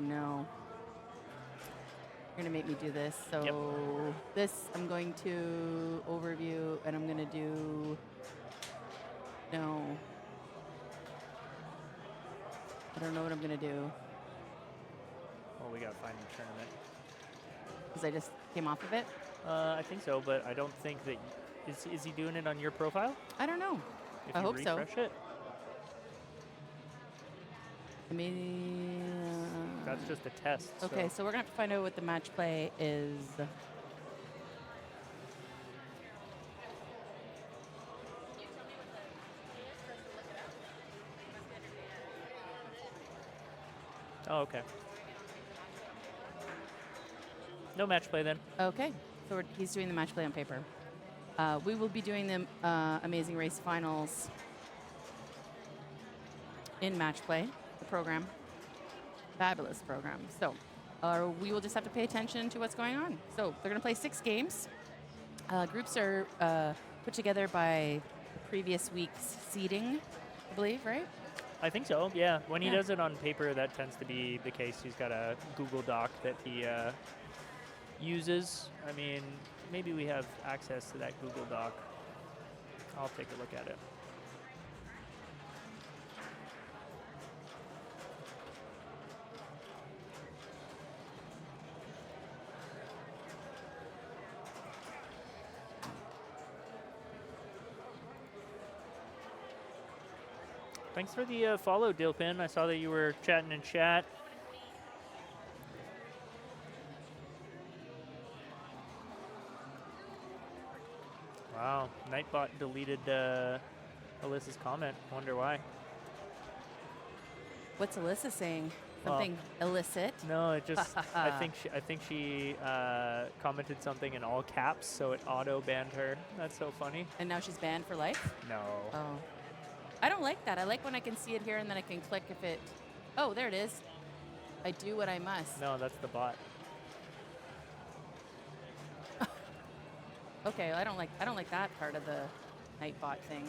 no. You're going to make me do this. So this, I'm going to overview, and I'm going to do, no. I don't know what I'm going to do. Well, we got to find the tournament. Because I just came off of it? I think so, but I don't think that... Is he doing it on your profile? I don't know. If I you hope so. refresh it? Maybe... That's just a test. Okay, so we're going to have to find out what the match play is. Oh, okay. No match play then. Okay, so he's doing the match play on paper. We will be doing the Amazing Race Finals in match play, the program. Fabulous program. So we will just have to pay attention to what's going on. So they're going to play 6 games. Groups are put together by the previous week's seeding, I believe, right? I think so, yeah. When he does it on paper, that tends to be the case. He's got a Google Doc that he uses. I mean, maybe we have access to that Google Doc. I'll take a look at it. Thanks for the follow, Dilpin. I saw that you were chatting in chat. Wow, Nightbot deleted Alyssa's comment. Wonder why. What's Alyssa saying? Something illicit? No, it just I think she commented something in all caps, so it auto banned her. That's so funny. And now she's banned for life? No. Oh. I don't like that. I like when I can see it here and then I can click if it... Oh, there it is. I do what I must. No, that's the bot. Okay, I don't like that part of the Nightbot thing.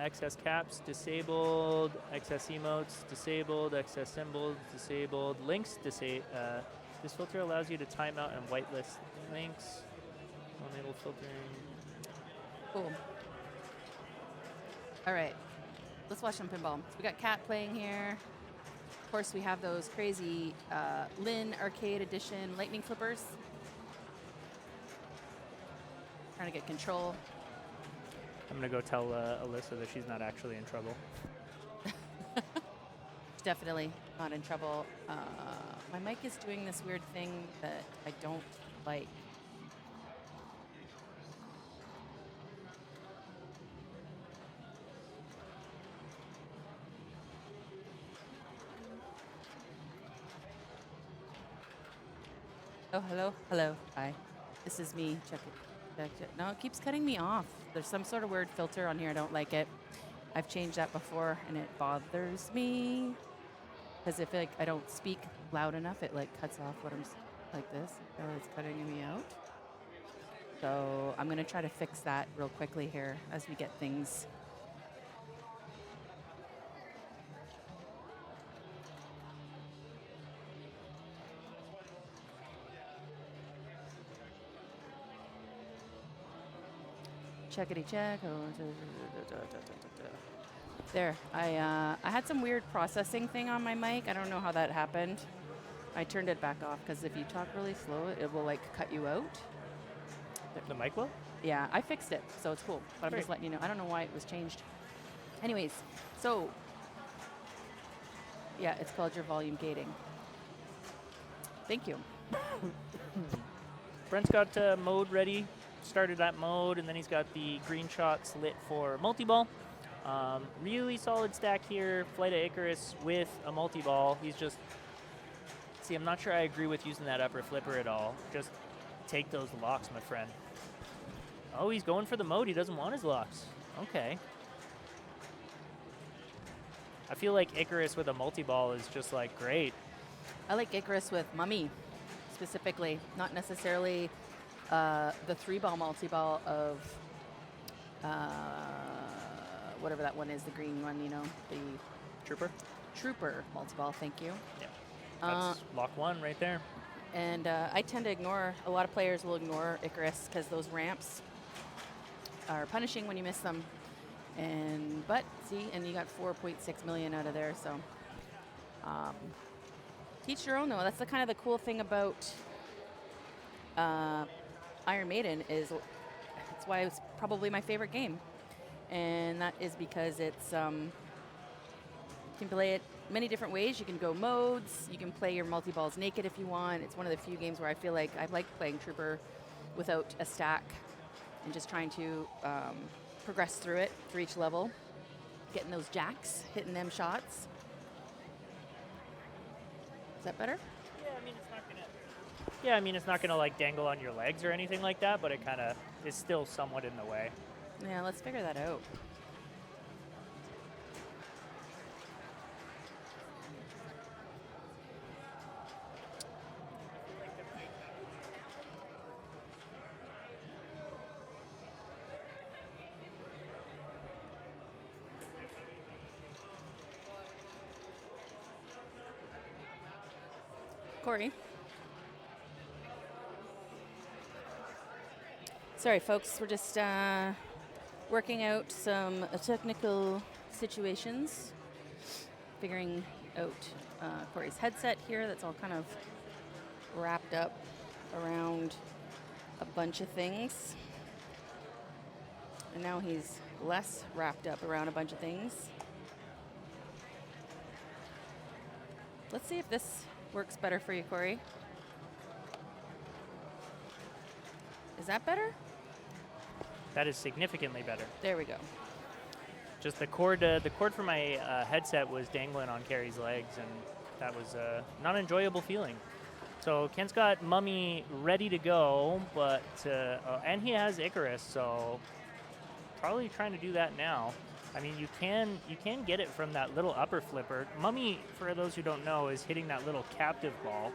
Excess caps disabled, excess emotes disabled, excess symbols disabled, links disabled. This filter allows you to time out and whitelist links. Enable filtering. Cool. All right, let's watch some pinball. So we got Cat playing here. Of course, we have those crazy Lynn Arcade Edition lightning flippers. Trying to get control. I'm gonna go tell Alyssa that she's not actually in trouble. Definitely not in trouble. My mic is doing this weird thing that I don't like. Oh, hello, hello, hi. This is me. Check it. No, it keeps cutting me off. There's some sort of weird filter on here. I don't like it. I've changed that before, and it bothers me. Because if I don't speak loud enough, it cuts off what I'm like this. Or it's cutting me out. So I'm going to try to fix that real quickly here as we get things. Checkity check. There. I had some weird processing thing on my mic. I don't know how that happened. I turned it back off because if you talk really slow, it will cut you out. The mic will? Yeah, I fixed it, so it's cool. But I'm just letting you know. I don't know why it was changed. Anyways, so yeah, it's called your volume gating. Thank you. Brent's got mode ready. Started that mode, and then he's got the green shots lit for multi-ball. Really solid stack here. Flight of Icarus with a multi-ball. He's just... See, I'm not sure I agree with using that upper flipper at all. Just take those locks, my friend. Oh, he's going for the mode. He doesn't want his locks. Okay. I feel like Icarus with a multi-ball is just, great. I like Icarus with Mummy, specifically. Not necessarily the 3-ball multi-ball of whatever that one is, the green one, the... Trooper? Trooper multi-ball, thank you. Yeah. That's lock one right there. And I tend to ignore, a lot of players will ignore Icarus because those ramps are punishing when you miss them. But see, and you got 4.6 million out of there, so teach your own though. That's the kind of the cool thing about Iron Maiden is it's why it's probably my favorite game, and that is because it's you can play it many different ways. You can go modes. You can play your multi-balls naked if you want. It's one of the few games where I feel like I like playing Trooper without a stack and just trying to progress through it for each level, getting those jacks, hitting them shots. Is that better? Yeah, I mean it's not gonna like dangle on your legs or anything like that, but it kind of is still somewhat in the way. Yeah, let's figure that out. Corey. Sorry, folks. We're just working out some technical situations, figuring out Corey's headset here. That's all kind of wrapped up around a bunch of things. And now he's less wrapped up around a bunch of things. Let's see if this works better for you, Corey. Is that better? That is significantly better. There we go. Just the cord for my headset was dangling on Carrie's legs, and that was not an enjoyable feeling. So Kent's got Mummy ready to go, but and he has Icarus, so probably trying to do that now. I mean, you can get it from that little upper flipper. Mummy, for those who don't know, is hitting that little captive ball,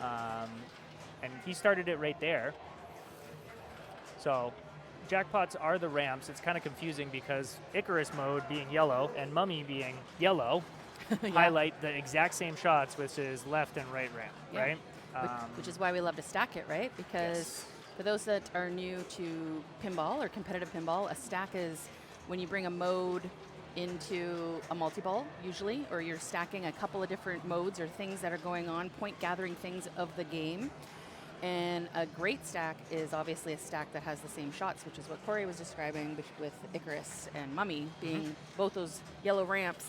and he started it right there. So jackpots are the ramps. It's kind of confusing because Icarus mode being yellow and Mummy being yellow Yeah. highlight the exact same shots, which is left and right ramp, Yeah. right? Which is why we love to stack it, right? Because Yes. for those that are new to pinball or competitive pinball, a stack is when you bring a mode into a multi-ball, usually, or you're stacking a couple of different modes or things that are going on, point gathering things of the game. And a great stack is obviously a stack that has the same shots, which is what Corey was describing with Icarus and Mummy being both those yellow ramps.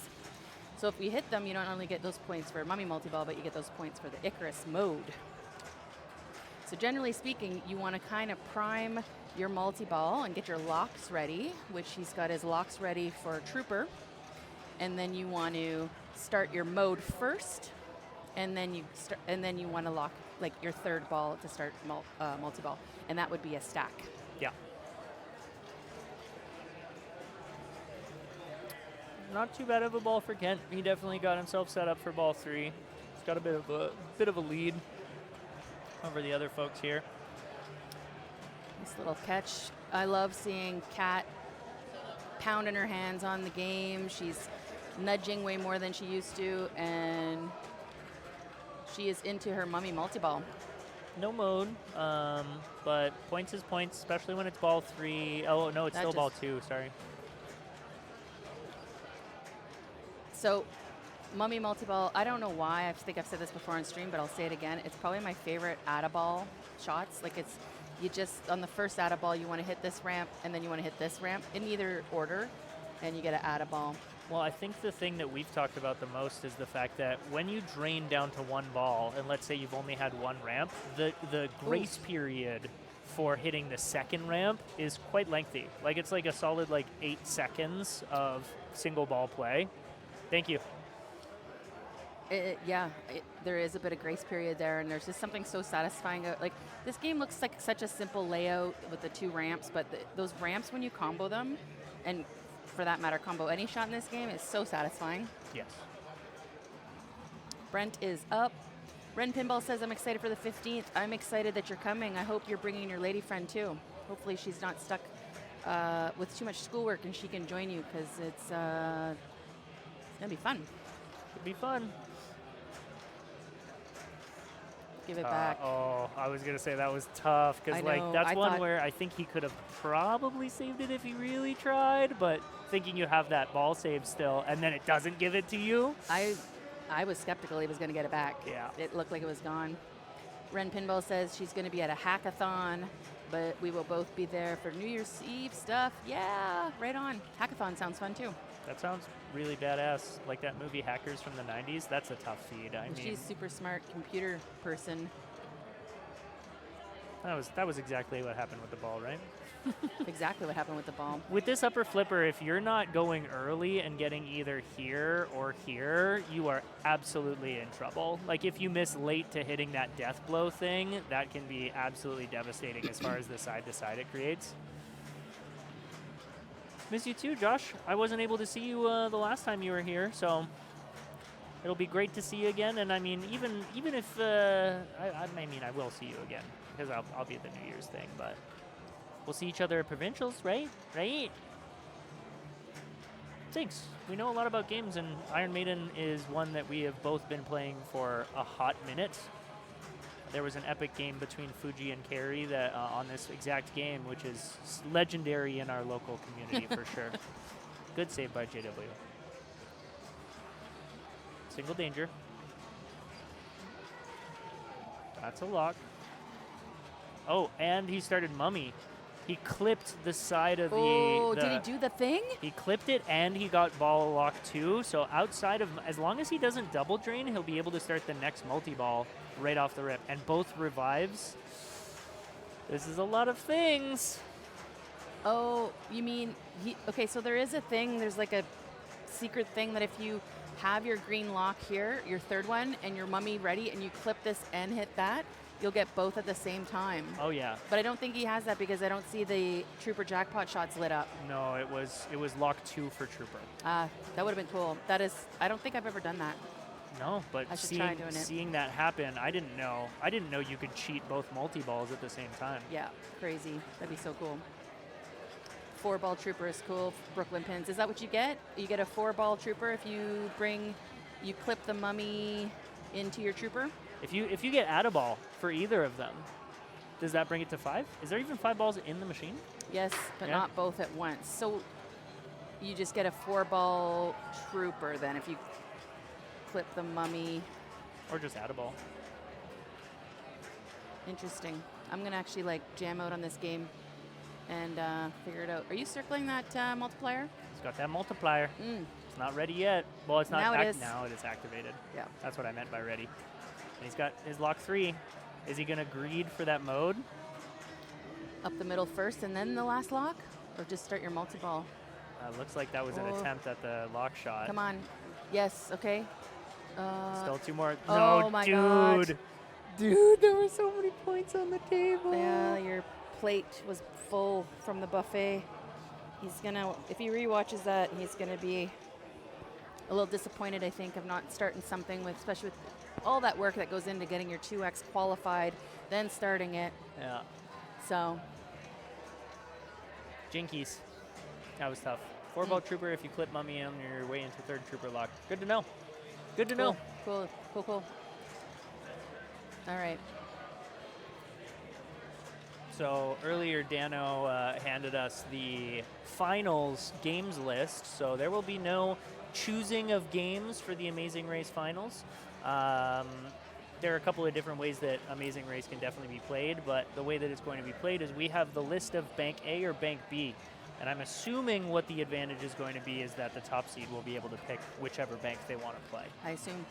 So if we hit them, you don't only get those points for Mummy multi-ball, but you get those points for the Icarus mode. So generally speaking, you want to kind of prime your multi-ball and get your locks ready, which he's got his locks ready for Trooper. And then you want to start your mode first, and then you want to lock like your third ball to start multi-ball, and that would be a stack. Yeah. Not too bad of a ball for Kent. He definitely got himself set up for ball 3. He's got a bit of a lead over the other folks here. Nice little catch. I love seeing Kat pounding her hands on the game. She's nudging way more than she used to, and she is into her Mummy multi-ball. No mode, but points is points, especially when it's ball 3. Oh, no, it's That still ball just- 2, sorry. So, Mummy multi-ball, I don't know why. I think I've said this before on stream, but I'll say it again. It's probably my favorite add-a-ball shots. Like you just, on the first add-a-ball, you want to hit this ramp, and then you want to hit this ramp in either order, and you get an add-a-ball. Well, I think the thing that we've talked about the most is the fact that when you drain down to one ball, and let's say you've only had one ramp, the grace period for hitting the second ramp is quite lengthy. Like it's like a solid 8 seconds of single ball play. Thank you. There is a bit of grace period there, and there's just something so satisfying. Like this game looks like such a simple layout with the 2 ramps, but those ramps, when you combo them, and for that matter, combo any shot in this game, is so satisfying. Yes. Brent is up. Ren Pinball says, I'm excited for the 15th. I'm excited that you're coming. I hope you're bringing your lady friend too. Hopefully she's not stuck with too much schoolwork and she can join you, because it's going to be fun. Could be fun. Give it back. Oh, I was going to say that was tough because, I like, know, that's I one thought- where I think he could have probably saved it if he really tried, but thinking you have that ball save still and then it doesn't give it to you. I was skeptical he was going to get it back. Yeah. It looked like it was gone. Ren Pinball says she's going to be at a hackathon, but we will both be there for New Year's Eve stuff. Yeah, right on. Hackathon sounds fun too. That sounds really badass. Like that movie Hackers from the 90s. That's a tough feed. I mean, She's super smart computer person. that was exactly what happened with the ball, right? Exactly what happened with the ball. With this upper flipper, if you're not going early and getting either here or here, you are absolutely in trouble. Like if you miss late to hitting that death blow thing, that can be absolutely devastating as far as the side to side it creates. Miss you too, Josh. I wasn't able to see you the last time you were here, so it'll be great to see you again. And I mean, even if I mean, I will see you again because I'll be at the New Year's thing, but we'll see each other at provincials, right? Right. Thanks. We know a lot about games, and Iron Maiden is one that we have both been playing for a hot minute. There was an epic game between Fuji and Carey that on this exact game, which is legendary in our local community for sure. Good save by JW. Single danger. That's a lock. Oh, and he started Mummy. He clipped the side of Oh, the... did he do the thing? He clipped it and he got ball lock too. So outside of, as long as he doesn't double drain, he'll be able to start the next multi-ball right off the rip. And both revives. This is a lot of things. Oh, you mean okay, so there is a thing, there's like a secret thing that if you have your green lock here, your third one, and your Mummy ready, and you clip this and hit that, you'll get both at the same time. Oh yeah. But I don't think he has that because I don't see the Trooper jackpot shots lit up. No, it was lock 2 for Trooper. That would have been cool. That is, I don't think I've ever done that. No, but I should try doing it. seeing that happen, I didn't know. I didn't know you could cheat both multi-balls at the same time. Yeah, crazy. That'd be so cool. 4-ball Trooper is cool. Brooklyn Pins. Is that what you get? You get a 4-ball Trooper if you clip the Mummy into your Trooper? If you get add a ball for either of them, does that bring it to 5? Is there even 5 balls in the machine? Yes, but Yeah. not both at once. So you just get a 4-ball Trooper then if you clip the Mummy. Or just add a ball? Interesting. I'm going to actually like jam out on this game and figure it out. Are you circling that multiplier? It's got that multiplier. Mm. It's not ready yet. Well, it's not. Now it is. Now it is activated. Yeah. That's what I meant by ready. And he's got his lock 3. Is he gonna greed for that mode? Up the middle first and then the last lock? Or just start your multi-ball? Looks like that was an Oh. attempt at the lock shot. Come on. Yes, okay. Still 2 more. oh No, my dude. God. Dude, there were so many points on the table. Yeah, your plate was full from the buffet. He's gonna, if he rewatches that, he's gonna be a little disappointed, I think, of not starting something with, especially with all that work that goes into getting your 2X qualified, then starting it. Yeah. So, Jinkies. That was tough. 4-ball Trooper if you clip Mummy on your way into 3rd Trooper lock. Good to know. Good to know. Cool. All right. So earlier, Dano handed us the finals games list. So there will be no choosing of games for the Amazing Race finals. There are a couple of different ways that Amazing Race can definitely be played, but the way that it's going to be played is we have the list of Bank A or Bank B. And I'm assuming what the advantage is going to be is that the top seed will be able to pick whichever bank they want to play. I assume.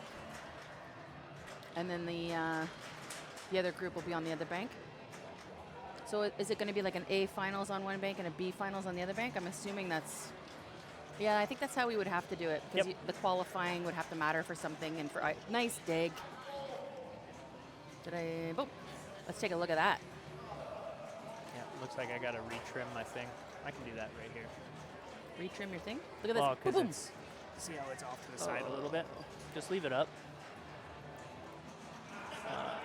And then the other group will be on the other bank. So is it going to be like an A finals on one bank and a B finals on the other bank? I'm assuming that's. Yeah, I think that's how we would have to do it because Yep. the qualifying would have to matter for something. And for nice dig. Boom. Let's take a look at that. Yeah, looks like I got to retrim my thing. I can do that right here. Retrim your thing. Look at this. Oh, Boom, because boom. it's, see how it's off to the side a little bit? Just leave it up.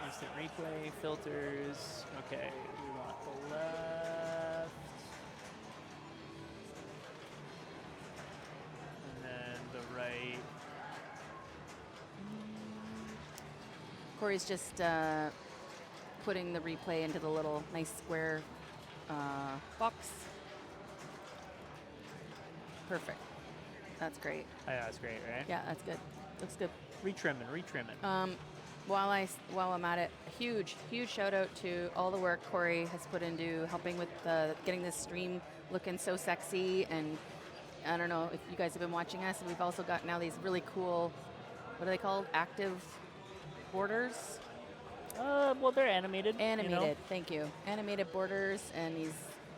Instant replay, filters. Okay, we want the left. And then the right. Corey's just putting the replay into the little nice square box. Perfect. That's great. Yeah, that's great, right? Yeah, that's good. Looks good. Retrimming. While I'm at it, a huge shout out to all the work Corey has put into helping with getting this stream looking so sexy. And I don't know if you guys have been watching us. We've also got now these really cool, what are they called? Active borders. Well, they're animated. Animated. You know? Thank you. Animated borders, and he's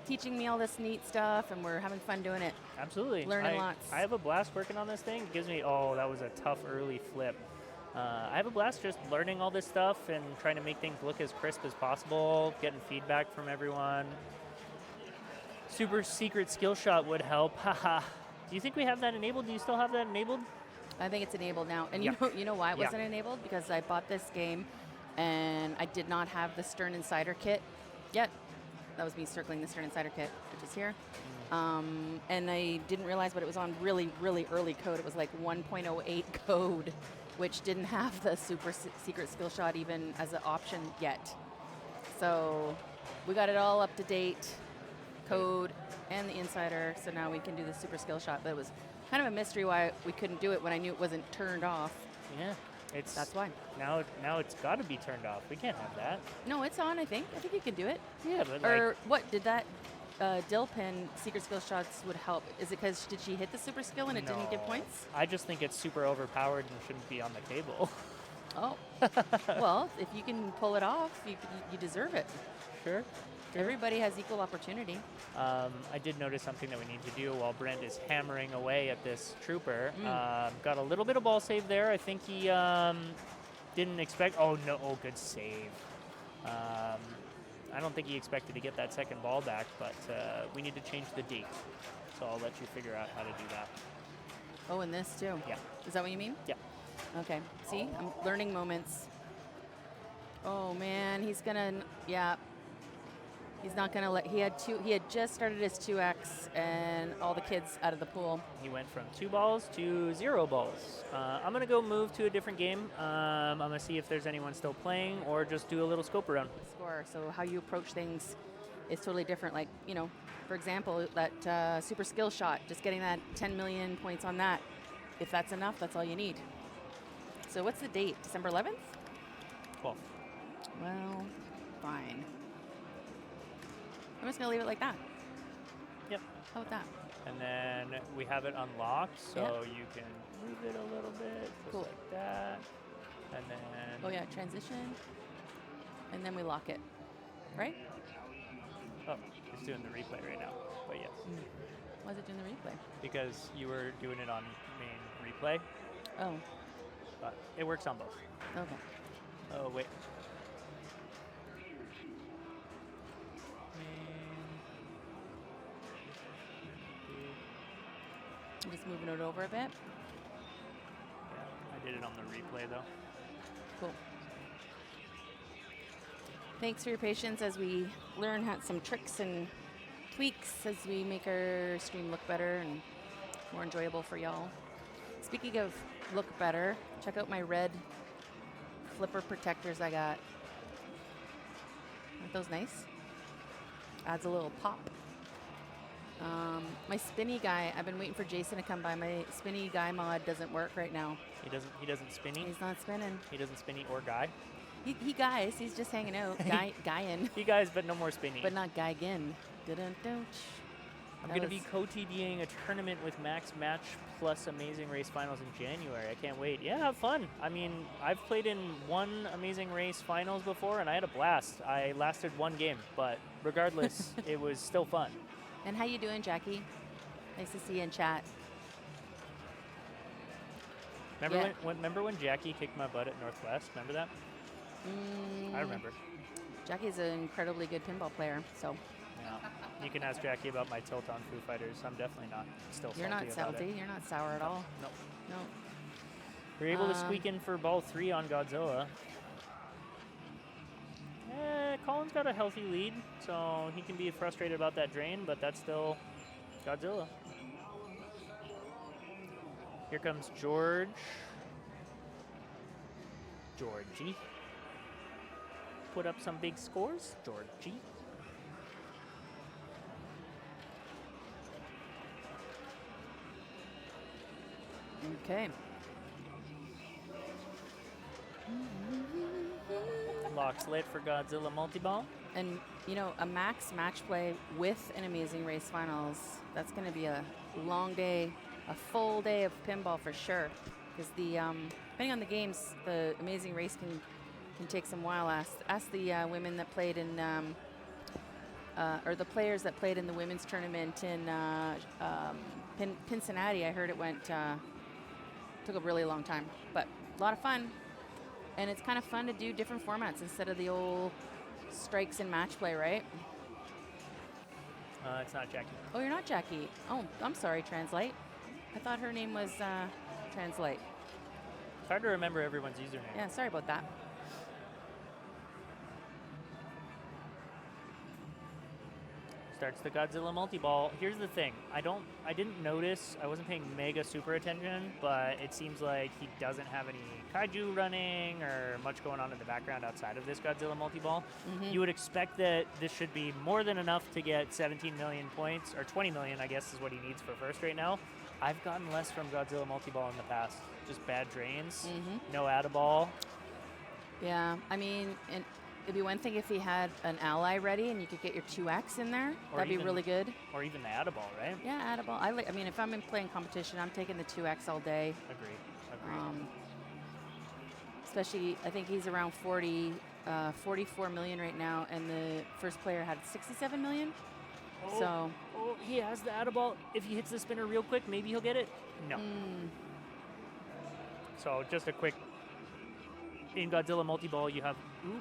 teaching me all this neat stuff, and we're having fun doing it. Absolutely. Learning lots. I have a blast working on this thing. It gives me, that was a tough early flip. I have a blast just learning all this stuff and trying to make things look as crisp as possible, getting feedback from everyone. Super secret skill shot would help. Haha. Do you think we have that enabled? Do you still have that enabled? I think it's enabled now. And Yeah. you know why it Yeah. wasn't enabled? Because I bought this game and I did not have the Stern Insider kit yet. That was me circling the Stern Insider kit, which is here. And I didn't realize, but it was on really, really early code. It was like 1.08 code, which didn't have the super secret skill shot even as an option yet. So we got it all up to date, code and the Insider. So now we can do the super skill shot. But it was kind of a mystery why we couldn't do it when I knew it wasn't turned off. Yeah. That's why. Now it's got to be turned off. We can't have that. No, it's on, I think. I think you can do it. Yeah, but Or what, did that Dill pin secret skill shots would help? Is it because did she hit the super skill and it didn't give No. points? I just think it's super overpowered and shouldn't be on the table. Oh. Well, if you can pull it off, you deserve it. Sure. Everybody has equal opportunity. I did notice something that we need to do while Brent is hammering away at this trooper. Got a little bit of ball save there. I think he didn't expect. Oh, no. Oh, good save. I don't think he expected to get that second ball back, but we need to change the date. So I'll let you figure out how to do that. Oh, and this too. Yeah. Is that what you mean? Yeah. Okay. See, I'm learning moments. Oh man, he's gonna. Yeah. He's not gonna let. He had just started his 2x, and all the kids out of the pool. He went from 2 balls to 0 balls. I'm gonna go move to a different game. I'm gonna see if there's anyone still playing, or just do a little scope around. Score. So how you approach things is totally different. Like, you know, for example, that super skill shot, just getting that 10 million points on that. If that's enough, that's all you need. So what's the date? December 11th? 12. Well, fine. I'm just gonna leave it like that. Yep. How about that? And then we have it unlocked, so you can move it a little bit, just Cool. like that. And then Oh yeah, transition. And then we lock it. Right? oh, it's doing the replay right now. But yes, Why is it doing the replay? because you were doing it on main replay, Oh, but it works on both. okay. Oh wait. I'm just moving it over a bit. Yeah, I did it on the replay though. Cool. Thanks for your patience as we learn some tricks and tweaks as we make our stream look better and more enjoyable for y'all. Speaking of look better, check out my red flipper protectors I got. Aren't those nice? Adds a little pop. My spinny guy, I've been waiting for Jason to come by. My spinny guy mod doesn't work right now. He doesn't spinny. He's not spinning. He doesn't spinny or guy. He guys, he's just hanging out. Guyin. He guys, but no more spinny. But not Guygen. Dun-dun-dun. I'm That going to be was- co-TDing a tournament with Max Match plus Amazing Race Finals in January. I can't wait. Yeah, have fun. I mean, I've played in one Amazing Race Finals before, and I had a blast. I lasted one game, but regardless, it was still fun. And how you doing, Jackie? Nice to see you in chat. Remember Yeah. remember when Jackie kicked my butt at Northwest? Remember that? I remember. Jackie's an incredibly good pinball player, so Yeah. You can ask Jackie about my tilt on Foo Fighters. I'm definitely not still you're not salty about salty. it. You're not sour at all. No. No. We were able to squeak in for ball 3 on Godzilla. Colin's got a healthy lead, so he can be frustrated about that drain, but that's still Godzilla. Here comes Georgie. put up some big scores, Georgie. Okay. Locks lit for Godzilla multi-ball. And, you know, a max match play with an Amazing Race Finals, that's going to be a long day, a full day of pinball for sure. Because depending on the games, the Amazing Race can take some while. Ask the women that played in, or the players that played in the women's tournament in Cincinnati. I heard it took a really long time, but a lot of fun. And it's kind of fun to do different formats instead of the old strikes and match play, right? It's not Jackie. Oh, you're not Jackie. Oh, I'm sorry, Translate. I thought her name was Translate. It's hard to remember everyone's username. Yeah, sorry about that. Starts the Godzilla multi-ball. Here's the thing. I didn't notice. I wasn't paying mega super attention, but it seems like he doesn't have any kaiju running or much going on in the background outside of this Godzilla multi-ball. You would expect that this should be more than enough to get 17 million points, or 20 million, I guess, is what he needs for first right now. I've gotten less from Godzilla multi-ball in the past. Just bad drains, no add-a-ball. Yeah, I mean, and it'd be one thing if he had an ally ready and you could get your 2X in there. Or That'd be even- really good. Or even the add-a-ball, right? Yeah, add a ball. I mean, if I'm in playing competition, I'm taking the 2X all day. Agreed. Especially, I think he's around 44 million right now, and the first player had 67 million. So, Oh, he has the add-a-ball. If he hits the spinner real quick, maybe he'll get it. No. So just a quick, in Godzilla multi-ball, you have, no,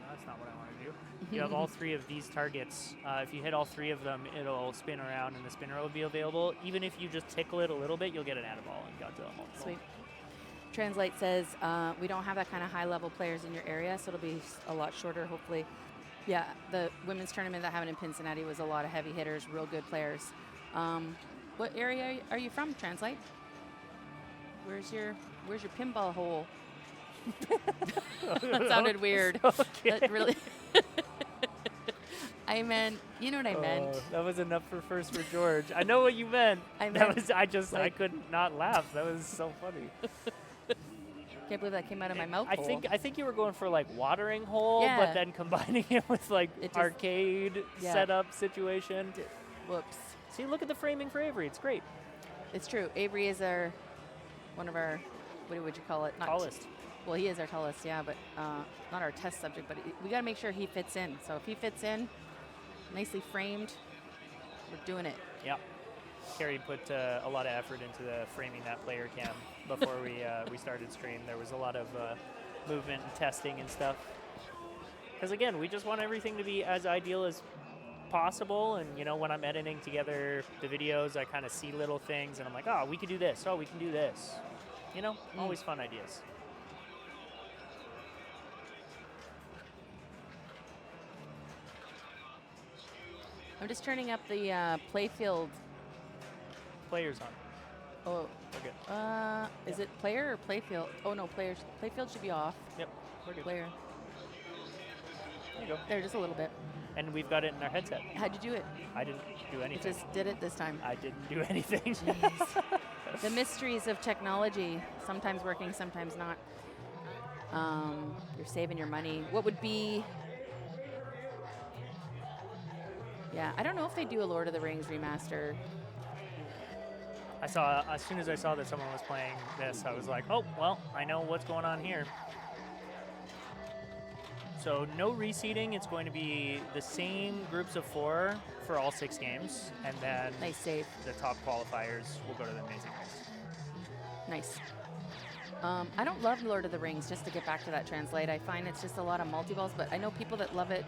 that's not what I want to do. You have all three of these targets. If you hit all three of them, it'll spin around and the spinner will be available. Even if you just tickle it a little bit, you'll get an add-a-ball in Godzilla multi-ball. sweet. Translate says, we don't have that kind of high-level players in your area, so it'll be a lot shorter, hopefully. Yeah, the women's tournament that happened in Cincinnati was a lot of heavy hitters, real good players. What area are you from, Translate? Where's your pinball hole? That sounded weird. Okay. That really. I meant, you know what I meant. That was enough for first for George. I know what you meant. I That meant, was, I like- could not laugh. That was so funny. Can't believe that came out of my mouth. I think you were going for like watering hole, Yeah. but then combining it with like It just- arcade yeah. setup situation. Whoops. See, look at the framing for Avery. It's great. It's true. Avery is one of our, what would you call it? Not Tallest. Well, he is our tallest, yeah, but not our test subject. But we got to make sure he fits in. So if he fits in, nicely framed, we're doing it. Yeah. Carrie put a lot of effort into the framing that player cam before we started stream. There was a lot of movement and testing and stuff. Because again, we just want everything to be as ideal as possible. And you know, when I'm editing together the videos, I kind of see little things, and I'm like, oh, we could do this. Oh, we can do this. You know, always fun ideas. I'm just turning up the playfield. Players on. Oh, We're good. is it player or playfield? Oh no, players. Playfield should be off. Yep, we're good. Player. There you go. There, just a little bit. And we've got it in our headset. How'd you do it? I didn't do You anything. just did it this time. I didn't do anything. The mysteries of technology, sometimes working, sometimes not. You're saving your money. What would be... Yeah, I don't know if they do a Lord of the Rings remaster. I saw, as soon as I saw that someone was playing this, I was like, oh, well, I know what's going on here. So no reseeding. It's going to be the same groups of 4 for all 6 games, and then Nice save. the top qualifiers will go to the Amazing Race. Nice. I don't love Lord of the Rings, just to get back to that Translate. I find it's just a lot of multi-balls, but I know people that love it,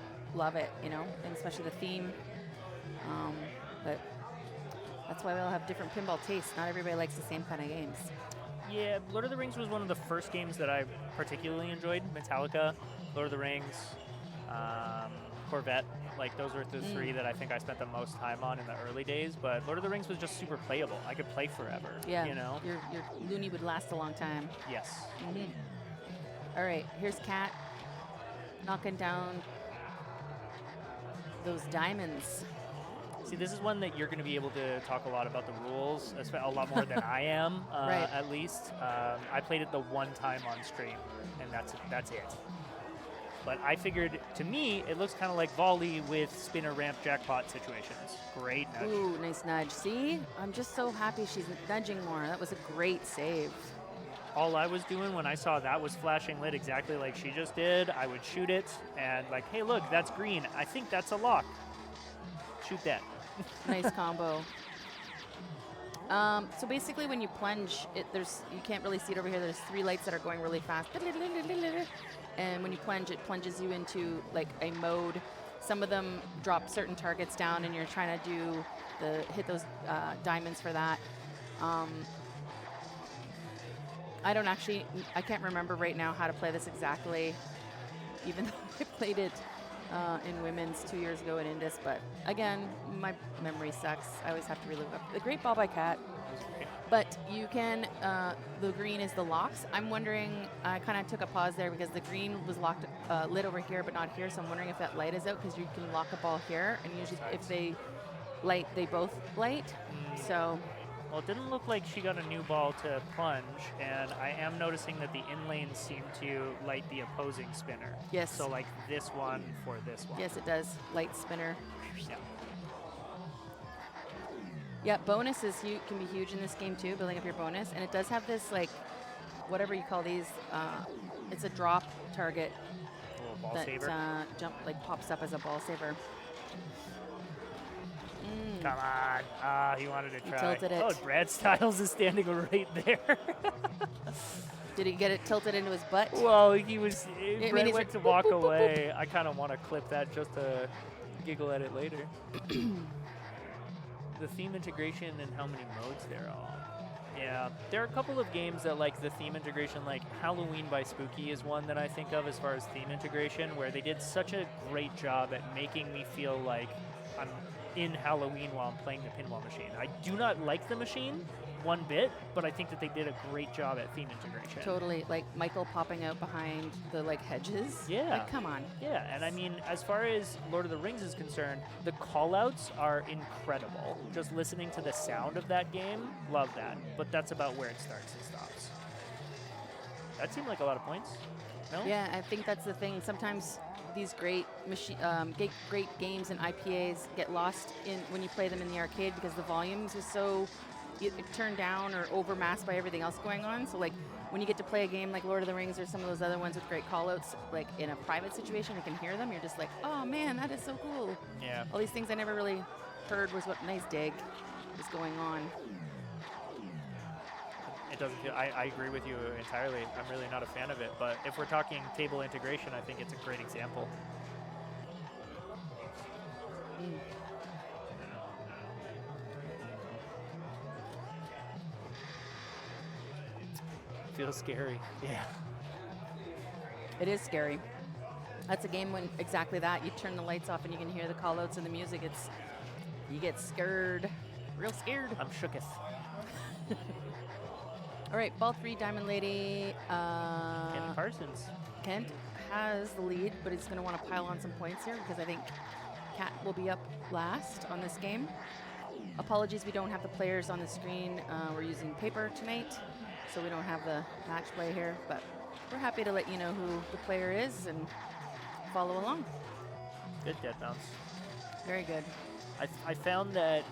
you know, and especially the theme. But that's why we all have different pinball tastes. Not everybody likes the same kind of games. Yeah, Lord of the Rings was one of the first games that I particularly enjoyed. Metallica, Lord of the Rings, Corvette. Like, those were the 3 that I think I spent the most time on in the early days. But Lord of the Rings was just super playable. I could play forever. Yeah, You know? your Looney would last a long time. Yes. All right, here's Kat. knocking down those diamonds. See, this is one that you're going to be able to talk a lot about the rules, a lot more than I am, Right. at least. I played it the one time on stream, and that's it. But I figured, to me, it looks kind of like volley with spinner ramp jackpot situations. Great nudge. Ooh, nice nudge. See? I'm just so happy she's nudging more. That was a great save. All I was doing when I saw that was flashing lit exactly like she just did. I would shoot it and like, hey, look, that's green. I think that's a lock. Shoot that. Nice combo. So basically, when you plunge, you can't really see it over here. There's 3 lights that are going really fast, and when you plunge, it plunges you into like a mode. Some of them drop certain targets down, and you're trying to hit those diamonds for that. I can't remember right now how to play this exactly, even though I played it in women's 2 years ago in Indus. But again, my memory sucks. I always have to relive it. The Great Ball by Cat. But you can, the green is the locks. I'm wondering, I kind of took a pause there because the green was lit over here but not here. So I'm wondering if that light is out because you can lock a ball here. And usually if they light, they both light. So. Well, it didn't look like she got a new ball to plunge, and I am noticing that the in lanes seem to light the opposing spinner. Yes. So like this one for this one. Yes, it does. Light spinner. Yeah. Yeah, bonus can be huge in this game too, building up your bonus. And it does have this, like, whatever you call these, it's a drop target A little ball that saver. pops up as a ball saver. Come on. He wanted to He try. tilted it. Oh, Brad Styles is standing right there. Did he get it tilted into his butt? Well, he was. Brad he's went to like, walk boop, boop, boop, boop. away. I kind of want to clip that just to giggle at it later. The theme integration and how many modes there are. Yeah, there are a couple of games that like the theme integration, like Halloween by Spooky is one that I think of as far as theme integration, where they did such a great job at making me feel like I'm in Halloween while I'm playing the pinball machine. I do not like the machine one bit, but I think that they did a great job at theme integration. Totally, like Michael popping out behind the hedges. Yeah. Like, come on. Yeah, and I mean, as far as Lord of the Rings is concerned, the call-outs are incredible. Just listening to the sound of that game, love that. But that's about where it starts and stops. That seemed like a lot of points. No? Yeah, I think that's the thing. Sometimes these great great games and IPAs get lost when you play them in the arcade because the volumes are so turned down or overmasked by everything else going on. So like when you get to play a game like Lord of the Rings or some of those other ones with great callouts, like in a private situation, you can hear them. You're just like, oh man, that is so cool. Yeah. All these things I never really heard was what nice dig was going on. It doesn't feel, I agree with you entirely. I'm really not a fan of it, but if we're talking table integration, I think it's a great example. Feels scary. Yeah. It is scary. That's a game when exactly that. You turn the lights off and you can hear the callouts and the music. You get scared, real scared. I'm shooketh. All right, ball 3, Diamond Lady. Ken Parsons. Kent has the lead, but he's going to want to pile on some points here because I think Kat will be up last on this game. Apologies, we don't have the players on the screen. We're using paper tonight, so we don't have the match play here, but we're happy to let you know who the player is and follow along. Good death bounce. Very good. I found that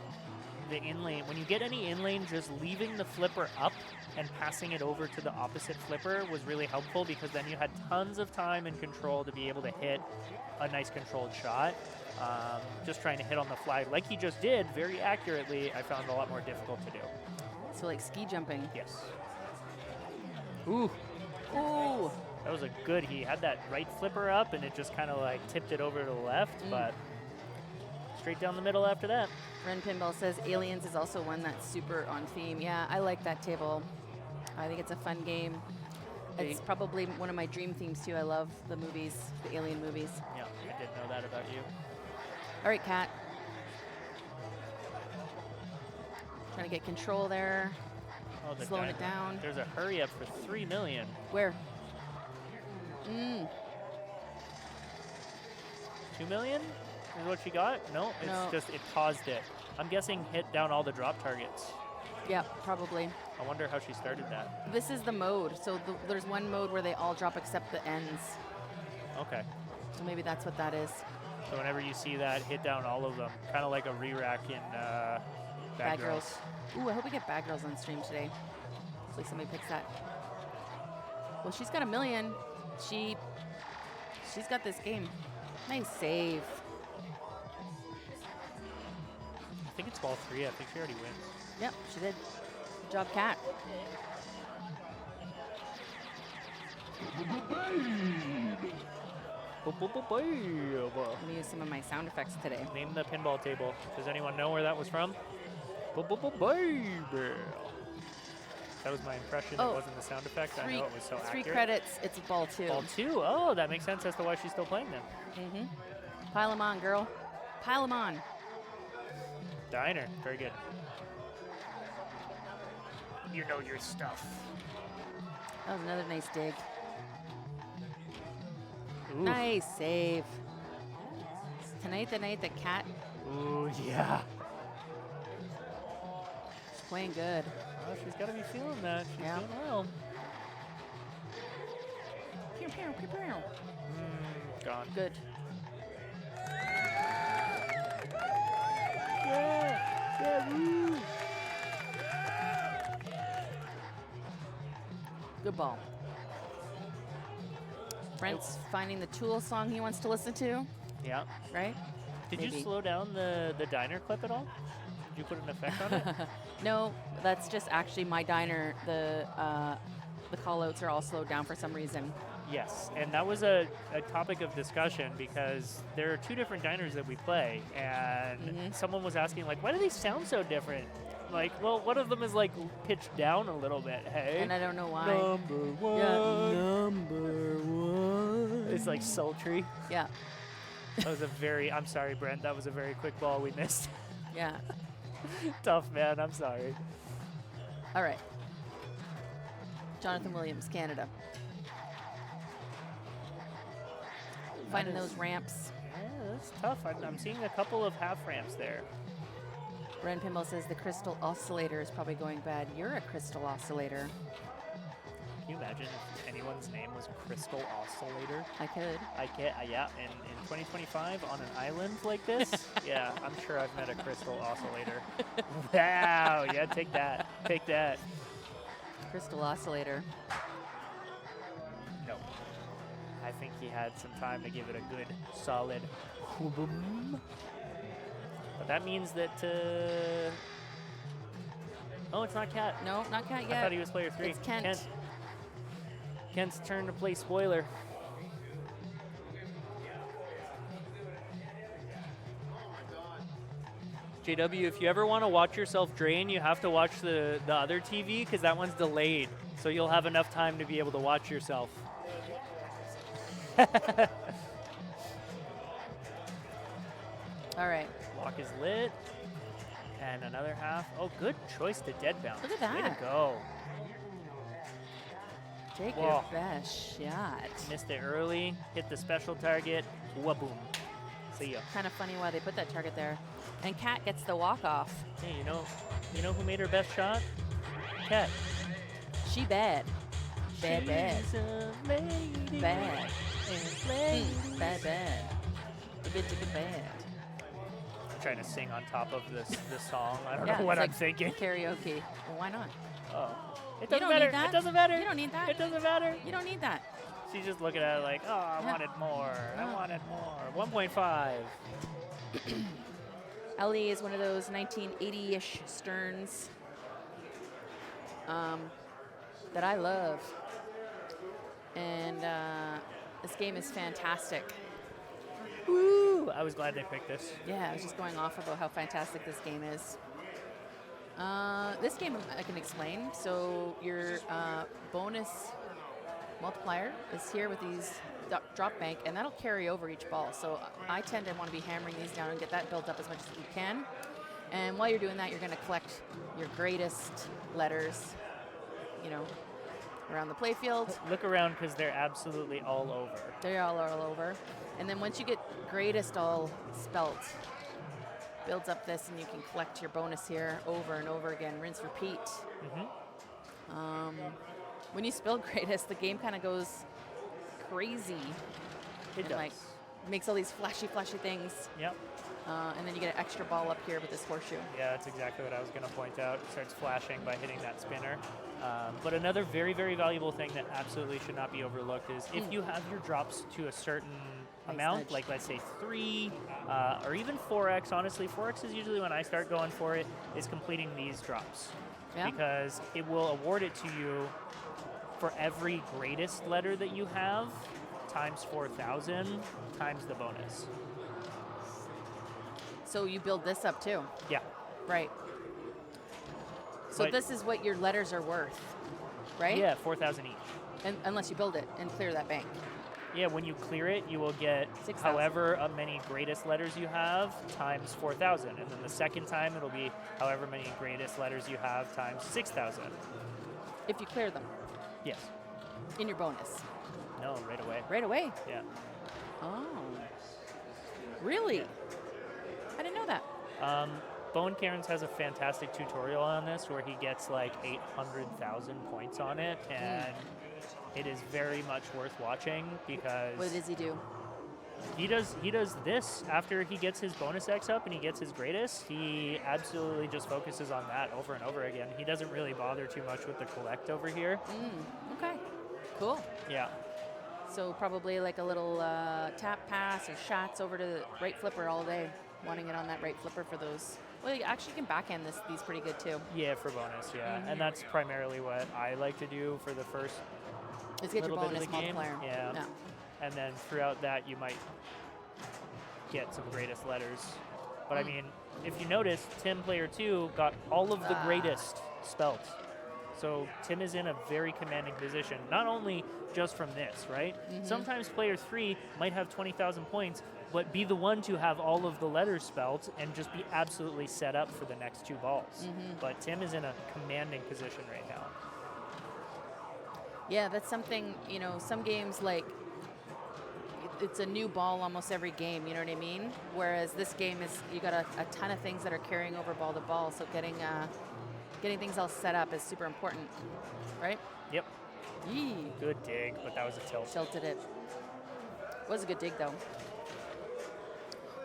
the inlane, when you get any inlane, just leaving the flipper up and passing it over to the opposite flipper was really helpful because then you had tons of time and control to be able to hit a nice controlled shot. Just trying to hit on the fly like he just did very accurately, I found a lot more difficult to do. So like ski jumping. Yes. Ooh. Ooh. That was a good, he had that right flipper up and it just kind of like tipped it over to the left, but straight down the middle after that. Ren Pinball says Aliens is also one that's super on theme. Yeah, I like that table. I think it's a fun game. It's probably one of my dream themes too. I love the movies, the Alien movies. Yeah, I did know that about you. All right, Kat. Trying to get control there. Oh, the Slowing it down. There's a hurry up for 3 million. Where? 2 million is what she got? No, it's No. just it paused it. I'm guessing hit down all the drop targets. Yeah, probably. I wonder how she started that. This is the mode. So there's one mode where they all drop except the ends. Okay. So maybe that's what that is. So whenever you see that, hit down all of them. Kind of like a re-rack in Bad Girls. Ooh, I hope we get Bad Girls on stream today. Hopefully somebody picks that. Well, she's got 1 million. She's got this game. Nice save. I think it's ball 3. I think she already wins. Yep, she did. Good job, Kat. I'm gonna use some of my sound effects today. Name the pinball table. Does anyone know where that was from? Baby. That was my impression. Oh, It wasn't the sound effect. I know it was so three accurate. credits. It's ball 2. Ball 2. Oh, that makes sense as to why she's still playing then. Mm-hmm. Pile them on, girl. Pile them on. Diner. Very good. You know your stuff. That was another nice dig. Ooh. Nice save. Is tonight the night that Kat Ooh, yeah. is playing good. Well, she's got to be feeling that. She's Yeah. doing well. Pew, pew, pew, pew. Gone. Good. Yeah. Yeah. Woo. Good ball. Brent's finding the Tool song he wants to listen to, Yeah. right? Did Maybe. you slow down the diner clip at all? Did you put an effect on it? No, that's just actually my diner. The call-outs are all slowed down for some reason. Yes, and that was a topic of discussion because there are 2 different diners that we play, and someone was asking, like, why do they sound so different? Like, well, one of them is, like, pitched down a little bit, hey? And I don't know why. Number 1. Yeah, number 1. It's, like, sultry. Yeah, That was a very, I'm sorry, Brent, that was a very quick ball we missed. yeah. Tough, man, I'm sorry. All right. Jonathan Williams, Canada. Finding those ramps. Yeah, that's tough. I'm seeing a couple of half ramps there. Ren Pinball says the crystal oscillator is probably going bad. You're a crystal oscillator. Can you imagine if anyone's name was Crystal Oscillator? I could. I get, yeah, in 2025 on an island like this, yeah, I'm sure I've met a Crystal Oscillator. Wow, yeah, take that, take that. Crystal oscillator. No, I think he had some time to give it a good, solid whoop-boom. But that means that, oh, it's not Kat. No, not Kat yet. I thought he was player 3. It's Kent. Kent's turn to play spoiler. JW, if you ever want to watch yourself drain, you have to watch the other TV because that one's delayed. So you'll have enough time to be able to watch yourself. All right. Lock is lit. And another half. Oh, good choice to dead bounce. Look at Way that. to go. Take Whoa. your best shot. Missed it early. Hit the special target. Waboom. See ya. Kind of funny why they put that target there. And Kat gets the walk off. Hey, you know who made her best shot? Kat. She bad. Bad, bad. She's a lady. Bad. And lady. Bad, bad. The bitch is bad. I'm trying to sing on top of this song. I don't Yeah, know what it's I'm like thinking. Karaoke. Well, why not? Oh. It You doesn't don't matter. need that. It doesn't matter. You don't need that. It doesn't matter. You don't need that. She's just looking at it like, oh, I Yeah. wanted more. I Yeah. wanted more. 1.5. Ellie is one of those 1980-ish Sterns that I love. And this game is fantastic. Woo! I was glad they picked this. Yeah, I was just going off about how fantastic this game is. This game I can explain. So your bonus multiplier is here with these drop bank, and that'll carry over each ball. So I tend to want to be hammering these down and get that built up as much as you can. And while you're doing that, you're going to collect your greatest letters, you know, around the playfield. Look around because they're absolutely all over. They're all over. And then once you get greatest all spelt. Builds up this, and you can collect your bonus here over and over again. Rinse, repeat. When you spell greatest, the game kind of goes crazy. It and does. like makes all these flashy things. Yep. And then you get an extra ball up here with this horseshoe. Yeah, that's exactly what I was going to point out. It starts flashing by hitting that spinner. But another very, very valuable thing that absolutely should not be overlooked is if you have your drops to a certain Nice amount, nudge. like let's say 3 or even 4x. Honestly, 4x is usually when I start going for it, is completing these drops. Yeah. Because it will award it to you for every greatest letter that you have times 4,000 times the bonus. So you build this up too. Yeah. Right. So But- this is what your letters are worth, right? Yeah, 4,000 each. And, unless you build it and clear that bank. Yeah, when you clear it, you will get 6,000. however many greatest letters you have times 4,000. And then the second time, it'll be however many greatest letters you have times 6,000. If you clear them Yes. in your bonus. No, right away. Right away. Yeah. Oh. Really? I didn't know that. Bone Cairns has a fantastic tutorial on this where he gets like 800,000 points on it. And it is very much worth watching because What does he do? he does this after he gets his bonus X up and he gets his greatest. He absolutely just focuses on that over and over again. He doesn't really bother too much with the collect over here. Okay. Cool. Yeah. So probably like a little tap pass or shots over to the right flipper all day. Wanting it on that right flipper for those. Well, you actually can backhand these pretty good too. Yeah, for bonus, yeah. And that's primarily what I like to do for the first Let's get your little bit of bonus the game. multiplier. Yeah. And then throughout that, you might get some greatest letters. But I mean, if you notice, Tim Player 2 got all of the greatest spelt. So Tim is in a very commanding position, not only just from this, right? Sometimes Player 3 might have 20,000 points, but be the one to have all of the letters spelt and just be absolutely set up for the next 2 balls. But Tim is in a commanding position right now. Yeah, that's something, some games like it's a new ball almost every game, you know what I mean? Whereas this game is, you got a ton of things that are carrying over ball to ball, so getting things all set up is super important, right? Yep. Yee, Good dig, but that was a tilt. tilted it. Was a good dig though.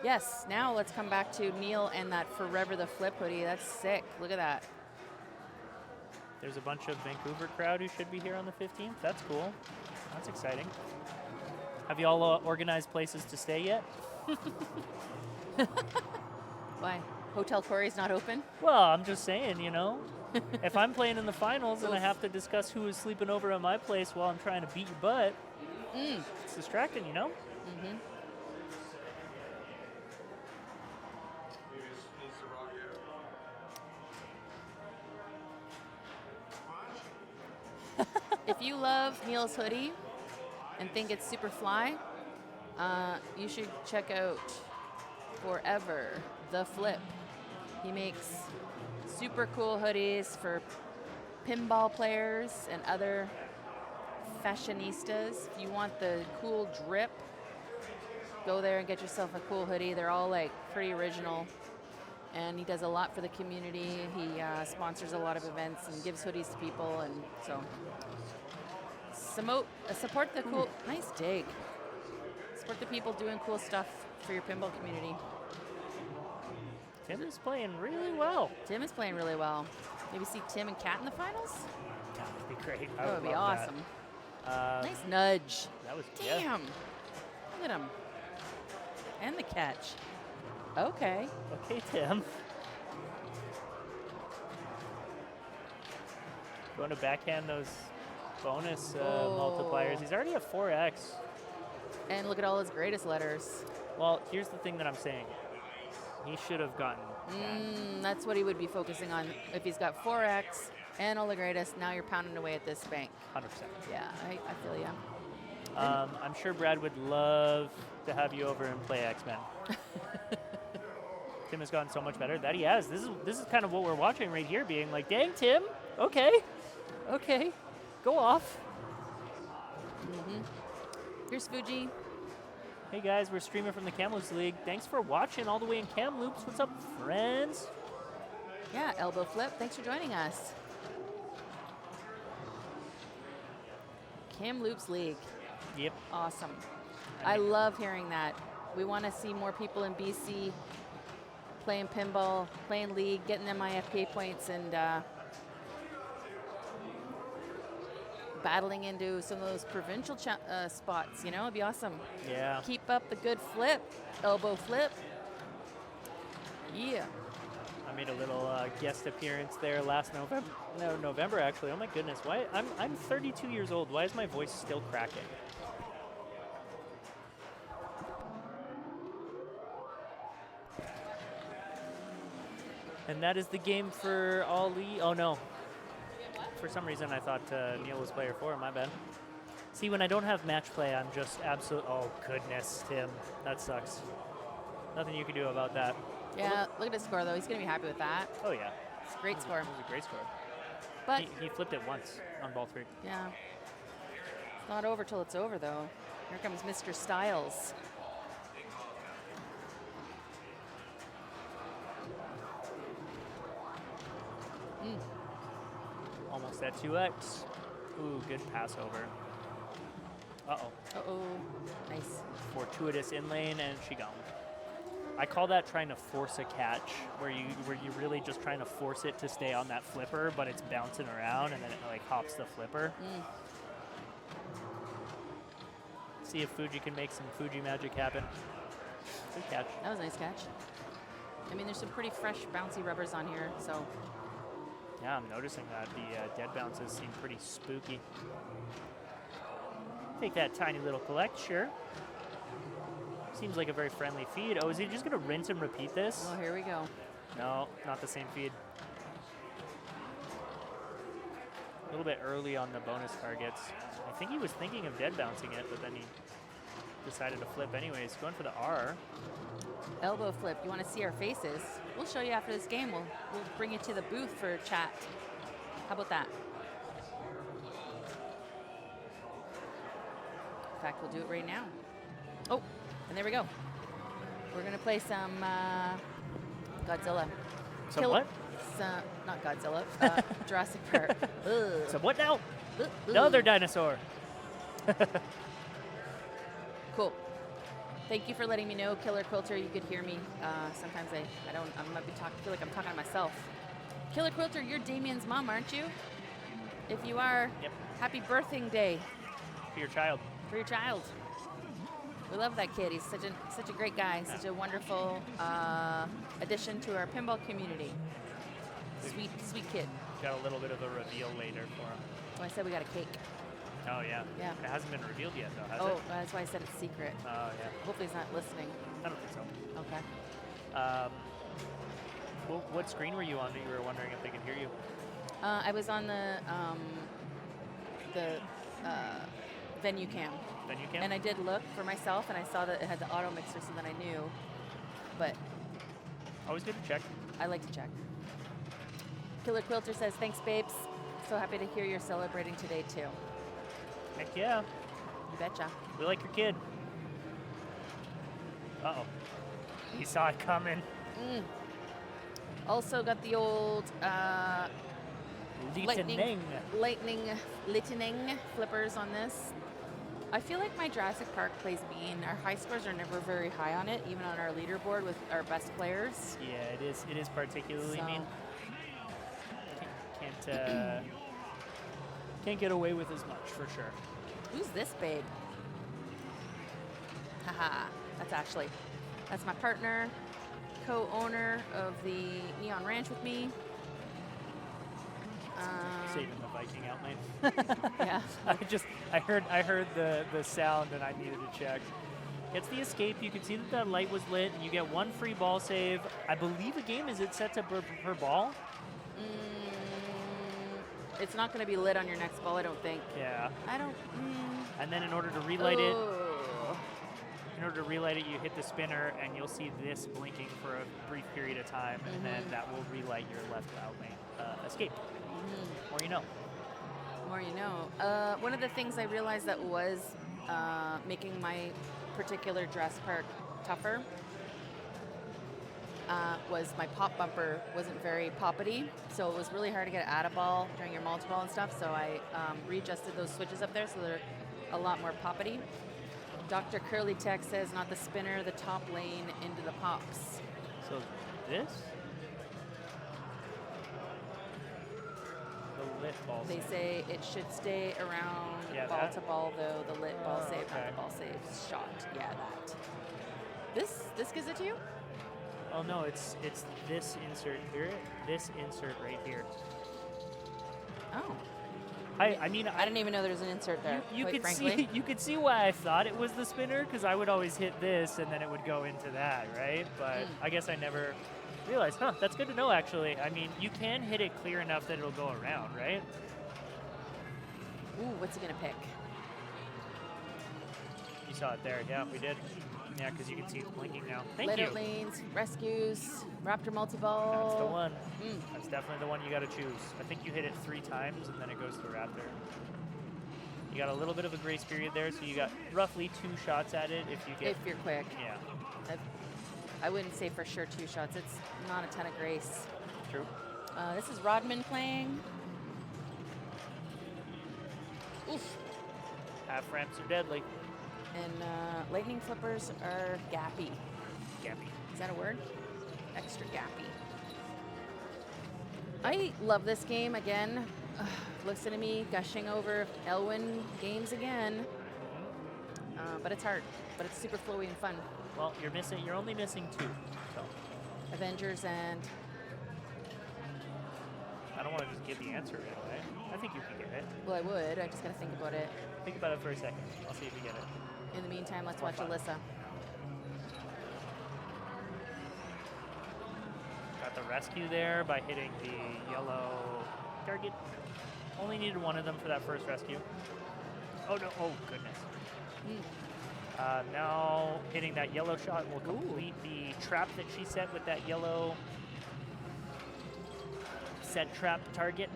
Yes, now let's come back to Neil and that Forever the Flip hoodie. That's sick. Look at that. There's a bunch of Vancouver crowd who should be here on the 15th. That's cool. That's exciting. Have you all organized places to stay yet? Why? Hotel Corey's not open? Well, I'm just saying, if I'm playing in the finals and I have to discuss who is sleeping over at my place while I'm trying to beat your butt, it's distracting, If you love Neil's hoodie and think it's super fly, you should check out Forever the Flip. He makes super cool hoodies for pinball players and other fashionistas. If you want the cool drip, go there and get yourself a cool hoodie. They're all like pretty original. And he does a lot for the community. He sponsors a lot of events and gives hoodies to people. And so support the cool, nice dig. Support the people doing cool stuff for your pinball community. Tim is playing really well. Tim is playing really well. Maybe see Tim and Kat in the finals? That would be great. I That would be love awesome. That. Nice nudge. That was Damn. Look at him. And the catch. Okay. Okay, Tim. Going to backhand those bonus multipliers. He's already at 4x. And look at all his greatest letters. Well, here's the thing that I'm saying. He should have gotten that. That's what he would be focusing on. If he's got 4x and all the greatest, now you're pounding away at this bank. 100%. Yeah, I feel ya. I'm sure Brad would love to have you over and play X-Men. Tim has gotten so much better. That he has. This is kind of what we're watching right here, being like, dang, Tim, okay, go off. Here's Fuji. Hey guys, we're streaming from the Kamloops League. Thanks for watching all the way in Kamloops. What's up, friends? Yeah, elbow flip. Thanks for joining us. Kamloops League. Yep. Awesome. I love hearing that. We want to see more people in BC playing pinball, playing league, getting them IFK points, and battling into some of those provincial spots. You know, it'd be awesome. Yeah. Keep up the good flip, elbow flip. Yeah. I made a little guest appearance there last November. No, November actually. Oh my goodness. Why? I'm 32 years old. Why is my voice still cracking? And that is the game for Ali. Oh no. For some reason, I thought Neil was player 4. My bad. See, when I don't have match play, I'm just absolute. Oh goodness, Tim, that sucks. Nothing you can do about that. Yeah, look at his score, though. He's going to be happy with that. Oh yeah. It's a great score. It was a great score. But, He flipped it once on ball 3. yeah. It's not over till it's over, though. Here comes Mr. Styles. Almost at 2x. Ooh, good pass over. Uh-oh. Uh-oh. Nice. Fortuitous in lane, and she gone. I call that trying to force a catch, where you really just trying to force it to stay on that flipper, but it's bouncing around, and then it like hops the flipper. See if Fuji can make some Fuji magic happen. Good catch. That was a nice catch. I mean, there's some pretty fresh, bouncy rubbers on here, so. Yeah, I'm noticing that the dead bounces seem pretty spooky. Take that tiny little collect, sure. Seems like a very friendly feed. Oh, is he just going to rinse and repeat this? Oh, here we go. No, not the same feed. A little bit early on the bonus targets. I think he was thinking of dead bouncing it, but then he decided to flip anyways. Going for the R. Elbow flip. You want to see our faces? We'll show you after this game. We'll bring you to the booth for a chat. How about that? In fact, we'll do it right now. Oh, and there we go. We're going to play some Godzilla. Some what? Not Godzilla. Jurassic Park. Ugh. Some what now? Ugh. Another dinosaur. Cool. Thank you for letting me know, Killer Quilter. You could hear me. Sometimes I don't. I might be feel like I'm talking to myself. Killer Quilter, you're Damien's mom, aren't you? If you are, Yep. Happy birthing day For your child. for your child. We love that kid. He's such a great guy. Such a wonderful addition to our pinball community. Sweet kid. Got a little bit of a reveal later for him. Oh, I said we got a cake. Oh, yeah. Yeah. It hasn't been revealed yet, though, has Oh, it? that's why I said it's secret. Oh, yeah. Hopefully he's not listening. I don't think so. Okay. What screen were you on that you were wondering if they could hear you? I was on the venue cam. Venue cam? And I did look for myself, and I saw that it had the auto mixer, so then I knew. But Always good to check. I like to check. Killer Quilter says, thanks, babes. So happy to hear you're celebrating today, too. Heck yeah. You betcha. We like your kid. Uh-oh. He saw it coming. Also got the old lightning flippers on this. I feel like my Jurassic Park plays mean. Our high scores are never very high on it, even on our leaderboard with our best players. Yeah, it is particularly So- mean. Can't get away with as much for sure. Who's this babe? Haha, that's my partner, co-owner of the Neon Ranch with me. Saving the Viking out lane. Yeah. I heard the sound and I needed to check. Gets the escape. You can see that that light was lit, and you get one free ball save. I believe the game is it set to per ball. It's not going to be lit on your next ball, I don't think. Yeah. I don't. And then in order to relight it, Oh. you hit the spinner, and you'll see this blinking for a brief period of time, and then that will relight your left out lane escape. Or you know. More you know. One of the things I realized that was making my particular dress perk tougher was my pop bumper wasn't very poppity, so it was really hard to get out of ball during your multi-ball and stuff, so I readjusted those switches up there so they're a lot more poppity. Dr. Curly Tech says not the spinner, the top lane into the pops. So this? The lit ball They save. say it should stay around Yeah, ball that? to ball though, the lit ball Oh, save, not okay. the ball save shot. Yeah, that. This gives it to you? Oh no, it's this insert here, this insert right here. Oh. I mean, I didn't even know there was an insert there. you quite could frankly. see you could see why I thought it was the spinner, because I would always hit this and then it would go into that, right? But I guess I never realized. Huh, that's good to know actually. I mean, you can hit it clear enough that it'll go around, right? Ooh, what's he gonna pick? You saw it there. Yeah, we did. Yeah, because you can see it's blinking now. Thank Later you. lanes, rescues, Raptor multi-ball. That's the one. Mm. That's definitely the one you got to choose. I think you hit it 3 times and then it goes to Raptor. You got a little bit of a grace period there, so you got roughly 2 shots at it if you get. If you're quick. Yeah, I wouldn't say for sure 2 shots. It's not a ton of grace. true. This is Rodman playing. Oof. Half ramps are deadly. And lightning flippers are gappy. Gappy. Is that a word? Extra gappy. I love this game again. Listen to me gushing over Elwyn games again. But it's hard. But it's super flowy and fun. Well, you're only missing 2. So Avengers and I don't want to just give the answer right away. I think you can get it. well, I would. I just gotta think about it. Think about it for a second. I'll see if you get it. In the meantime, let's More watch fun. Alyssa. Got the rescue there by hitting the yellow target. Only needed 1 of them for that first rescue. Oh no! Oh goodness. Now hitting that yellow shot will complete the trap that she set with that yellow set trap target.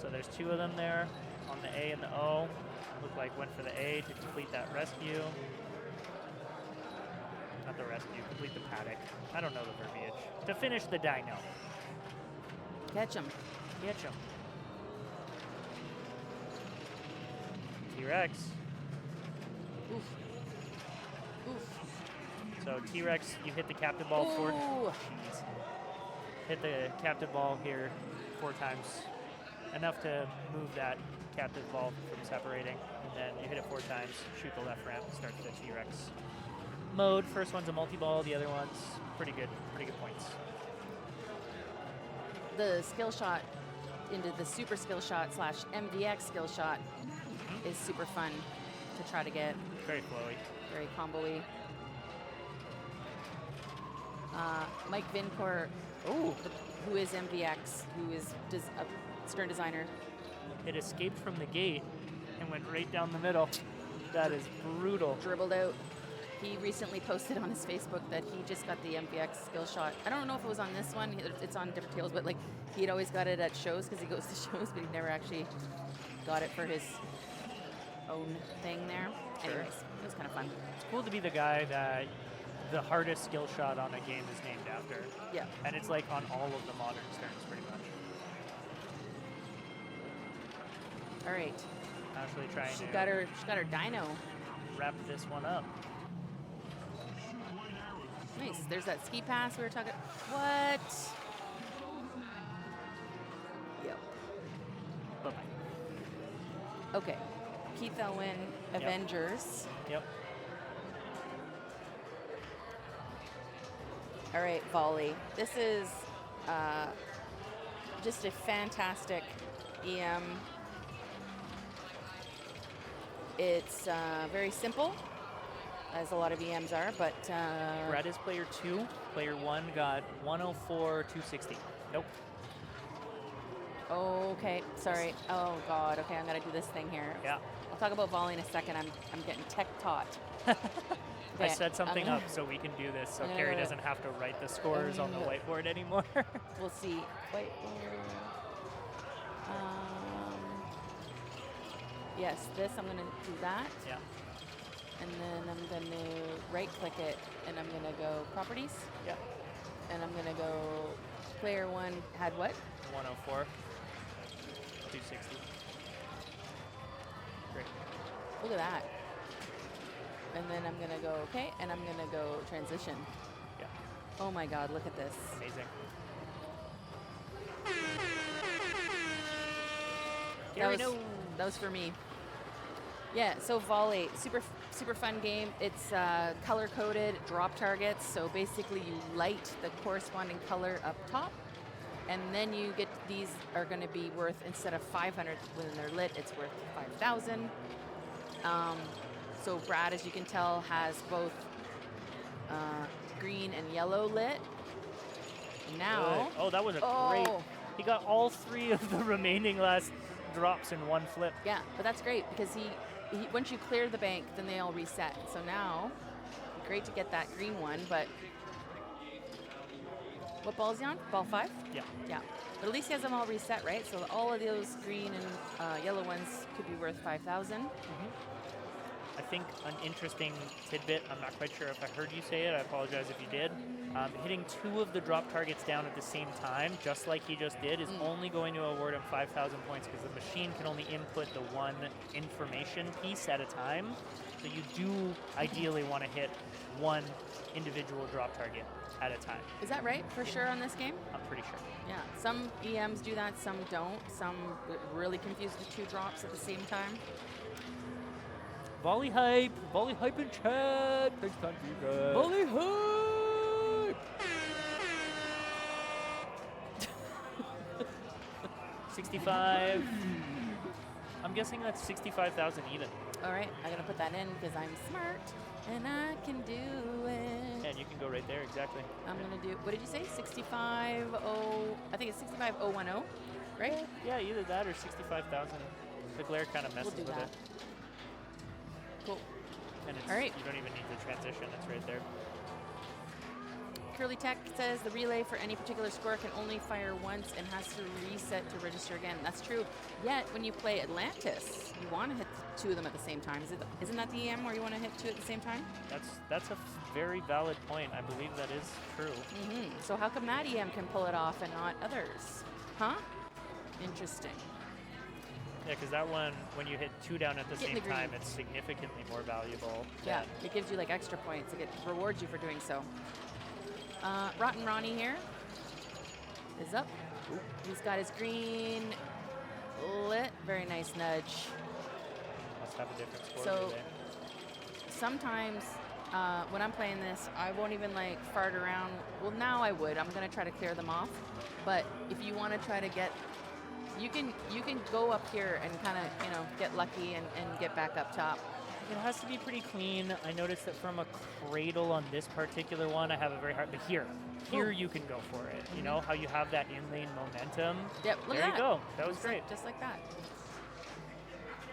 So there's 2 of them there on the A and the O. Looked like went for the A to complete that rescue. Not the rescue, complete the paddock. I don't know the verbiage. To finish the dyno. Catch him. Catch him. T-Rex. Oof. Oof. So T-Rex, you hit the captive ball 4. Ooh. Jeez. Hit the captive ball here 4 times. Enough to move that captive ball from separating. And then you hit it 4 times, shoot the left ramp, start the T-Rex mode. First one's a multi-ball, the other one's pretty good points. The skill shot into the super skill shot / MVX skill shot is super fun to try to get. Very flowy. Very combo-y. Mike Vincourt, Ooh. who is MVX, who is a Stern designer. It escaped from the gate and went right down the middle. That is brutal. Dribbled out. He recently posted on his Facebook that he just got the MVX skill shot. I don't know if it was on this one. It's on different tables, but like he'd always got it at shows because he goes to shows, but he never actually got it for his own thing there. Sure. Anyways, it was kind of fun. It's cool to be the guy that the hardest skill shot on a game is named after. Yeah. And it's like on all of the modern Sterns pretty much. All right. Actually trying She to got her dyno. wrap this one up. Nice. There's that ski pass we were talking. What? Yep. Bye-bye. Okay. Keith Elwyn, Yep. Avengers. Yep. All right, volley. This is just a fantastic EM. It's very simple, as a lot of EMs are, but Brad is player 2. Player 1 got 104, 260. Nope. okay. Sorry. Oh God. Okay, I'm gonna do this thing here. Yeah. I'll talk about volley in a second. I'm getting tech taught. I Okay, set something I'm up so we can do this, so I'm gonna- Carrie doesn't have to write the scores on the whiteboard anymore. We'll see. Wait. Yes, this I'm gonna do that, Yeah. And then I'm going to right click it and I'm going to go properties. Yeah. And I'm going to go player one had what? 104. 260. Great. Look at that. And then I'm going to go okay. And I'm going to go transition. Yeah. Oh my God, look at this. Amazing. That was for me. Yeah, so volley, super fun game. It's color coded drop targets. So basically, you light the corresponding color up top, and then you get these are going to be worth, instead of 500 when they're lit, it's worth 5,000. So Brad, as you can tell, has both green and yellow lit. Now, good. Oh, that was a great. He got all 3 of the remaining last drops in one flip. Yeah, but that's great because he once you clear the bank, then they all reset. So now, great to get that green one, but what ball is he on? Ball 5? Yeah. Yeah. But at least he has them all reset, right? So all of those green and yellow ones could be worth 5,000. I think an interesting tidbit, I'm not quite sure if I heard you say it, I apologize if you did. Hitting 2 of the drop targets down at the same time, just like he just did, is only going to award him 5,000 points because the machine can only input the one information piece at a time. So you do ideally want to hit one individual drop target at a time. Is that right? For sure on this game? I'm pretty sure. Yeah. Some EMs do that, some don't. Some really confuse the 2 drops at the same time. Volley hype in chat. Thanks, Tanjiro. Volley hype! 65. I'm guessing that's 65,000 even. All right, I gotta put that in because I'm smart and I can do it. And you can go right there, exactly. I'm gonna do, what did you say? 65, I think it's 65010, right? Yeah, either that or 65,000. The glare kind of messes We'll do with that. it. Cool. And it's, All right. you don't even need the transition, it's right there. Curly Tech says the relay for any particular score can only fire once and has to reset to register again. That's true. Yet, when you play Atlantis, you want to hit 2 of them at the same time. Isn't that the EM where you want to hit 2 at the same time? That's a very valid point. I believe that is true. So how come that EM can pull it off and not others? Huh? Interesting. Yeah, because that one, when you hit 2 down at the Get in same the time, green. it's significantly more valuable. Yeah, than- it gives you like extra points. It rewards you for doing so. Rotten Ronnie here is up. He's got his green lit. Very nice nudge. Must have a different score So- today. Sometimes when I'm playing this, I won't even like fart around. Well, now I would. I'm gonna try to clear them off. But if you want to try to get, you can go up here and kind of get lucky and get back up top. It has to be pretty clean. I noticed that from a cradle on this particular one, I have a very hard, but here you can go for it. You know how you have that in-lane momentum? Yep, look there at you that. go. That was Just great. like, just like that.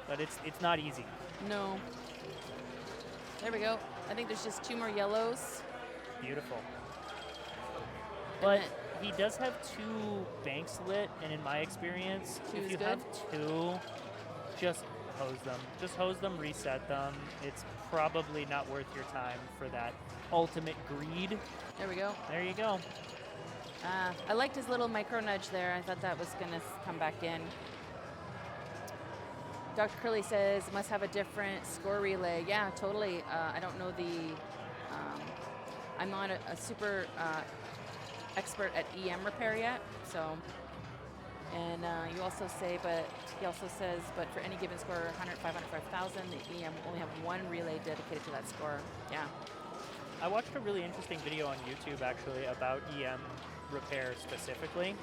But it's not easy. No. There we go. I think there's just 2 more yellows. Beautiful. And But then- he does have 2 banks lit, and in my experience, Two if is you good? have 2, just hose them. Just hose them, reset them. It's probably not worth your time for that ultimate greed. There we go. There you go. I liked his little micro nudge there. I thought that was going to come back in. Dr. Curley says, must have a different score relay. Yeah, totally. I don't know I'm not a super expert at EM repair yet, so. And you also say, but he also says, but for any given score, 100, 500, 5,000, the EM will only have 1 relay dedicated to that score. Yeah. I watched a really interesting video on YouTube actually about EM repair specifically,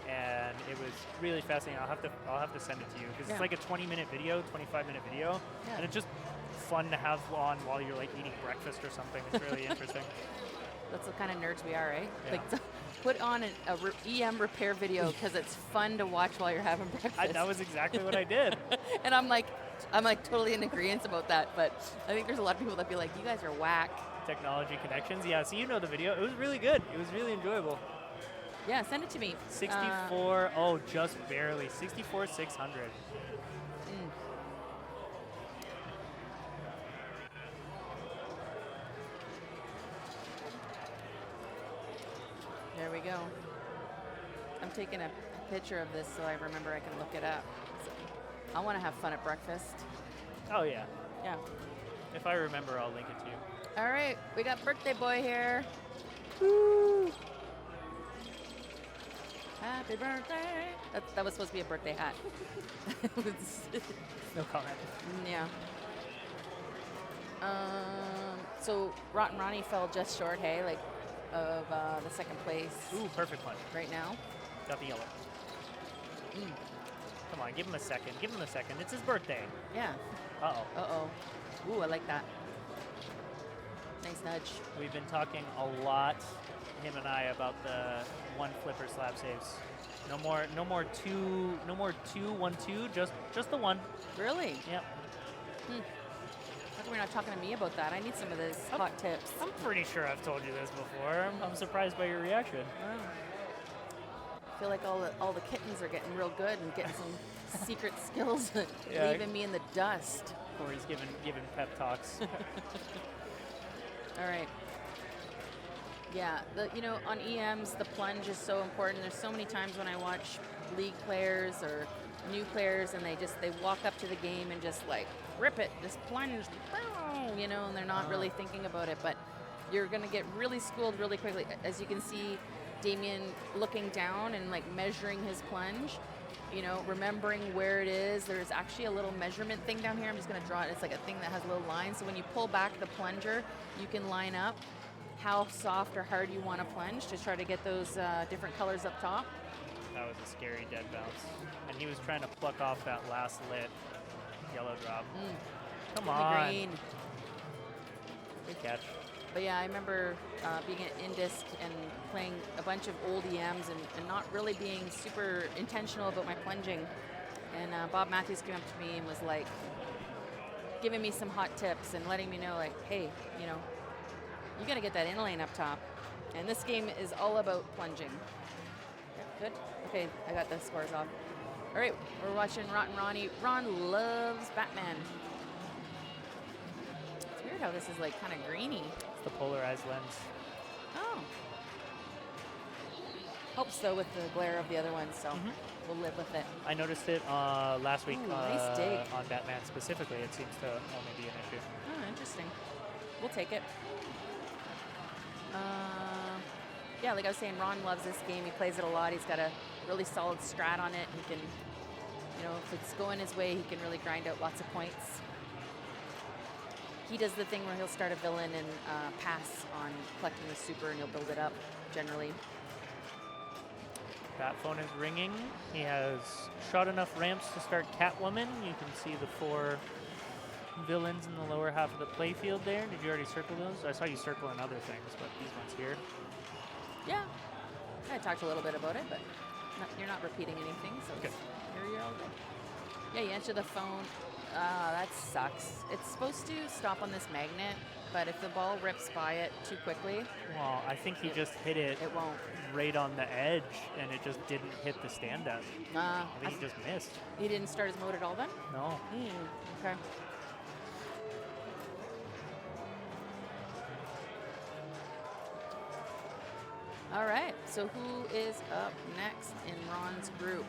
and it was really fascinating. I'll have to send it to you because Yeah. it's like a 20-minute video, 25-minute video, Yeah. and it's just fun to have on while you're like eating breakfast or something. It's really interesting. That's the kind of nerds we are, right? Yeah. Like, put on an EM repair video because it's fun to watch while you're having breakfast. That was exactly what I did. And I'm like totally in agreement about that. But I think there's a lot of people that be like, you guys are whack. Technology connections. Yeah, so you know the video. It was really good. It was really enjoyable. Yeah, send it to me. 64, just barely. 64, 600. There we go. I'm taking a picture of this so I remember I can look it up. So I want to have fun at breakfast. Oh, yeah. Yeah. If I remember, I'll link it to you. All right, we got birthday boy here. Woo! Happy birthday. That was supposed to be a birthday hat. No comment. Yeah. So Rotten Ronnie fell just short, hey, like of the second place Ooh, perfect punch. right now. Got the yellow. Mm. Come on, give him a second. Give him a second. It's his birthday. Yeah. Uh-oh. Uh-oh. Ooh, I like that. Nice nudge. We've been talking a lot, him and I, about the one flipper slap saves. No more two, 1-2, just the one. Really? Yep. How come you're not talking to me about that? I need some of those hot tips. I'm pretty sure I've told you this before. I'm surprised by your reaction. Wow. I feel like all the kittens are getting real good and getting some secret skills that Yeah. leaving me in the dust. Or he's giving pep talks. All right. Yeah, on EMs, the plunge is so important. There's so many times when I watch league players or new players and they walk up to the game and just like rip it, just plunge, and they're not really thinking about it. But you're going to get really schooled really quickly. As you can see, Damien looking down and like measuring his plunge, remembering where it is. There's actually a little measurement thing down here. I'm just going to draw it. It's like a thing that has little lines. So when you pull back the plunger, you can line up how soft or hard you want to plunge to try to get those different colors up top. That was a scary dead bounce. And he was trying to pluck off that last lit yellow drop. Come In on. the green. Good catch. But yeah, I remember being at Indisc and playing a bunch of old EMs and not really being super intentional about my plunging. And Bob Matthews came up to me and was like, giving me some hot tips and letting me know, like, hey, you got to get that in lane up top. And this game is all about plunging. Good. Okay, I got the scores off. All right, we're watching Rotten Ronnie. Ron loves Batman. It's weird how this is like kind of greeny. It's the polarized lens. Oh. Helps though with the glare of the other ones, so we'll live with it. I noticed it last week Ooh, nice dig. on Batman specifically. It seems to only be an issue. Oh, interesting. We'll take it. Yeah, like I was saying, Ron loves this game. He plays it a lot. He's got a really solid strat on it. He can, if it's going his way, he can really grind out lots of points. He does the thing where he'll start a villain and pass on collecting the super, and he'll build it up, generally. Bat phone is ringing. He has shot enough ramps to start Catwoman. You can see the 4 villains in the lower half of the playfield there. Did you already circle those? I saw you circling other things, but these ones here. Yeah. I talked a little bit about it, but you're not repeating anything, so Okay. you're all good. Yeah, you answer the phone. That sucks. It's supposed to stop on this magnet, but if the ball rips by it too quickly, Well, I think he just hit it it won't. right on the edge, and it just didn't hit the stand-up. I think he just missed. He didn't start his mode at all then? No. Okay. All right, so who is up next in Ron's group?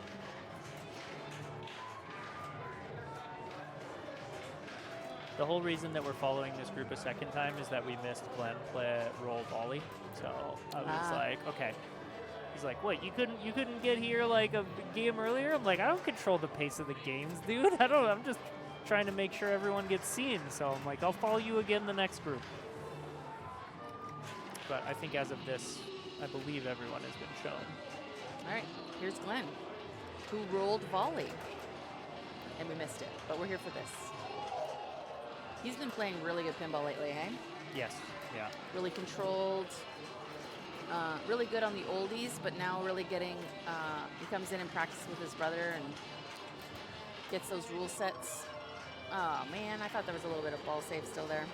The whole reason that we're following this group a second time is that we missed Glenn play roll volley. So I was like, okay. He's like, what? You couldn't get here like a game earlier? I'm like, I don't control the pace of the games, dude. I'm just trying to make sure everyone gets seen. So I'm like, I'll follow you again the next group. But I think as of this, I believe everyone has been shown. All right, here's Glenn, who rolled volley. And we missed it, but we're here for this. He's been playing really good pinball lately, hey? Yes. Yeah. Really controlled, really good on the oldies, but now really getting, he comes in and practices with his brother and gets those rule sets. Oh man, I thought there was a little bit of ball save still there.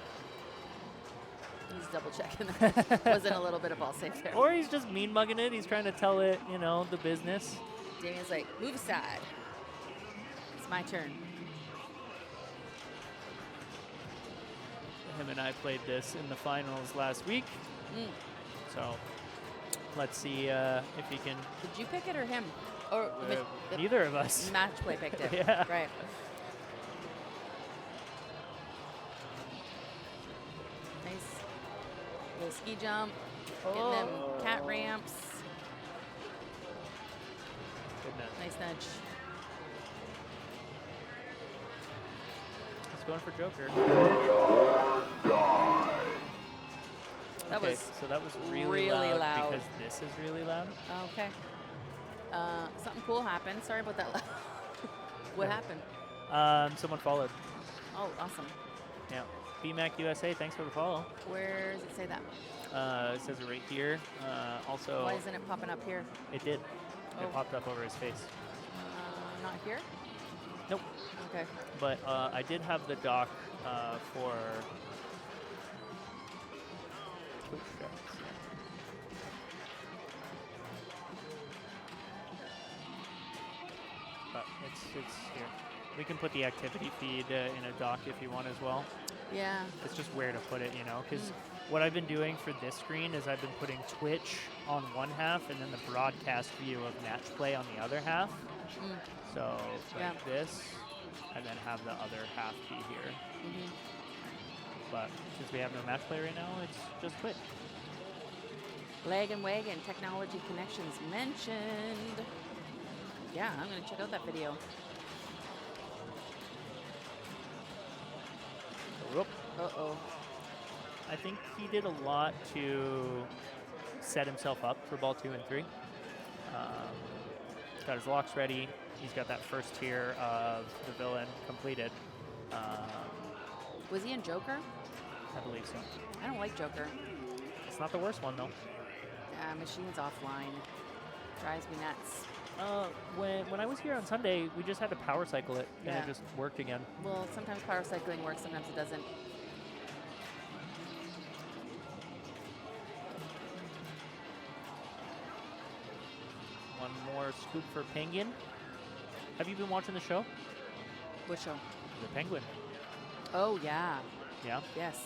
He's double checking that. Wasn't a little bit of ball save there. Or he's just mean mugging it. He's trying to tell it, the business. Damien's like, move aside. It's my turn. Him and I played this in the finals last week. So Let's see if he can. Did you pick it or him? Or the Neither of us. match play picked it. Yeah. Right. Nice. Little ski jump. Getting them cat ramps. Goodness. Nice nudge. He's going for Joker. That Okay, was so that was really, really loud. because this is really loud. okay. Something cool happened. Sorry about that. What happened? Someone followed. Oh, awesome. Yeah. BMAC USA, thanks for the follow. Where does it say that? It says it right here. Also, Why isn't it popping up here? it did. Oh. It popped up over his face. Not here? Nope. Okay. But I did have the doc for Twitch Strikes. But it's here. We can put the activity feed in a doc if you want as well. Yeah. It's just where to put it, because what I've been doing for this screen is I've been putting Twitch on one half and then the broadcast view of match play on the other half. So like this, and then have the other half be here. But since we have no match play right now, it's just Twitch. Lag and Wagon Technology Connections mentioned. Yeah, I'm going to check out that video. Whoop. Uh-oh. I think he did a lot to set himself up for ball 2 and 3. He's got his locks ready. He's got that first tier of the villain completed. Was he in Joker? I believe so. I don't like Joker. It's not the worst one, though. Machine's offline. Drives me nuts. When I was here on Sunday, we just had to power cycle it, and Yeah. it just worked again. Well, sometimes power cycling works, sometimes it doesn't. One more scoop for Penguin. Have you been watching the show? What show? The Penguin. Oh, yeah. Yeah. Yes.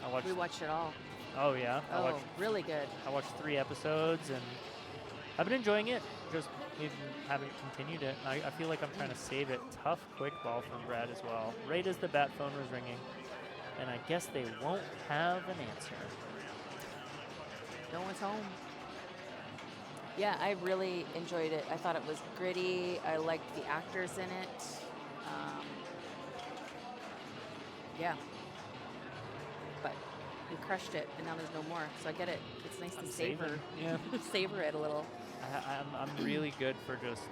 I watched. We watched it all. Oh yeah. Oh, really good. I watched 3 episodes, and I've been enjoying it. Just even haven't continued it. I feel like I'm trying to save it. Tough quick ball from Brad as well. Right as the bat phone was ringing, and I guess they won't have an answer. No one's home. Yeah, I really enjoyed it. I thought it was gritty. I liked the actors in it. Yeah. But we crushed it, and now there's no more. So I get it. It's nice to savor. Yeah. Savor it a little. I'm really good for just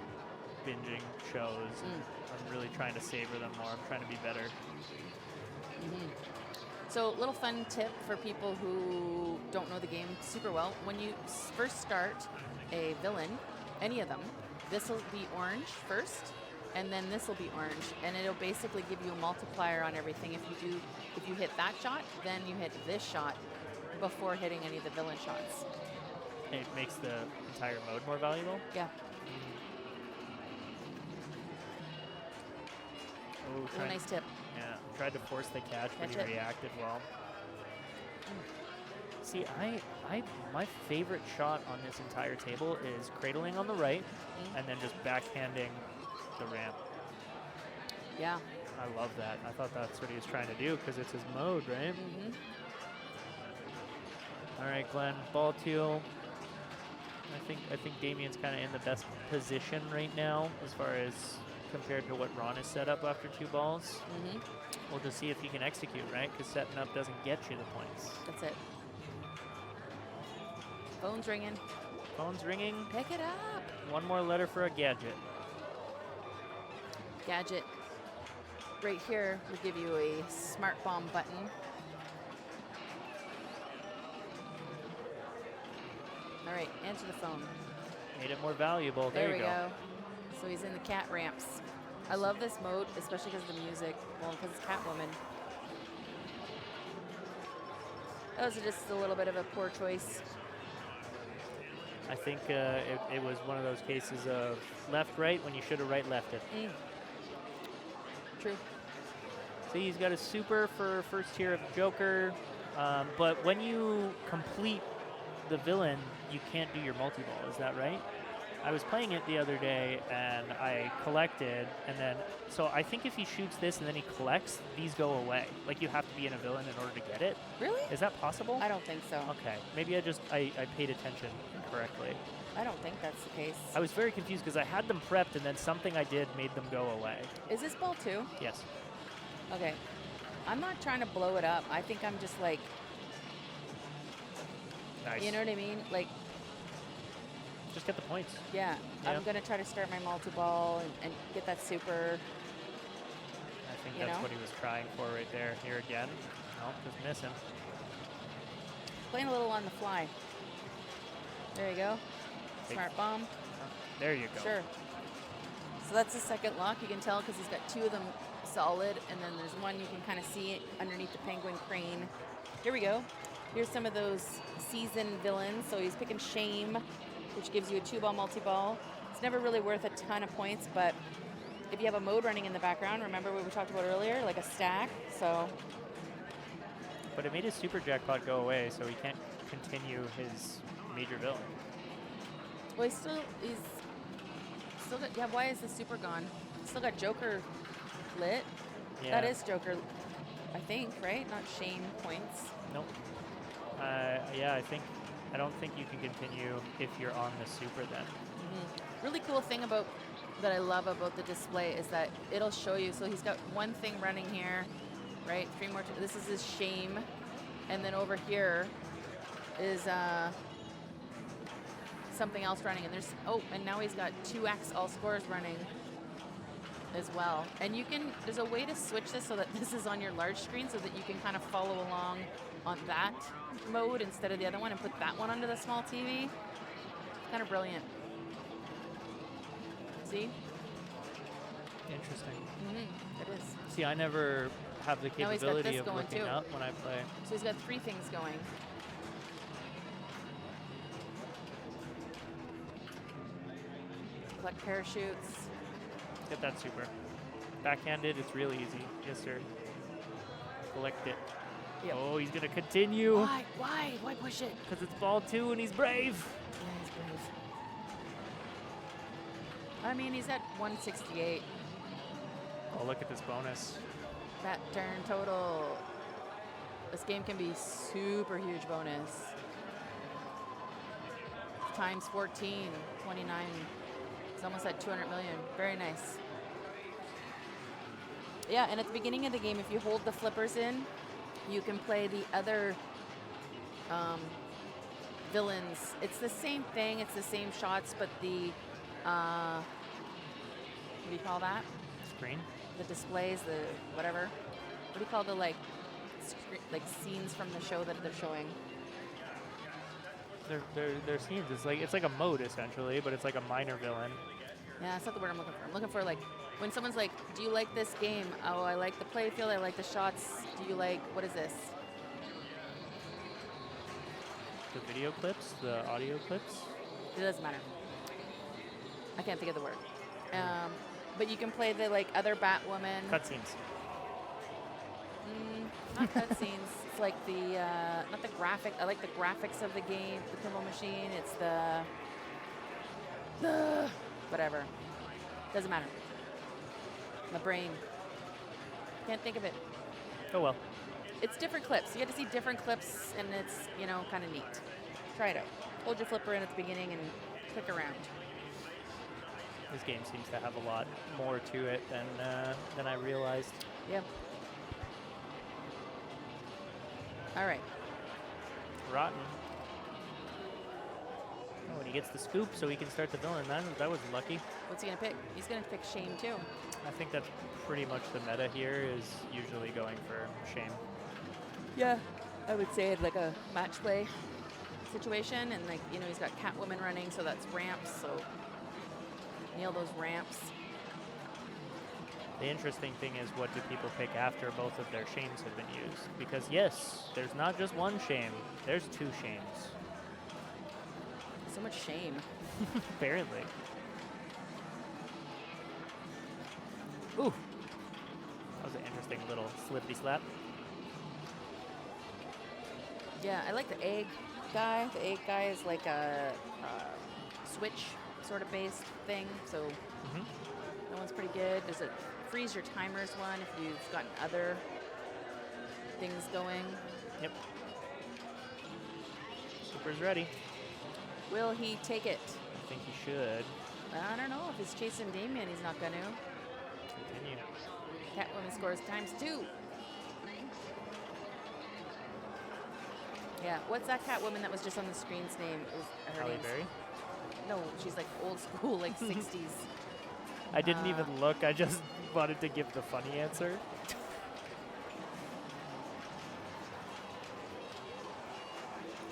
binging shows. And I'm really trying to savor them more. I'm trying to be better. So, little fun tip for people who don't know the game super well. When you first start a villain, any of them, this will be orange first, and then this will be orange, and it'll basically give you a multiplier on everything. If you hit that shot, then you hit this shot before hitting any of the villain shots. It makes the entire mode more valuable. Yeah. Oh, Nice tip. Yeah, tried to force the catch, but Catch he it. reacted well. See, my favorite shot on this entire table is cradling on the right, and then just backhanding the ramp. Yeah. I love that. I thought that's what he was trying to do because it's his mode, right? All right, Glenn, ball 2. I think Damien's kind of in the best position right now as far as compared to what Ron is set up after 2 balls. We'll just see if he can execute, right? Because setting up doesn't get you the points. That's it. Phone's ringing. Phone's ringing. Pick it up. One more letter for a gadget. Gadget. Right here will give you a smart bomb button. All right, answer the phone. Made it more valuable. There you we go. go. So he's in the cat ramps. I love this mode, especially because of the music. Well, because it's Catwoman. That was just a little bit of a poor choice. I think it was one of those cases of left-right when you should have right-lefted. True. See, he's got a super for first tier of Joker, but when you complete the villain, you can't do your multi-ball. Is that right? I was playing it the other day, and I collected, and then, so I think if he shoots this and then he collects, these go away. Like, you have to be in a villain in order to get it. Really? Is that possible? I don't think so. Okay, maybe I paid attention incorrectly. I don't think that's the case. I was very confused because I had them prepped, and then something I did made them go away. Is this ball 2? Yes. Okay. I'm not trying to blow it up. I think I'm just like, Nice. you know what I mean? Like, Just get the points. yeah, Yeah. I'm going to try to start my multi-ball and get that super. I think You that's know? what he was trying for right there. Here again. No, just missing. Playing a little on the fly. There you go. Take- Smart bomb. There you go. Sure. So that's the second lock. You can tell because he's got 2 of them solid, and then there's one you can kind of see it underneath the penguin crane. Here we go. Here's some of those seasoned villains. So he's picking Shame, which gives you a 2-ball multi-ball. It's never really worth a ton of points, but if you have a mode running in the background, remember what we talked about earlier, like a stack. So But it made his super jackpot go away, so he can't continue his major villain. well, he's still got. Yeah, why is the super gone? He's still got Joker lit. Yeah. That is Joker, I think, right? Not Shame points. Nope. Yeah, I don't think you can continue if you're on the super then. Really cool thing about that I love about the display is that it'll show you. So he's got one thing running here, right? 3 more. This is his Shame, and then over here is something else running. And and now he's got 2x all scores running as well. And there's a way to switch this so that this is on your large screen so that you can kind of follow along on that mode instead of the other one and put that one onto the small TV. Kind of brilliant. See? Interesting. It is. See, I never have the Now he's got capability this of going looking too. up when I play. So he's got 3 things going. Collect parachutes. Get that super. Backhanded, it's really easy. Yes, sir. Collect it. Yep. Oh, he's gonna continue Why? Why? Why push it? because it's ball 2 and he's brave. Yeah, he's brave. I mean, he's at 168. Oh, look at this bonus. That turn total. This game can be super huge bonus. Times 14, 29. It's almost at 200 million. Very nice. Yeah, and at the beginning of the game, if you hold the flippers in, you can play the other villains. It's the same thing. It's the same shots, but the what do you call that? Screen. The displays, the whatever. What do you call the like scenes from the show that they're showing? They're scenes. It's like a mode essentially, but it's like a minor villain. Yeah, that's not the word I'm looking for. I'm looking for like when someone's like, "Do you like this game?" Oh, I like the play field. I like the shots. Do you like what is this? The video clips, the audio clips. It doesn't matter. I can't think of the word. But you can play the like other Batwoman. Cutscenes. Not cutscenes. It's like the not the graphic. I like the graphics of the game, the pinball machine. It's the whatever. Doesn't matter. My brain can't think of it. Oh well. It's different clips. You get to see different clips, and it's kind of neat. Try it out. Hold your flipper in at the beginning and click around. This game seems to have a lot more to it than I realized. Yeah. All right. Rotten. Oh, and he gets the scoop so he can start the villain. That was lucky. What's he gonna pick? He's gonna pick Shame too. I think that's pretty much the meta here is usually going for Shame. Yeah, I would say it's like a match play situation, and like he's got Catwoman running, so that's ramps. So nail those ramps. The interesting thing is, what do people pick after both of their shames have been used? Because yes, there's not just one shame, there's 2 shames. So much shame. Apparently. Ooh. That was an interesting little slippity slap. Yeah, I like the egg. guy. The 8 guy is like a switch sort of based thing. So Mm-hmm. that one's pretty good. There's a freeze your timers one if you've gotten other things going. Yep. Super's ready. Will he take it? I think he should. I don't know. If he's chasing Damien, he's not going to. Continue. Catwoman scores ×2. Yeah, what's that Catwoman that was just on the screen's name? It was her Halle name's- Berry. No, she's like old school, like 60s. I didn't even look. I just wanted to give the funny answer.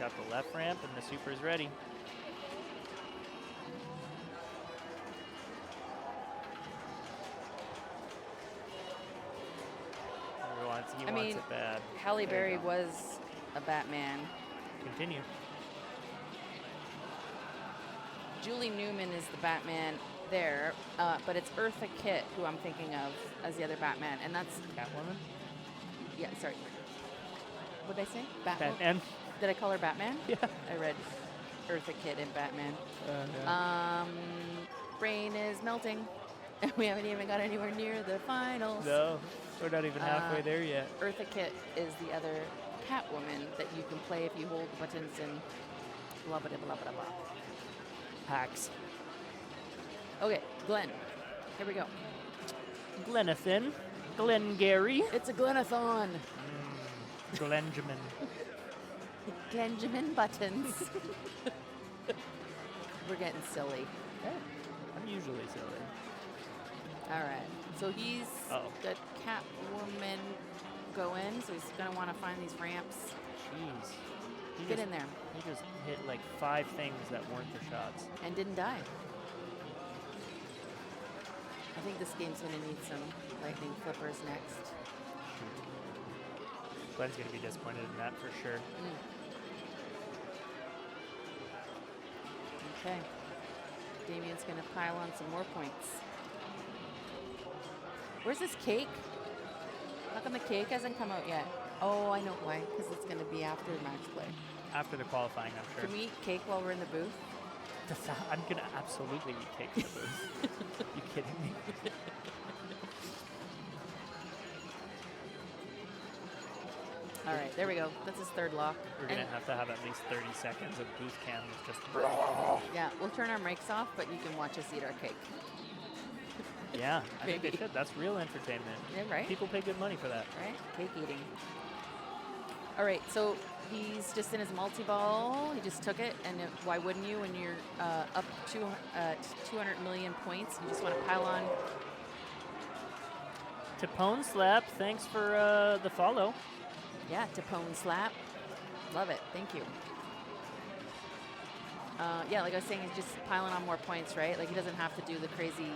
Got the left ramp and the super's ready. He wants it bad. Halle There you Berry go. was a Batman. Continue. Julie Newman is the Batman there, but it's Eartha Kitt who I'm thinking of as the other Batman, and that's Catwoman? yeah. Sorry, what did I say? Batman. Batman. Did I call her Batman? Yeah. I read Eartha Kitt in Batman. Yeah. Brain is melting. We haven't even got anywhere near the finals. No, we're not even halfway there yet. Eartha Kitt is the other Catwoman that you can play if you hold buttons and blah blah blah blah blah. Hacks. Okay, Glenn. Here we go. Glenathan. Glengarry. It's a Glenathon. Glenjamin. Benjamin Buttons. We're getting silly. I'm usually silly. All right. So he's Uh-oh. got Catwoman going, so he's going to want to find these ramps. Jeez. He Get just- in there. He just hit like 5 things that weren't the shots. And didn't die. I think this game's going to need some lightning flippers next. Glenn's going to be disappointed in that for sure. Okay. Damien's going to pile on some more points. Where's this cake? How come the cake hasn't come out yet? Oh, I know why. Because it's going to be after match play. After the qualifying, I'm sure. Can we eat cake while we're in the booth? I'm going to absolutely eat cake in the booth. You kidding me? All right, there we go. That's his third lock. We're going And- to have at least 30 seconds of booth cams just... Yeah, we'll turn our mics off, but you can watch us eat our cake. Yeah, I think they Maybe. should. That's real entertainment. Yeah, right? People pay good money for that. Right? Cake eating. All right, so he's just in his multi-ball. He just took it, and why wouldn't you when you're up 200 million points? You just want to pile on. Tapone Slap, thanks for the follow. Yeah, Tapone slap. Love it. Thank you. Yeah, like I was saying, he's just piling on more points, right? Like he doesn't have to do the crazy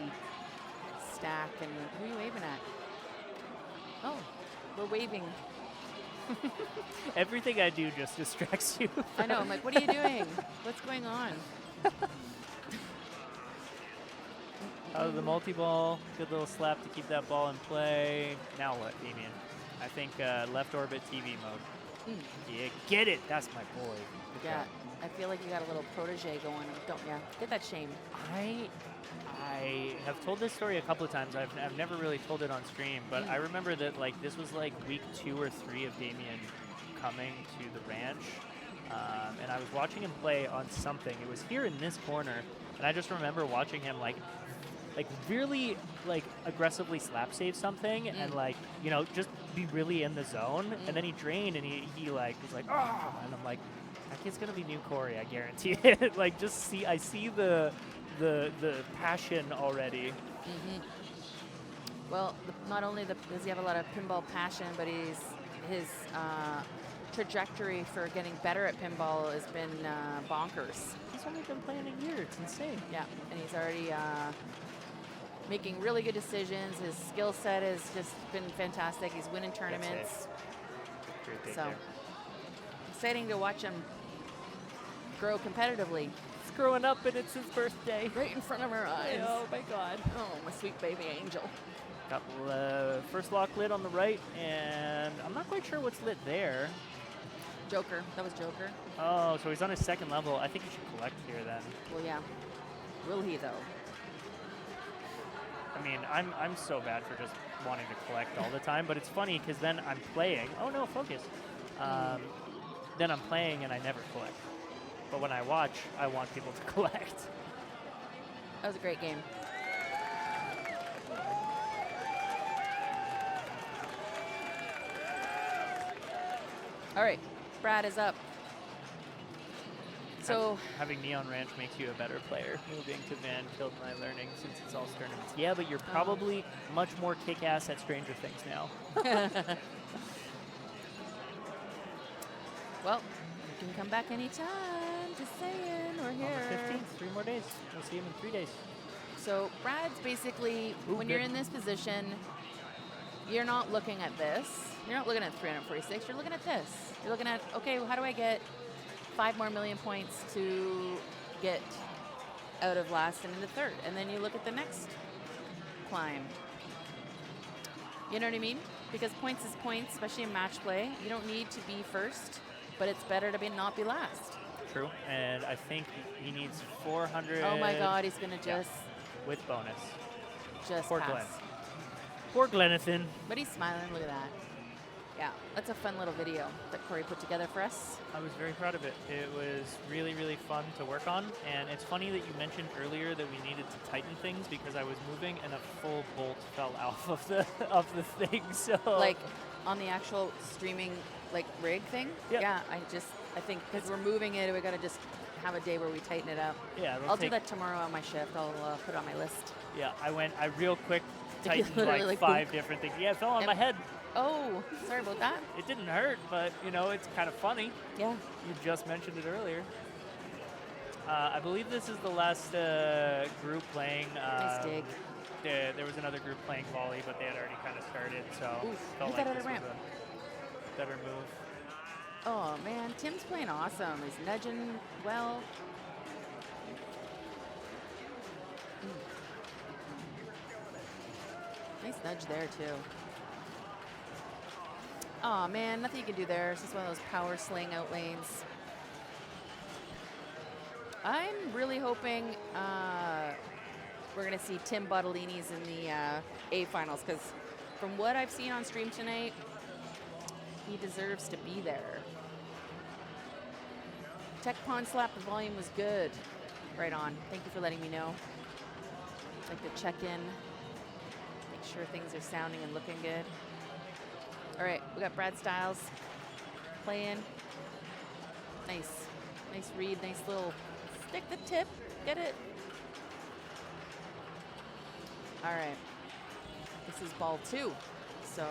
stack. And who are you waving at? Oh, we're waving. Everything I do just distracts you. I know. I'm like, what are you doing? What's going on? Out of the multi-ball, good little slap to keep that ball in play. Now what, Damien? I think left orbit TV mode. Yeah, get it. That's my boy. Good Yeah, job. I feel like you got a little protege going, don't ya? Get that shame. I have told this story a couple of times. I've never really told it on stream, but I remember that like this was like week 2 or 3 of Damien coming to the ranch, and I was watching him play on something. It was here in this corner, and I just remember watching him like really like aggressively slap save something and like, you know, just be really in the zone. And then he drained and he like was like, oh, and I'm like, that kid's gonna be new Corey, I guarantee it. Like just I see the passion already. Well, not only does he have a lot of pinball passion, but his trajectory for getting better at pinball has been bonkers. He's only been playing a year. It's insane. Yeah, and he's already making really good decisions. His skill set has just been fantastic. He's winning tournaments. Great pick So there. exciting to watch him grow competitively He's growing up and it's his birthday. right in front of our eyes. Oh my God. Oh, my sweet baby angel. Got first lock lit on the right, and I'm not quite sure what's lit there. Joker. That was Joker. Oh, so he's on his second level. I think you should collect here then. Well, yeah. Will he, though? I mean, I'm so bad for just wanting to collect all the time, but it's funny because then I'm playing. Oh no, focus. Then I'm playing and I never collect. But when I watch, I want people to collect. That was a great game. All right, Brad is up. So Having Neon Ranch makes you a better player. Moving to Van killed my learning since it's all tournaments. Yeah, but you're probably much more kick-ass at Stranger Things now. well, you can come back anytime. Just saying, we're On here. the 15th, 3 more days. We'll see him in 3 days. So Brad's basically, Ooh, when you're good. in this position, you're not looking at this. You're not looking at 346. You're looking at this. You're looking at, okay, well, how do I get 5 more million points to get out of last and into third? And then you look at the next climb. You know what I mean? Because points is points, especially in match play. You don't need to be first, but it's better to be not be last. True. And I think he needs 400. Oh my God, he's gonna Yeah. just With bonus. pass. Glenn. Poor Glenathan. But he's smiling. Look at that. Yeah, that's a fun little video that Corey put together for us. I was very proud of it. It was really, really fun to work on. And it's funny that you mentioned earlier that we needed to tighten things because I was moving and a full bolt fell off of the thing. So Like on the actual streaming like rig thing. Yep. Yeah, I think because we're moving it, we gotta just have a day where we tighten it up. yeah, it'll I'll do take- that tomorrow on my shift. I'll put it on my list. Yeah, I real quick tightened Literally like like 5 different things. Yeah, it fell on my head. Oh, sorry about that. It didn't hurt, but you know, it's kind of funny. Yeah. You just mentioned it earlier. I believe this is the last group playing. Nice dig. There was another group playing volley, but they had already kind of started, so Oof, felt hit that like other this ramp. was a better move. Oh man, Tim's playing awesome. He's nudging well. Nice nudge there too. Oh man, nothing you can do there. It's just one of those power sling out lanes. I'm really hoping we're gonna see Tim Bottolini's in the A finals because from what I've seen on stream tonight, he deserves to be there. Tech Pawn Slap, the volume was good. Right on. Thank you for letting me know. Like to check in, make sure things are sounding and looking good. All right, we got Brad Styles playing. Nice, nice read, nice little stick the tip, get it. All right, this is ball 2. So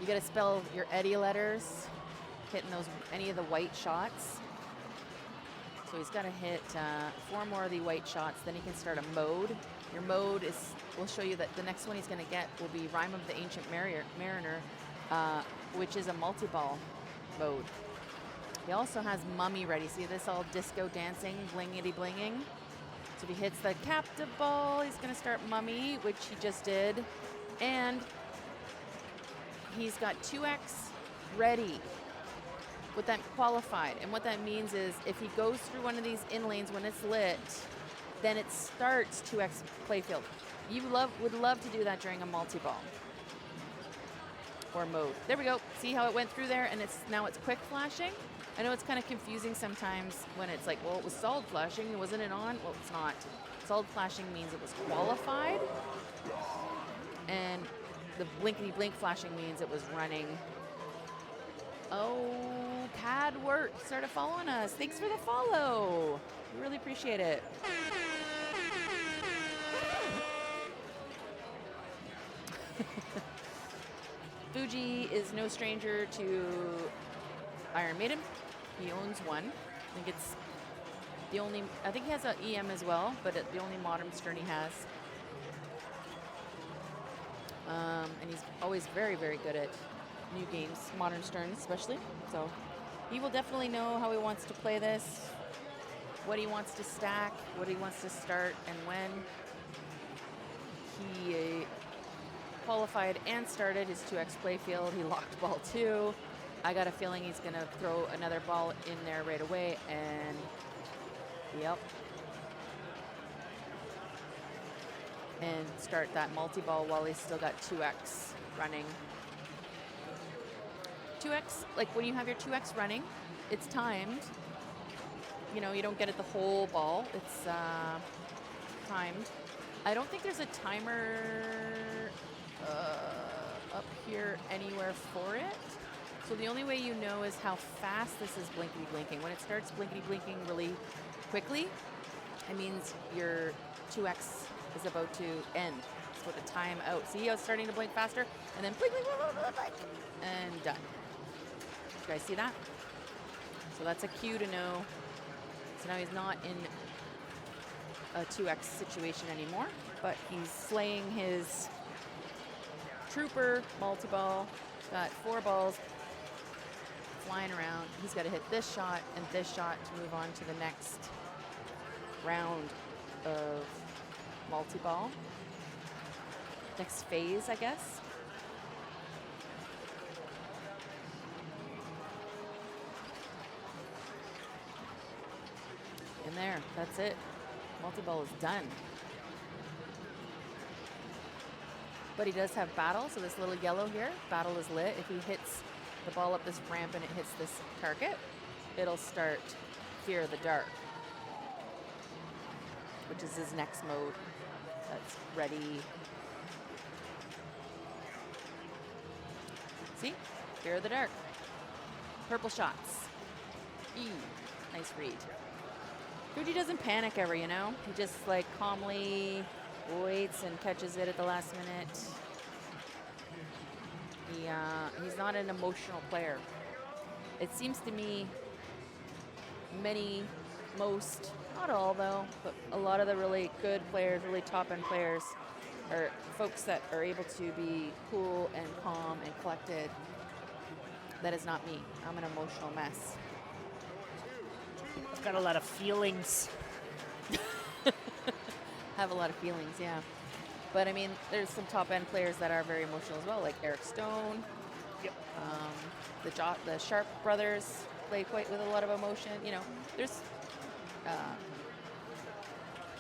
you gotta spell your Eddie letters, hitting those any of the white shots. So he's got to hit 4 more of the white shots, then he can start a mode. Your mode is, we'll show you that the next one he's going to get will be Rhyme of the Ancient Mariner, which is a multi-ball mode. He also has Mummy ready. See this all disco dancing, blingity blinging. So if he hits the captive ball, he's going to start Mummy, which he just did. And he's got 2x ready. With that qualified, and what that means is if he goes through one of these in lanes when it's lit, then it starts 2x playfield. You would love to do that during a multi-ball or mode. There we go. See how it went through there, and now it's quick flashing. I know it's kind of confusing sometimes when it's like, well, it was solid flashing, wasn't it on? Well, it's not. Solid flashing means it was qualified, and the blinkety blink flashing means it was running. Oh, CAD work started following us. Thanks for the follow. We really appreciate it. Fuji is no stranger to Iron Maiden. He owns one. I think it's the only, I think he has an EM as well, but the only modern Stern he has. And he's always very, very good at new games, modern Sterns especially. So he will definitely know how he wants to play this, what he wants to stack, what he wants to start, and when. He qualified and started his 2x playfield. He locked ball 2. I got a feeling he's going to throw another ball in there right away, and yep. And start that multi-ball while he's still got 2X running. 2X, like when you have your 2X running, it's timed. You know, you don't get it the whole ball. It's timed. I don't think there's a timer up here anywhere for it. So the only way you know is how fast this is blinkety blinking. When it starts blinkety blinking really quickly, it means your 2X is about to end. It's about to time out. See how it's starting to blink faster? And then blink, blink, blink, blink, blink, and done. You guys see that? So that's a cue to know. So now he's not in a 2X situation anymore, but he's slaying his trooper multi-ball. He's got 4 balls flying around. He's got to hit this shot and this shot to move on to the next round of multi-ball. Next phase, I guess. And there, that's it. Multi-ball is done. But he does have battle, so this little yellow here, battle is lit. If he hits the ball up this ramp and it hits this target, it'll start Fear of the Dark, which is his next mode. That's ready. See? Fear of the Dark. Purple shots. Nice read. Fuji doesn't panic ever, you know? He just like calmly waits and catches it at the last minute. He's not an emotional player. It seems to me most, not all though, but a lot of the really good players, really top-end players are folks that are able to be cool and calm and collected. That is not me. I'm an emotional mess. I've got a lot of feelings. Have a lot of feelings, yeah. But I mean, there's some top-end players that are very emotional as well, like Eric Stone. Yep. The Sharp brothers play quite with a lot of emotion. You know, there's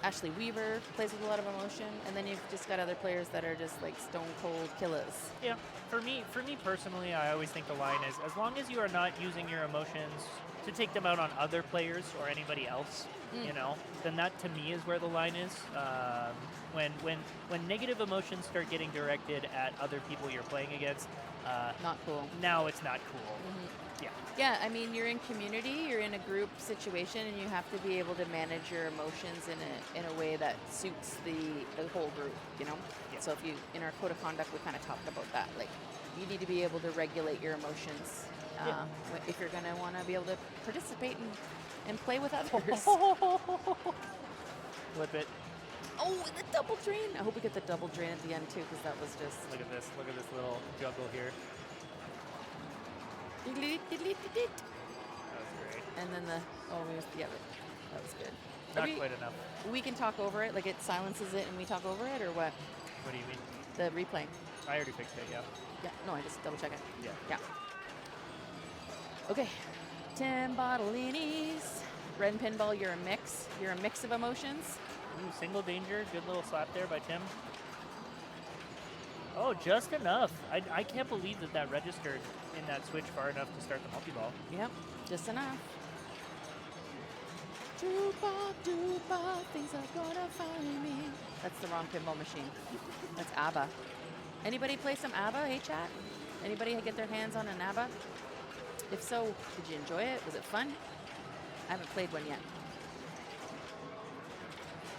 Ashley Weaver plays with a lot of emotion, and then you've just got other players that are just like stone cold killers. Yeah. For me personally, I always think the line is as long as you are not using your emotions to take them out on other players or anybody else, you know, then that to me is where the line is. When negative emotions start getting directed at other people you're playing against, Not cool. now it's not cool. Yeah. Yeah, I mean, you're in community, you're in a group situation, and you have to be able to manage your emotions in a way that suits the whole group, you know? Yeah. So if you, in our code of conduct, we kind of talked about that. Like, you need to be able to regulate your emotions if you're going to want to be able to participate and play with others. Flip it. Oh, the double drain. I hope we get the double drain at the end, too, because that was just... Look at this. Look at this little juggle here. And That was great. then that was good. Not quite enough. We can talk over it, like it silences it and we talk over it, or what? What do you mean? The replay. I already fixed it, yeah. Yeah, no, I just double check it. Yeah. Yeah. Okay, Tim Bottolinis. Red and Pinball, you're a mix. You're a mix of emotions. Ooh, single danger. Good little slap there by Tim. Oh, just enough. I can't believe that registered in that switch far enough to start the multi-ball. Yep, just enough. Dooba, dooba, things are gonna find me. That's the wrong pinball machine. That's ABBA. Anybody play some ABBA? Hey, chat? Anybody get their hands on an ABBA? If so, did you enjoy it? Was it fun? I haven't played one yet.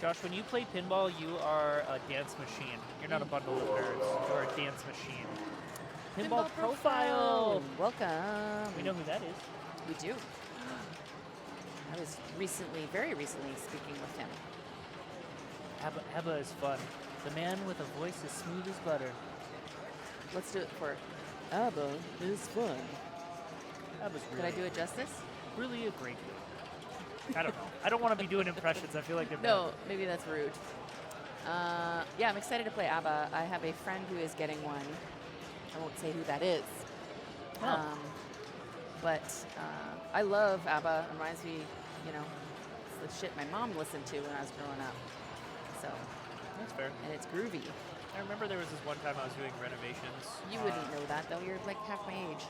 Josh, when you play pinball, you are a dance machine. You're not a bundle of nerds. You're a dance machine. Pinball Profile. Welcome. We know who that is. We do. I was very recently speaking with him. ABBA is fun. The man with a voice as smooth as butter. Let's do it for ABBA is fun. ABBA's Did really, I do it justice? really a great group. I don't know. I don't want to be doing impressions. I feel like they're No, maybe that's rude. Yeah, I'm excited to play ABBA. I have a friend who is getting one. I won't say who that is. Oh. But I love ABBA. It reminds me, you know, it's the shit my mom listened to when I was growing up. So, That's fair. and it's groovy. I remember there was this one time I was doing renovations. You wouldn't know that though. You're like half my age.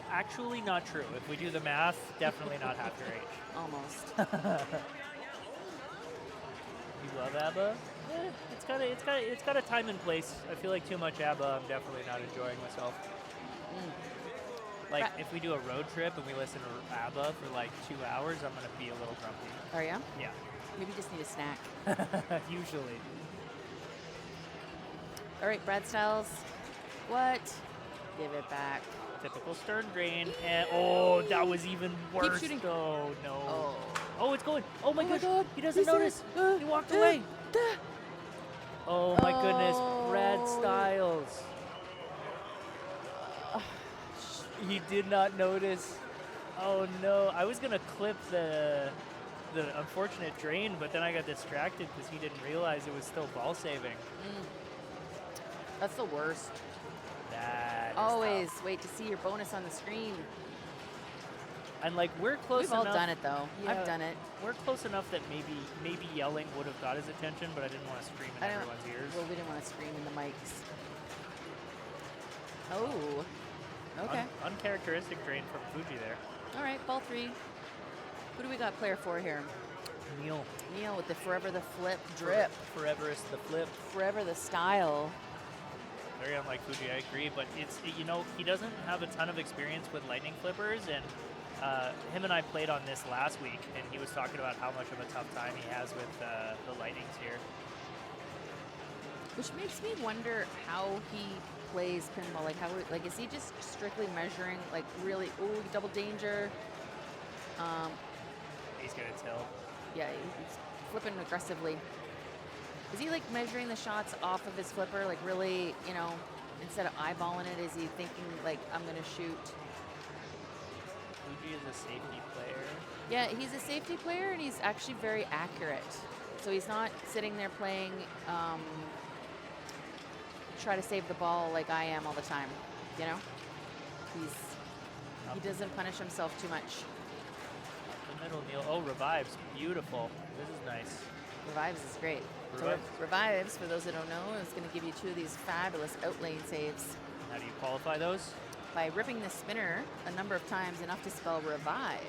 Actually, not true. If we do the math, definitely not half your age. Almost. You love ABBA? It's got a time and place. I feel like too much ABBA, I'm definitely not enjoying myself. Like if we do a road trip and we listen to ABBA for like 2 hours, I'm gonna be a little grumpy. Are ya? Yeah, Maybe you just need a snack. usually. All right, Brad Styles. What? Give it back. Typical stern drain, and oh, that was even worse. shooting. Oh no. Oh. Oh, it's going. Oh my my gosh. God. He doesn't notice. He walked away. Oh my goodness, Brad Styles. He did not notice. Oh no, I was gonna clip the unfortunate drain, but then I got distracted because he didn't realize it was still ball saving. That's the worst. That is Always tough. wait to see your bonus on the screen. And like we're close We've enough. all done it though. Yeah. I've done it. We're close enough that maybe yelling would have got his attention, but I didn't want to scream in everyone's ears. Well, we didn't want to scream in the mics. Oh. Okay. Uncharacteristic drain from Fuji there. All right, ball 3. Who do we got player 4 here? Neil. Neil with the forever the flip drip. Forever is the flip. Forever the style. Very unlike Fuji, I agree, but he doesn't have a ton of experience with lightning flippers, and him and I played on this last week, and he was talking about how much of a tough time he has with the lightnings here. Which makes me wonder how he plays pinball. Like is he just strictly measuring like really double danger? He's gonna tilt. Yeah, he's flipping aggressively. Is he like measuring the shots off of his flipper? Like really, instead of eyeballing it, is he thinking like I'm gonna shoot? Fuji is a safety player. Yeah, he's a safety player and he's actually very accurate. So he's not sitting there playing try to save the ball like I am all the time, He doesn't punish himself too much. Up the middle, Neil. Oh, revives. Beautiful. This is nice. Revives is great. Revives. So Revives, for those that don't know, is going to give you 2 of these fabulous outlane saves How do you qualify those? by ripping the spinner a number of times, enough to spell revive.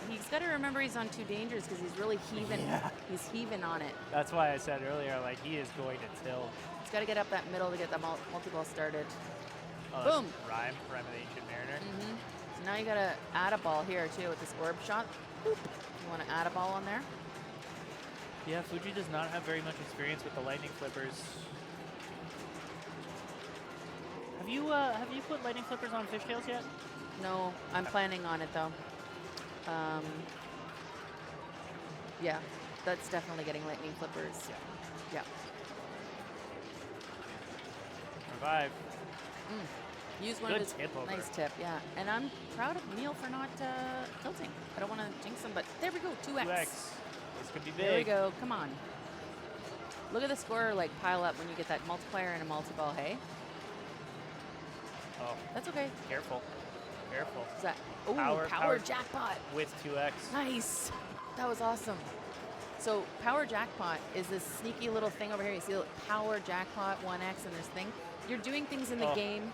He's got to remember he's on 2 dangers because he's really heaving. Yeah. He's heaving on it. That's why I said earlier, like, he is going to tilt. He's got to get up that middle to get the multi-ball started. Oh, Boom. Rhyme of the Ancient Mariner. So now you got to add a ball here too with this orb shot. Boop. You want to add a ball on there? Yeah, Fuji does not have very much experience with the lightning flippers. Have you put lightning flippers on fishtails yet? No, I'm planning on it though. Yeah, that's definitely getting lightning flippers. Yeah. Revive. Use one Good of his tip over. nice tip, yeah. And I'm proud of Neil for not tilting. I don't want to jinx him, but there we go, 2x. 2x. This could be big. There we go. Come on. Look at the score like pile up when you get that multiplier and a multi-ball. Hey, Oh, that's okay. careful. Careful. Is that Power jackpot? With 2x. Nice. That was awesome. So power jackpot is this sneaky little thing over here. You see the power jackpot 1x and this thing. You're doing things in the game.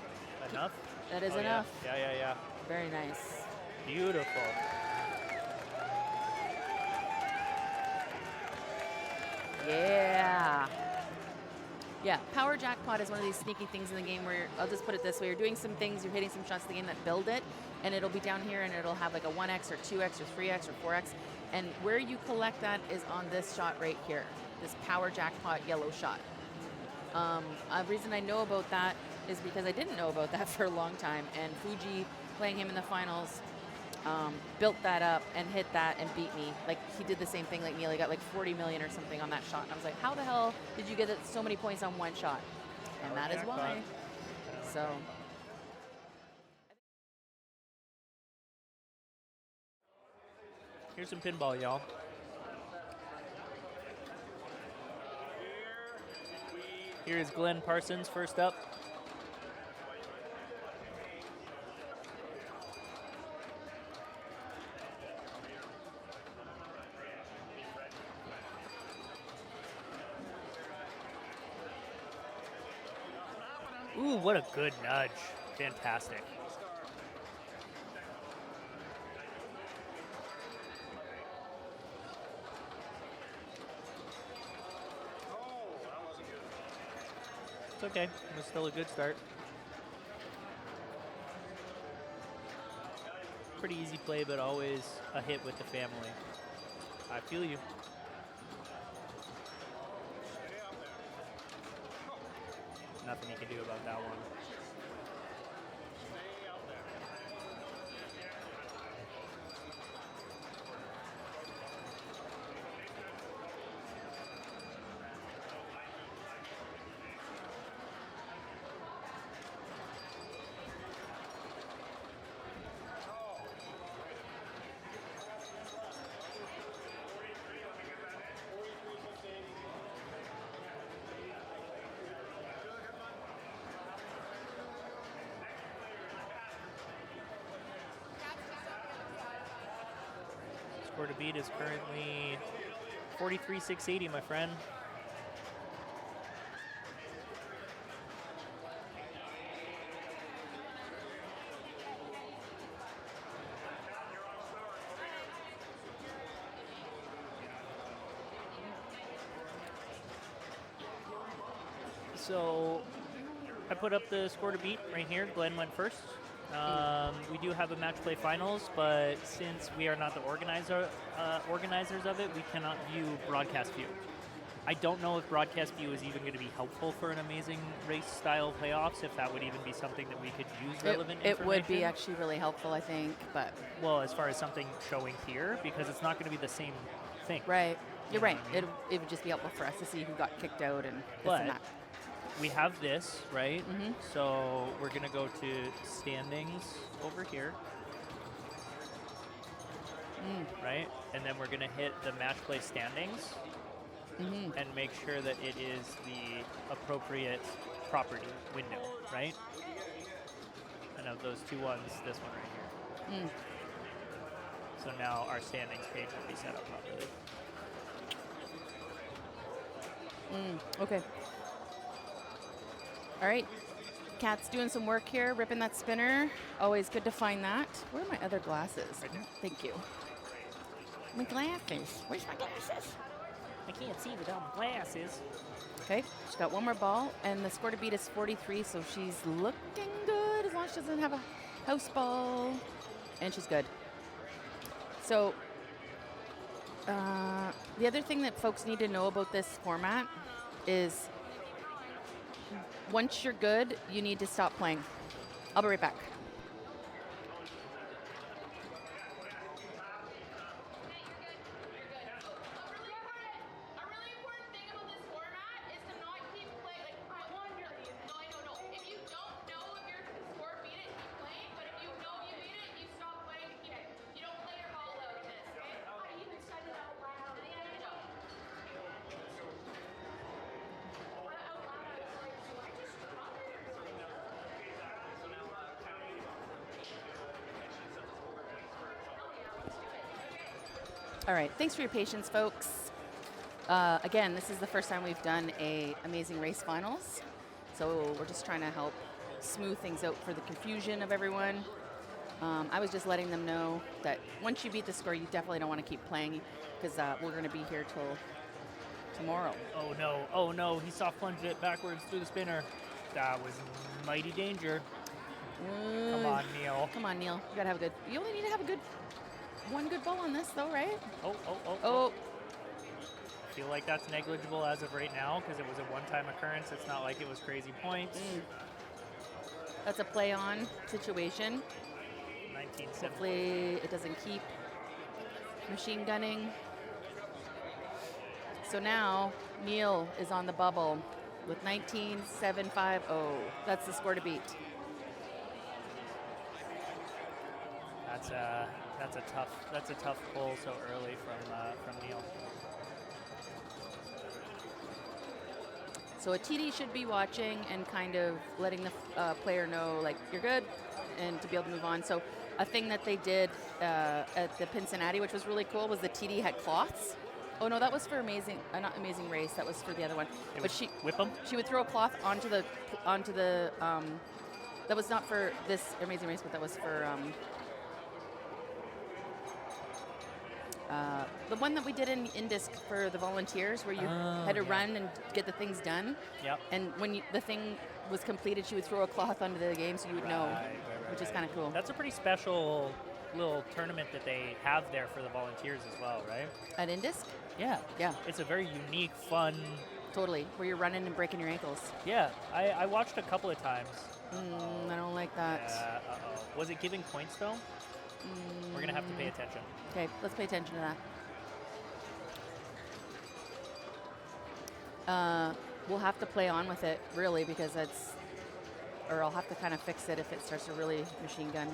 Enough? That is Oh, enough. Yeah. Very nice. Beautiful. Yeah. Yeah, power jackpot is one of these sneaky things in the game where I'll just put it this way. You're doing some things, you're hitting some shots in the game that build it, and it'll be down here and it'll have like a 1x or 2x or 3x or 4x. And where you collect that is on this shot right here, this power jackpot yellow shot. A reason I know about that is because I didn't know about that for a long time, and Fuji, playing him in the finals, built that up and hit that and beat me. Like he did the same thing like Neil. He got like 40 million or something on that shot. And I was like, how the hell did you get so many points on one shot? And that is why. So. Here's some pinball, y'all. Here is Glenn Parsons first up. Ooh, what a good nudge. Fantastic. It's okay. It was still a good start. Pretty easy play, but always a hit with the family. I feel you. Nothing you can do about that one. Score to beat is currently 43,680, my friend. So I put up the score to beat right here. Glenn went first. We do have a match play finals, but since we are not the organizers of it, we cannot view broadcast view. I don't know if broadcast view is even going to be helpful for an amazing race style playoffs, if that would even be something that we could use relevant information. It would be actually really helpful, I think, but. Well, as far as something showing here, because it's not going to be the same thing. Right. You're right. I mean? It would just be helpful for us to see who got kicked out and this But and that. we have this, right? Mm-hmm. So we're going to go to standings over here. Right? And then we're going to hit the match play standings and make sure that it is the appropriate property window, right? And of those two ones, this one right here. So now our standings page will be set up properly. Okay. All right. Cat's doing some work here, ripping that spinner. Always good to find that. Where are my other glasses? Right there. Thank you. My glasses. Where's my glasses? I can't see without my glasses. Okay, she's got one more ball, and the score to beat is 43, so she's looking good as long as she doesn't have a house ball, and she's good. So the other thing that folks need to know about this format is once you're good, you need to stop playing. I'll be right back. A really important thing about this format is to not keep playing. Like, I wonder. No, I don't know. If you don't know if your score beat it, keep playing. But if you know you beat it, you stop playing to keep it. You don't play your ball out in this, okay? I even said it out loud. Yeah, I know. Out loud, I was like, do I just drop it or do I know? All right, thanks for your patience, folks. Again, this is the first time we've done a Amazing Race Finals, so we're just trying to help smooth things out for the confusion of everyone. I was just letting them know that once you beat the score, you definitely don't want to keep playing because we're going to be here till tomorrow. Oh no, he soft plunged it backwards through the spinner. That was mighty danger. Come on, Neil. Come on, Neil. You gotta have a good. You only need to have one good ball on this, though, right? Oh. I feel like that's negligible as of right now because it was a one-time occurrence. It's not like it was crazy points. That's a play-on situation. 1970. Hopefully, it doesn't keep machine gunning. So now Neil is on the bubble with 19.750. That's the score to beat. That's a tough pull so early from Neil. So a TD should be watching and kind of letting the player know, like, you're good, and to be able to move on. So a thing that they did at the Cincinnati, which was really cool, was the TD had cloths. Oh no, that was for Amazing, not Amazing Race. That was for the other one. It But was whip 'em? she would throw a cloth onto the that was not for this Amazing Race, but that was for the one that we did in Disc for the volunteers, where you had to run and get the things done. Yep. And when the thing was completed, she would throw a cloth onto the game so you would know, which is kind of cool. That's a pretty special little tournament that they have there for the volunteers as well, right? At Indisc? Yeah. Yeah, It's a very unique, fun. totally. Where you're running and breaking your ankles. Yeah, I watched a couple of times. I don't like that. Uh-oh. Was it giving points though? We're gonna have to pay attention. Okay, let's pay attention to that. We'll have to play on with it, really, because or I'll have to kind of fix it if it starts to really machine gun.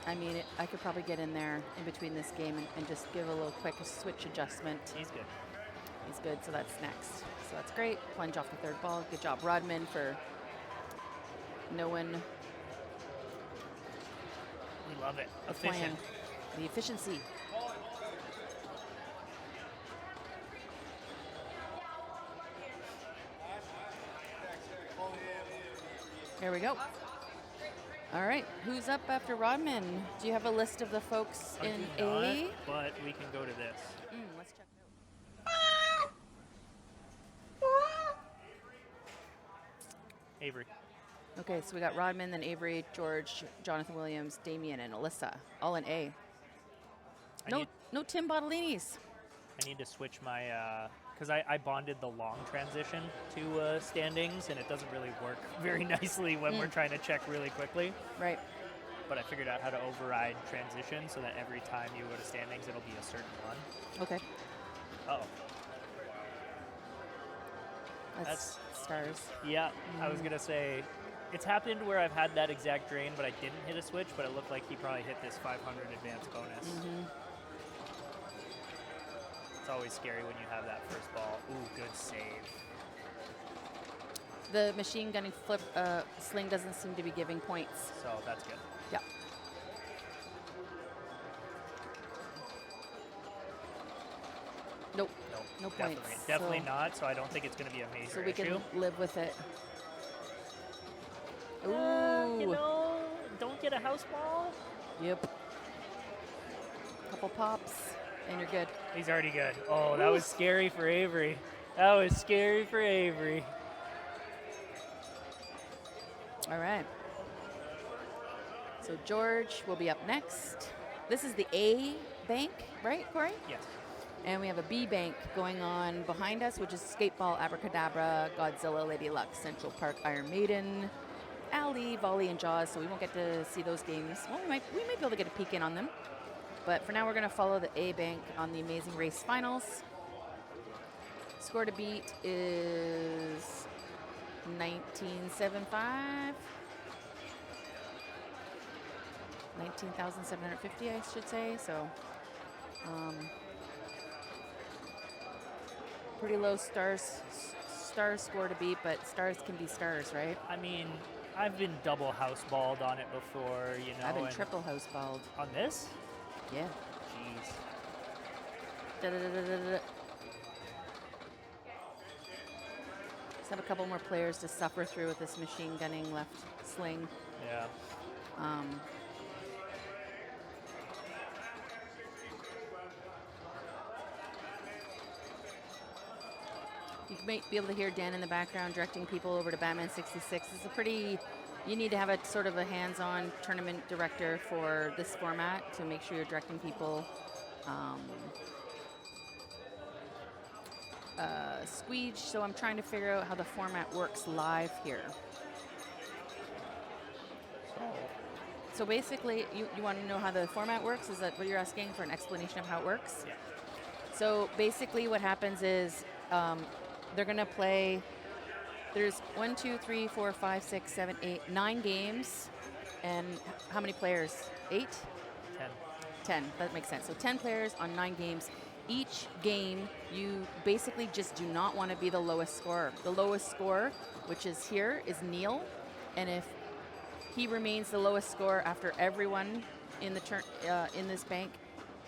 I mean, I could probably get in there in between this game and just give a little quick switch adjustment. He's good. He's good, so that's next. So that's great. Plunge off the third ball. Good job, Rodman, for knowing We love it. the plan. Efficient. The efficiency. There we go. All right, who's up after Rodman? Do you have a list of the folks I in do not, A? but we can go to this. Let's check it out. Avery. Okay, so we got Rodman, then Avery, George, Jonathan Williams, Damien, and Alyssa, all in A. No Tim Bottolinis. I need to switch my, because I bonded the long transition to standings, and it doesn't really work very nicely when we're trying to check really quickly. Right. But I figured out how to override transition so that every time you go to standings, it'll be a certain one. Okay. Uh-oh. That's stars. Yeah, I was going to say, it's happened where I've had that exact drain, but I didn't hit a switch, but it looked like he probably hit this 500 advance bonus. It's always scary when you have that first ball. Ooh, good save. The machine gunning flip sling doesn't seem to be giving points. So that's good. Yeah. Nope. No points. Definitely So- not, so I don't think it's going to be a major So we issue. can live with it. Ooh. You know, don't get a house ball. Yep. Couple pops, and you're good. He's already good. Oh, that was scary for Avery. That was scary for Avery. All right. So George will be up next. This is the A bank, right, Corey? Yes. And we have a B bank going on behind us, which is Skateball, Abracadabra, Godzilla, Lady Luck, Central Park, Iron Maiden, Alley, Volley, and Jaws. So we won't get to see those games. Well, we might be able to get a peek in on them. But for now, we're going to follow the A bank on the Amazing Race Finals. Score to beat is 1975. 19,750, I should say. So, pretty low stars score to beat, but stars can be stars, right? I mean, I've been double house balled on it before, you know. I've been and triple house balled. on this? Yeah. Jeez. Da-da-da-da-da-da. Just have a couple more players to suffer through with this machine gunning left sling. Yeah. You might be able to hear Dan in the background directing people over to Batman 66. It's a pretty, you need to have a sort of a hands-on tournament director for this format to make sure you're directing people. Squeege, so I'm trying to figure out how the format works live here. So basically, you want to know how the format works? Is that what you're asking, for an explanation of how it works? Yeah. So basically what happens is they're going to play, there's 1, 2, 3, 4, 5, 6, 7, 8, 9 games. And how many players? 8? 10. 10. That makes sense. So 10 players on 9 games. Each game, you basically just do not want to be the lowest scorer. The lowest scorer, which is here, is Neil. And if he remains the lowest scorer after everyone in the turn in this bank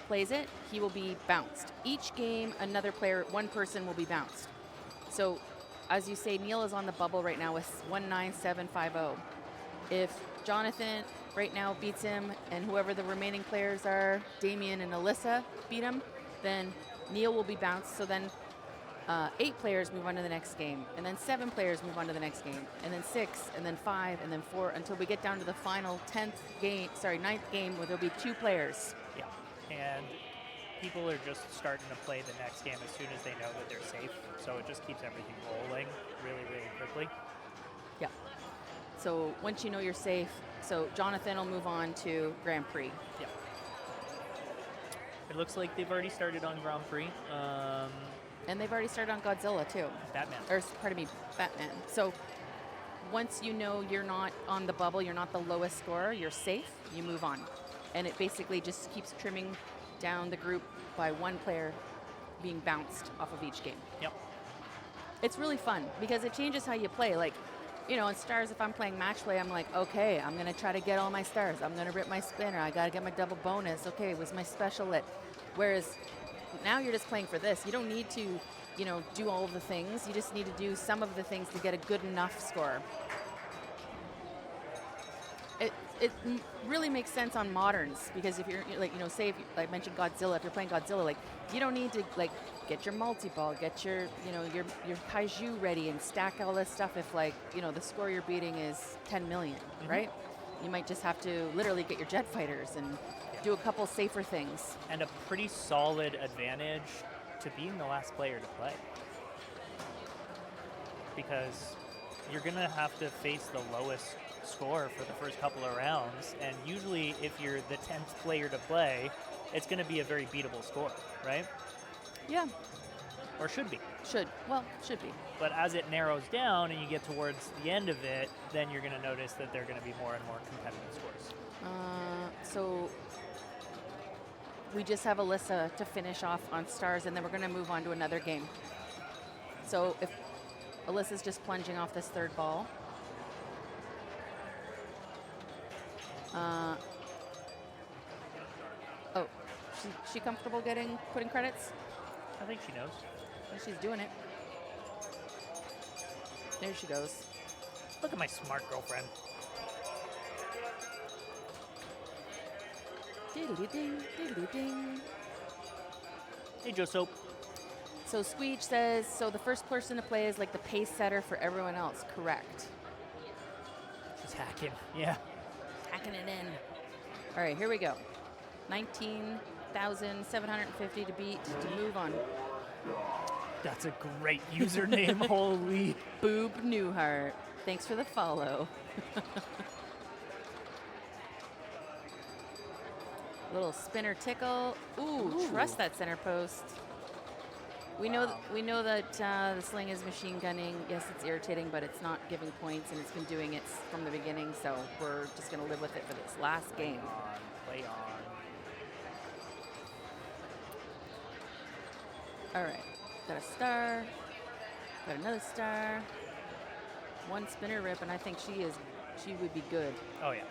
plays it, he will be bounced. Each game, another player, one person will be bounced. So, as you say, Neil is on the bubble right now with 19750. If Jonathan right now beats him, and whoever the remaining players are, Damien and Alyssa beat him, then Neil will be bounced. So then 8 players move on to the next game, and then 7 players move on to the next game, and then 6, and then 5, and then 4, until we get down to the final 9th game, where there'll be 2 players. Yeah, and people are just starting to play the next game as soon as they know that they're safe. So it just keeps everything rolling really, really quickly. Yeah. So once you know you're safe, so Jonathan will move on to Grand Prix. Yeah. It looks like they've already started on Grand Prix. And they've already started on Godzilla too. Batman. Or pardon me, Batman. So once you know you're not on the bubble, you're not the lowest scorer, you're safe, you move on. And it basically just keeps trimming down the group by one player being bounced off of each game. Yep. It's really fun because it changes how you play. Like, you know, in Stars, if I'm playing match play, I'm like, okay, I'm going to try to get all my stars. I'm going to rip my spinner. I got to get my double bonus. Okay, was my special lit? Whereas now you're just playing for this. You don't need to, you know, do all of the things. You just need to do some of the things to get a good enough score. It really makes sense on moderns because if you're like, you know, say if you, like I mentioned Godzilla, if you're playing Godzilla, like you don't need to like get your multi-ball, get your, you know, your kaiju ready and stack all this stuff if like, you know, the score you're beating is 10 million, right? You might just have to literally get your jet fighters and do a couple safer things. And a pretty solid advantage to being the last player to play. Because you're going to have to face the lowest score for the first couple of rounds, and usually if you're the 10th player to play, it's going to be a very beatable score, right? Yeah. Or should be. Should be. But as it narrows down and you get towards the end of it, then you're going to notice that there are going to be more and more competitive scores. So we just have Alyssa to finish off on Stars, and then we're going to move on to another game. So if Alyssa's just plunging off this third ball. She comfortable putting credits? I think she knows. And she's doing it. There she goes. Look at my smart girlfriend. Diddly-ding, diddly-ding. Hey, Joe Soap. So Squeech says, so the first person to play is like the pace setter for everyone else. Correct. She's hacking. Yeah. Hacking it in. All right, here we go. 19,750 to beat to move on. That's a great username. Holy. Boob Newhart. Thanks for the follow. Little spinner tickle. Ooh, trust that center post. We know that the sling is machine gunning. Yes, it's irritating, but it's not giving points, and it's been doing it from the beginning. So we're just gonna live with it for this last game. Play on. All right, got a star. Got another star. One spinner rip, and I think she would be good. Oh yeah.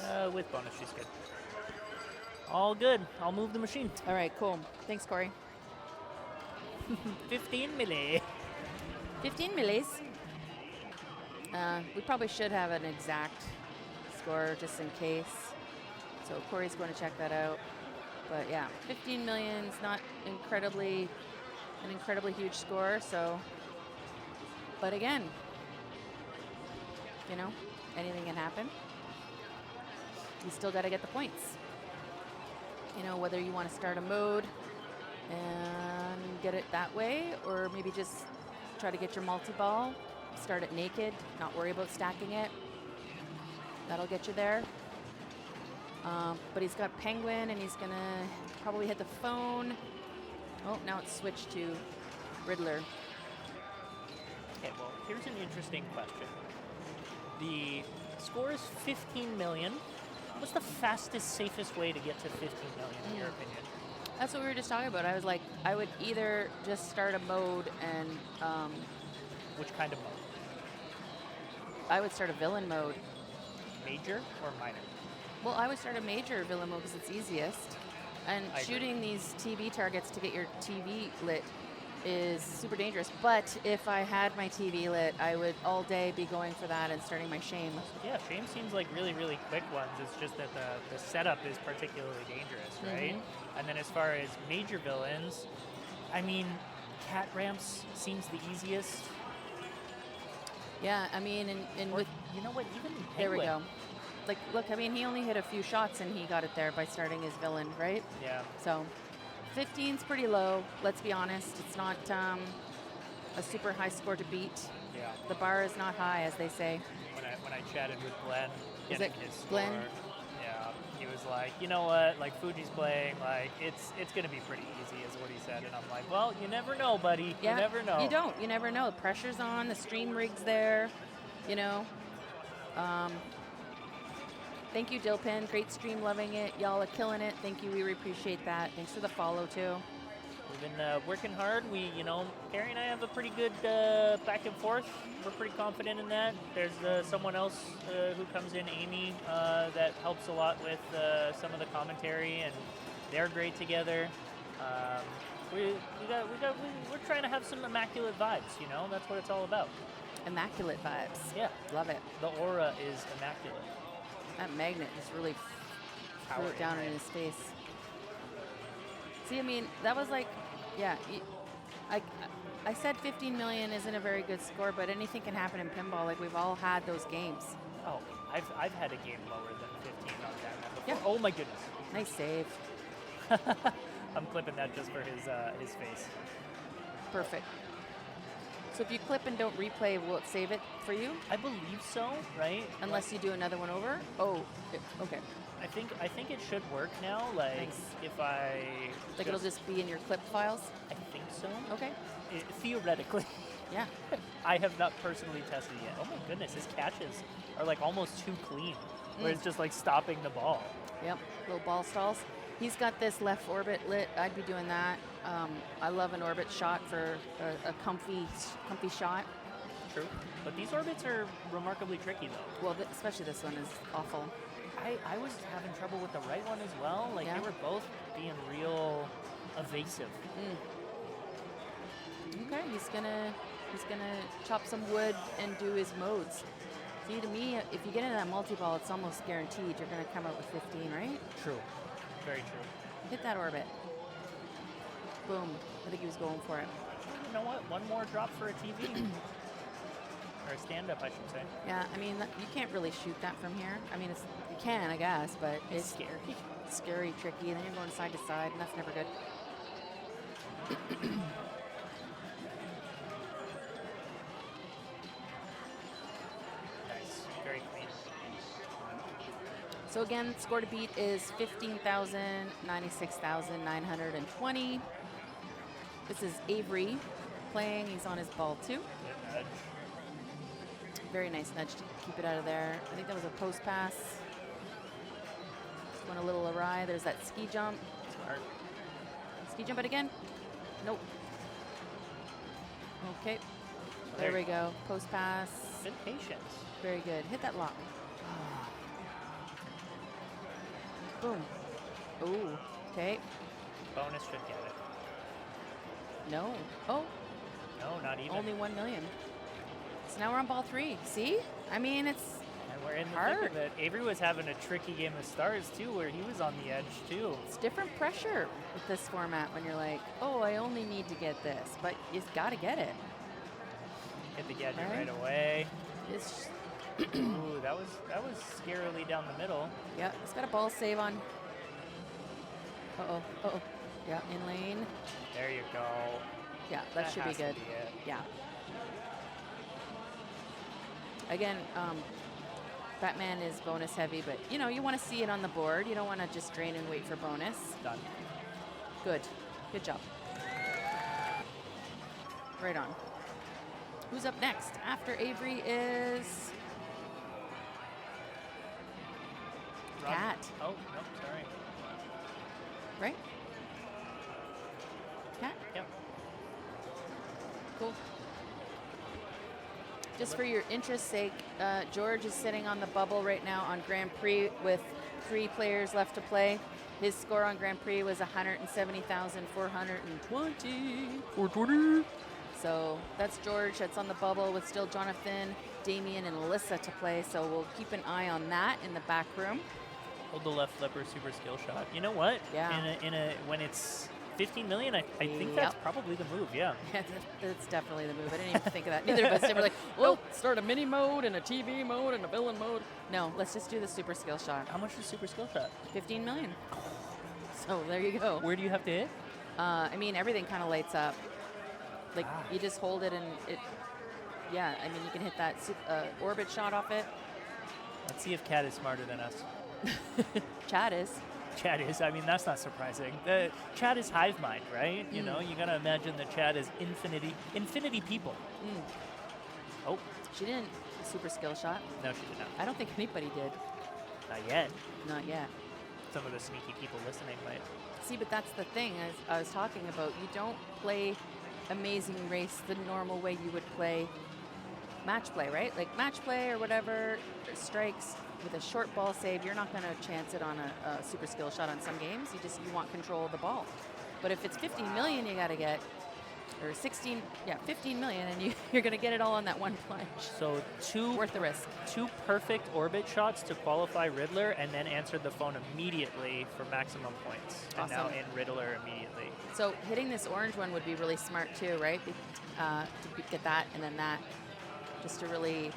And with bonus, she's good. All good. I'll move the machine. all right, cool. Thanks, Corey. 15 milli. 15 millis. We probably should have an exact score just in case. So Corey's going to check that out. But yeah, 15 million is not an incredibly huge score. So, but again, you know, anything can happen. You still got to get the points. You know, whether you want to start a mode and get it that way, or maybe just try to get your multi-ball, start it naked, not worry about stacking it. That'll get you there. But he's got Penguin, and he's going to probably hit the phone. Oh, now it's switched to Riddler. Okay, well, here's an interesting question. The score is 15 million. What's the fastest, safest way to get to 15 million, in your opinion? That's what we were just talking about. I was like, I would either just start a mode and Which kind of mode? I would start a villain mode. Major or minor? Well, I would start a major villain mode because it's easiest. And I agree. shooting these TV targets to get your TV lit is super dangerous. But if I had my TV lit, I would all day be going for that and starting my shame. Yeah, Shame seems like really, really quick ones. It's just that the setup is particularly dangerous, right? Mm-hmm. And then as far as major villains, I mean, Cat Ramps seems the easiest. Yeah, I mean, and Or, with you know what, even there we Penguin. go. Like, look, I mean, he only hit a few shots and he got it there by starting his villain, right? Yeah. So 15's pretty low. Let's be honest. It's not a super high score to beat. Yeah. The bar is not high, as they say. When I chatted with Glenn, Is getting it his Glenn? score, yeah, he was like, you know what, like Fuji's playing, like it's gonna be pretty easy, is what he said, and I'm like, well, you never know, buddy. Yeah, You never know. You don't. You never know. The pressure's on. The stream rig's there. You know. Thank you, Dilpin. Great stream, loving it. Y'all are killing it. Thank you. We really appreciate that. Thanks for the follow too. We've been working hard. We, Carrie and I have a pretty good back and forth. We're pretty confident in that. There's someone else who comes in, Amy, that helps a lot with some of the commentary, and they're great together. We're trying to have some immaculate vibes. That's what it's all about. Immaculate vibes. Yeah, Love it. the aura is immaculate. That magnet just really threw it down in his face. See, I mean, that was like, yeah. I said 15 million isn't a very good score, but anything can happen in pinball. Like, we've all had those games. Oh, I've had a game lower than 15 on that before. Yeah. Oh my goodness. Nice save. I'm clipping that just for his face. Perfect. So if you clip and don't replay, will it save it for you? I believe so, right? Unless you do another one over? Oh, okay. I think it should work now. Like Nice. if I Like it'll just be in your clip files? I think so. Okay. Theoretically. Yeah. I have not personally tested it yet. Oh my goodness, his catches are like almost too clean. Where it's just like stopping the ball. Yep. Little ball stalls. He's got this left orbit lit. I'd be doing that. I love an orbit shot for a comfy shot. True. But these orbits are remarkably tricky though. Well, especially this one is awful. I was having trouble with the right one as well. Like Yeah. they were both being real evasive. Okay, he's gonna chop some wood and do his modes. See, to me, if you get into that multi-ball, it's almost guaranteed you're gonna come out with 15, right? True. Very true. Hit that orbit. Boom. I think he was going for it. You know what? One more drop for a TV. Or a stand-up, I should say. Yeah, I mean, you can't really shoot that from here. I mean, you can, I guess, but It's scary. scary, tricky, and then you're going side to side, and that's never good. Nice. Very clean. So again, score to beat is 15,000, 96,920. This is Avery playing. He's on his ball too. Good nudge. Very nice nudge to keep it out of there. I think that was a post pass. Just went a little awry. There's that ski jump. Smart. Ski jump it again? Nope. Okay. There There we you go. Post pass. Good patience. Very good. Hit that lock. Boom. Ooh. Okay. Bonus should get it. No. Oh, No, not even. only 1 million. So now we're on ball 3. See? I mean, it's And we're in the hard. thick of it. Avery was having a tricky game of stars too, where he was on the edge too. different pressure with this format when you're like, oh, I only need to get this, but you've got to get it. Hit the gadget Right. right away. It's Ooh, that was scarily down the middle. yeah, it's got a ball save on. Uh-oh. Uh-oh. Yeah, in lane. There you go. Yeah, that should be has to good. be it. Yeah. Again, Batman is bonus heavy, but you know, you want to see it on the board. You don't want to just drain and wait for bonus. Done. Good. Good job. Right on. Who's up next? After Avery is Cat, Oh, no, sorry. right? Cat? Yep. Cool. Just for your interest's sake, George is sitting on the bubble right now on Grand Prix with 3 players left to play. His score on Grand Prix was 170,420. 420. So that's George. That's on the bubble with still Jonathan, Damien, and Alyssa to play. So we'll keep an eye on that in the back room. Hold the left flipper, super skill shot. You know what? Yeah. When it's 15 million, I think that's Yep. probably the move. Yeah. That's definitely the move. I didn't even think of that. Neither of us did. We're like, well, start a mini mode and a TV mode and a villain mode. No, let's just do the super skill shot. How much is super skill shot? 15 million. So there you go. Where do you have to hit? I mean, everything kind of lights up. Like, you just hold it and it, yeah, I mean, you can hit that orbit shot off it. Let's see if Cat is smarter than us. Chad is. Chad is. I mean, that's not surprising. The Chad is hive mind, right? You know, you gotta imagine that Chad is infinity people. Oh, She didn't super skill shot. no, she did not. I don't think anybody did. Not yet. Not yet. Some of the sneaky people listening might. See, but that's the thing, as I was talking about. You don't play Amazing Race the normal way you would play match play, right? Like match play or whatever, strikes with a short ball save, you're not going to chance it on a super skill shot on some games. You want control of the ball. But if it's 15 million you got to get, or 15 million, and you're going to get it all on that one plunge. So Worth the risk. 2 perfect orbit shots to qualify Riddler, and then answered the phone immediately for maximum points. And now Awesome. in Riddler immediately. So hitting this orange one would be really smart too, right? To get that and then that, just to really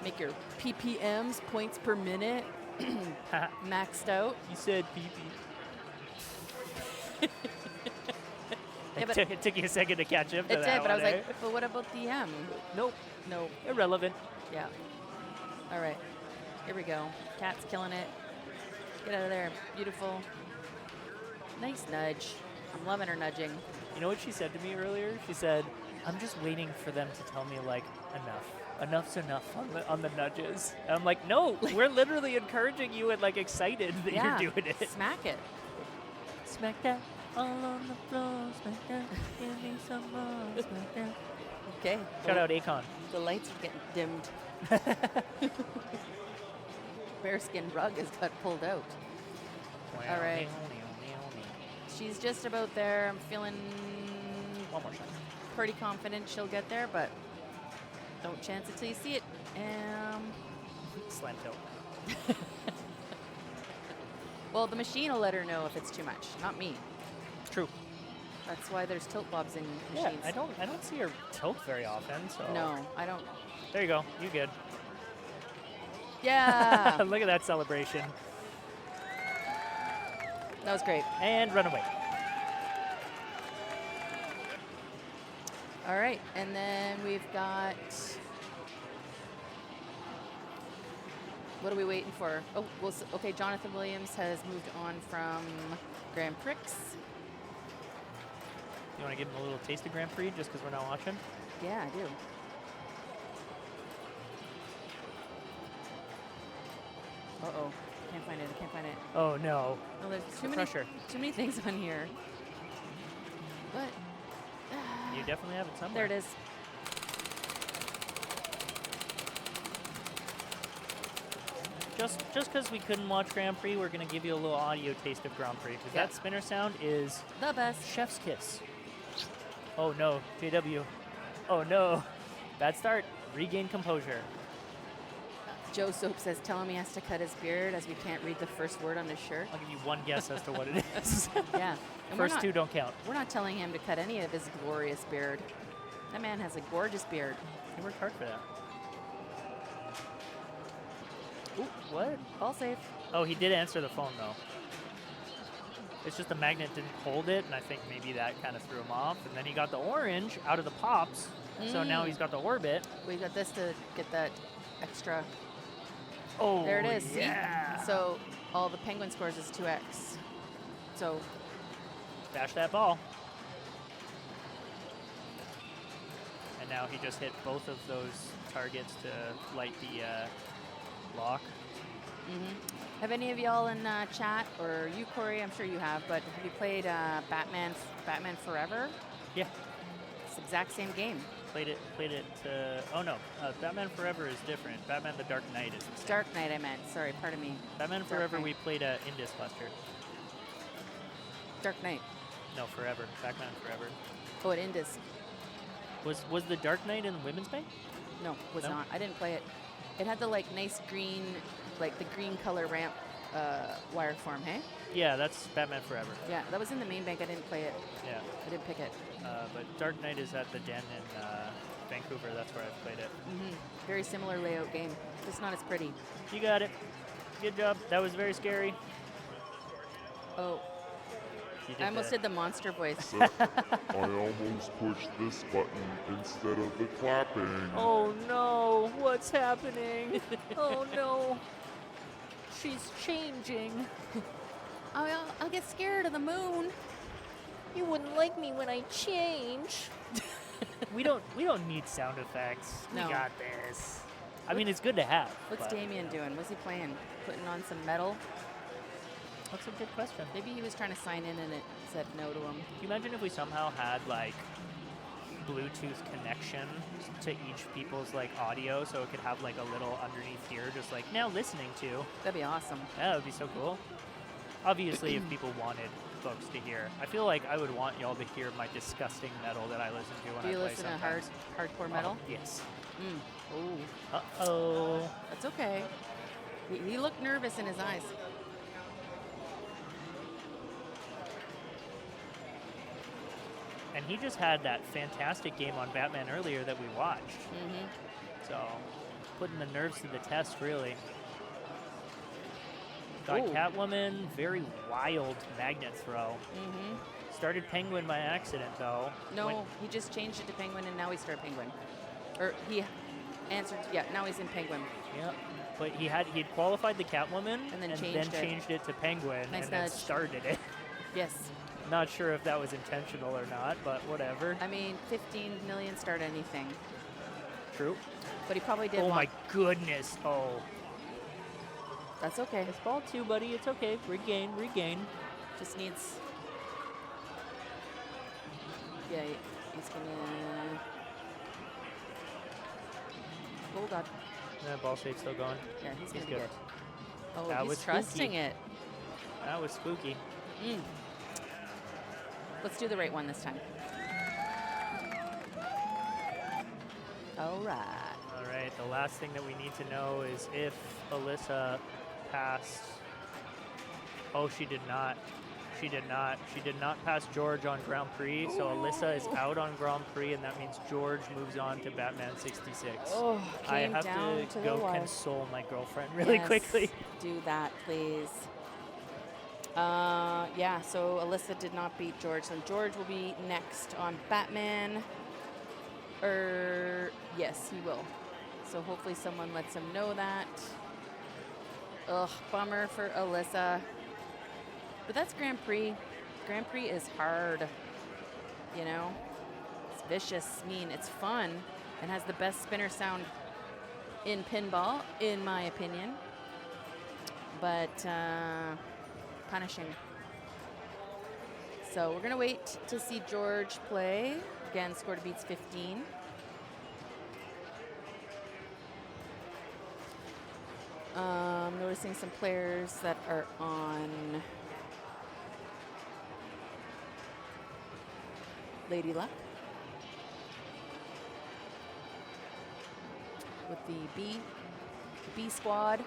make your PPMs, points per minute, maxed out. You said PP. Yeah, but It took you a second to catch up to it that did, but I one, was eh? like, but what about the M? Nope, No. irrelevant. Yeah. All right. Here we go. Cat's killing it. Get out of there. Beautiful. Nice nudge. I'm loving her nudging. You know what she said to me earlier? She said, I'm just waiting for them to tell me, like, enough. Enough's enough on the nudges. And I'm like, no, we're literally encouraging you and, like, excited that Yeah. you're doing it. Smack it. Smack that all on the floor. Smack that. Give me some more. Smack that. Okay. Shout out Akon. The lights are getting dimmed. Bearskin rug has got pulled out. All right. She's just about there. I'm feeling One more shot. pretty confident she'll get there, but don't chance it till you see it. Slam tilt. Well, the machine will let her know if it's too much, not me. True. That's why there's tilt bobs in Yeah, machines. I don't see her tilt very often, so. No, I don't. There you go. You good. Yeah, Look at that celebration. that was great. And run away. All right, and then we've got. What are we waiting for? Oh, well, okay. Jonathan Williams has moved on from Grand Prix. You want to give him a little taste of Grand Prix just because we're not watching? Yeah, I do. Uh-oh. Can't find it. I can't find it. Oh, no. Oh, there's The pressure. too many things on here. But You definitely have it there somewhere. it is. Just because we couldn't watch Grand Prix, we're going to give you a little audio taste of Grand Prix because Yeah. that spinner sound is The best. chef's kiss. Oh, no. JW. Oh, no. Bad start. Regain composure. Joe Soap says, tell him he has to cut his beard as we can't read the first word on his shirt. I'll give you one guess as to what it is. Yeah. And we're First not, 2 don't count. We're not telling him to cut any of his glorious beard. That man has a gorgeous beard. He worked hard for that. Ooh, what? Ball safe. Oh, he did answer the phone, though. It's just the magnet didn't hold it, and I think maybe that kind of threw him off. And then he got the orange out of the pops, so now he's got the orbit. We got this to get that extra. Oh, There it is. See? yeah. So all the Penguin scores is 2x. So Bash that ball. And now he just hit both of those targets to light the lock. Have any of y'all in chat, or you, Corey? I'm sure you have, but have you played Batman Forever? Yeah, It's the exact same game. played it. Oh no, Batman Forever is different. Batman: The Dark Knight is the same. Dark Knight, I meant. Sorry, pardon me. Batman Dark Forever Knight. we played at Indus last year. Dark Knight. No, Forever. Batman Forever. Oh, at Indus. Was the Dark Knight in the women's bank? No, was No? not. I didn't play it. It had the like nice green, like the green color ramp wire form, hey? Yeah, that's Batman Forever. Yeah, that was in the main bank. I didn't play it. Yeah, I didn't pick it. but Dark Knight is at the Den in Vancouver. That's where I've played it. Very similar layout game, just not as pretty. You got it. Good job. That was very scary. Oh, You I almost did the monster voice. So I almost pushed this button instead of the clapping. Oh no, what's happening? Oh no. She's changing. I'll get scared of the moon. You wouldn't like me when I change. we don't need sound effects. No. We got this. I mean, it's good to have. What's but Damien doing? What's he playing? Putting on some metal? That's a good question. Maybe he was trying to sign in and it said no to him. Can you imagine if we somehow had like Bluetooth connection to each people's like audio, so it could have like a little underneath here, just like now listening to? That'd be awesome. That would be so cool. Obviously, if people wanted folks to hear, I feel like I would want y'all to hear my disgusting metal that I listen to when Do you I play listen to sometimes. hardcore metal? Yes. Oh, Uh-oh. that's okay. He looked nervous in his eyes. And he just had that fantastic game on Batman earlier that we watched. So, putting the nerves to the test, really. Got Ooh. Catwoman, very wild magnet throw. Started Penguin by accident, though. No, Went- he just changed it to Penguin and now he's Star Penguin. Or he answered, yeah, now he's in Penguin. yeah. But he'd qualified the Catwoman And then changed it. to Penguin Nice and then nudge. started it. Yes. Not sure if that was intentional or not, but whatever. I mean, 15 million start anything. True. But he probably did Oh want. my goodness. Oh. That's okay. It's ball 2, buddy. It's okay. Regain. Just needs. Yeah, he's gonna. Oh god. Ball shape's still going. Yeah, he's gonna He's be good. good. Oh, That he's was trusting spooky. it. That was spooky. Let's do the right one this time. All right. All right, the last thing that we need to know is if Alyssa passed. Oh, she did not. She did not. She did not pass George on Grand Prix, so Alyssa is out on Grand Prix, and that means George moves on to Batman 66. Oh, I came have down to the go wire. console my girlfriend really Yes, quickly. Do that, please. Yeah, so Alyssa did not beat George. And George will be next on Batman. Yes, he will. So hopefully someone lets him know that. Ugh, bummer for Alyssa. But that's Grand Prix. Grand Prix is hard. You know? It's vicious, mean, it's fun, and has the best spinner sound in pinball, in my opinion. But punishing. So we're gonna wait to see George play. Again, score to beats 15. Noticing some players that are on Lady Luck with the B squad.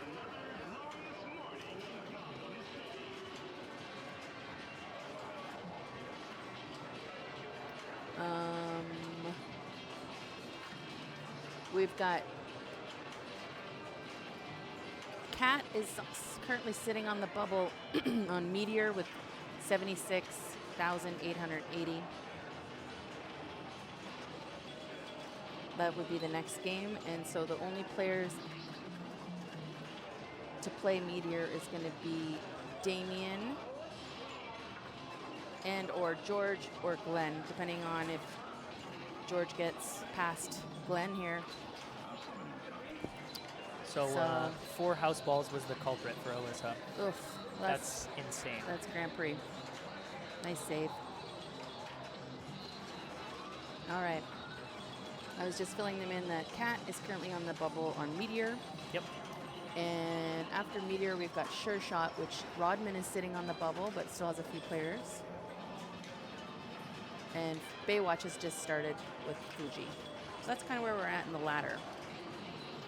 We've got Cat is currently sitting on the bubble on Meteor with 76,880. That would be the next game, and so the only players to play Meteor is going to be Damien and or George or Glenn, depending on if George gets past Glenn here. So, So- 4 house balls was the culprit for Alyssa. Oof. That's insane. That's Grand Prix. Nice save. All right. I was just filling them in that Cat is currently on the bubble on Meteor. Yep. And after Meteor, we've got Sure Shot, which Rodman is sitting on the bubble, but still has a few players. And Baywatch has just started with Fuji. So that's kind of where we're at in the ladder.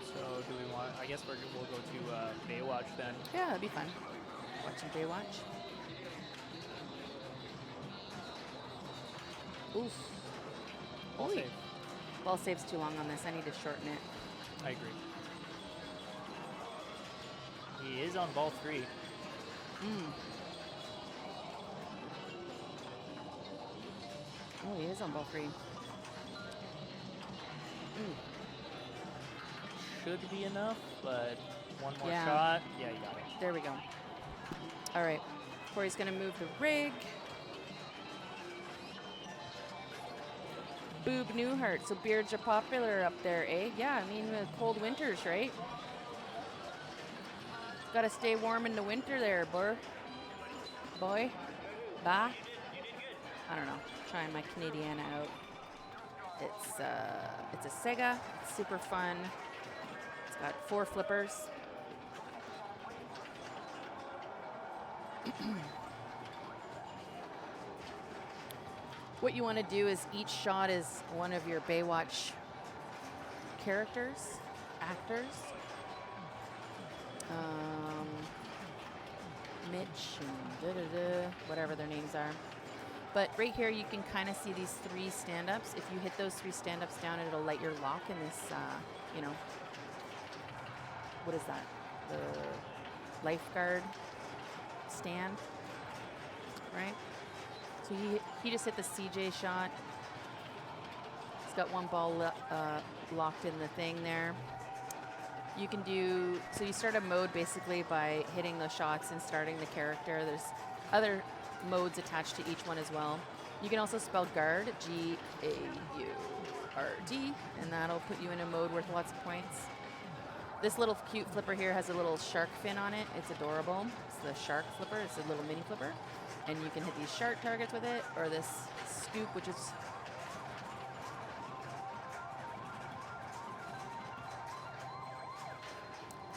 So do we want? I guess we'll go to Baywatch then. Yeah, that'd be fun. Watching Baywatch. Oof. Ball Oy. save. Ball save's too long on this. I need to shorten it. I agree. He is on ball 3. Oh, he is on ball 3. Should be enough, but one more Yeah. shot. Yeah, you got it. There we go. All right. Corey's going to move the rig. Boob Newhart. So beards are popular up there, eh? Yeah, I mean, the cold winters, right? Got to stay warm in the winter there, boy. Bah. I don't know. Trying my Canadiana out. It's a Sega. It's super fun. It's got 4 flippers. What you want to do is each shot is one of your Baywatch characters, actors. Mitch and whatever their names are. But right here you can kind of see these 3 stand-ups. If you hit those 3 stand-ups down, it'll light your lock in this, what is that? The lifeguard stand, right? So he just hit the CJ shot. He's got 1 ball locked in the thing there. You can do, so you start a mode basically by hitting those shots and starting the character. There's other modes attached to each one as well. You can also spell guard, G-A-U-R-D, and that'll put you in a mode worth lots of points. This little cute flipper here has a little shark fin on it. It's adorable. It's the shark flipper. It's a little mini flipper. And you can hit these shark targets with it, or this scoop, which is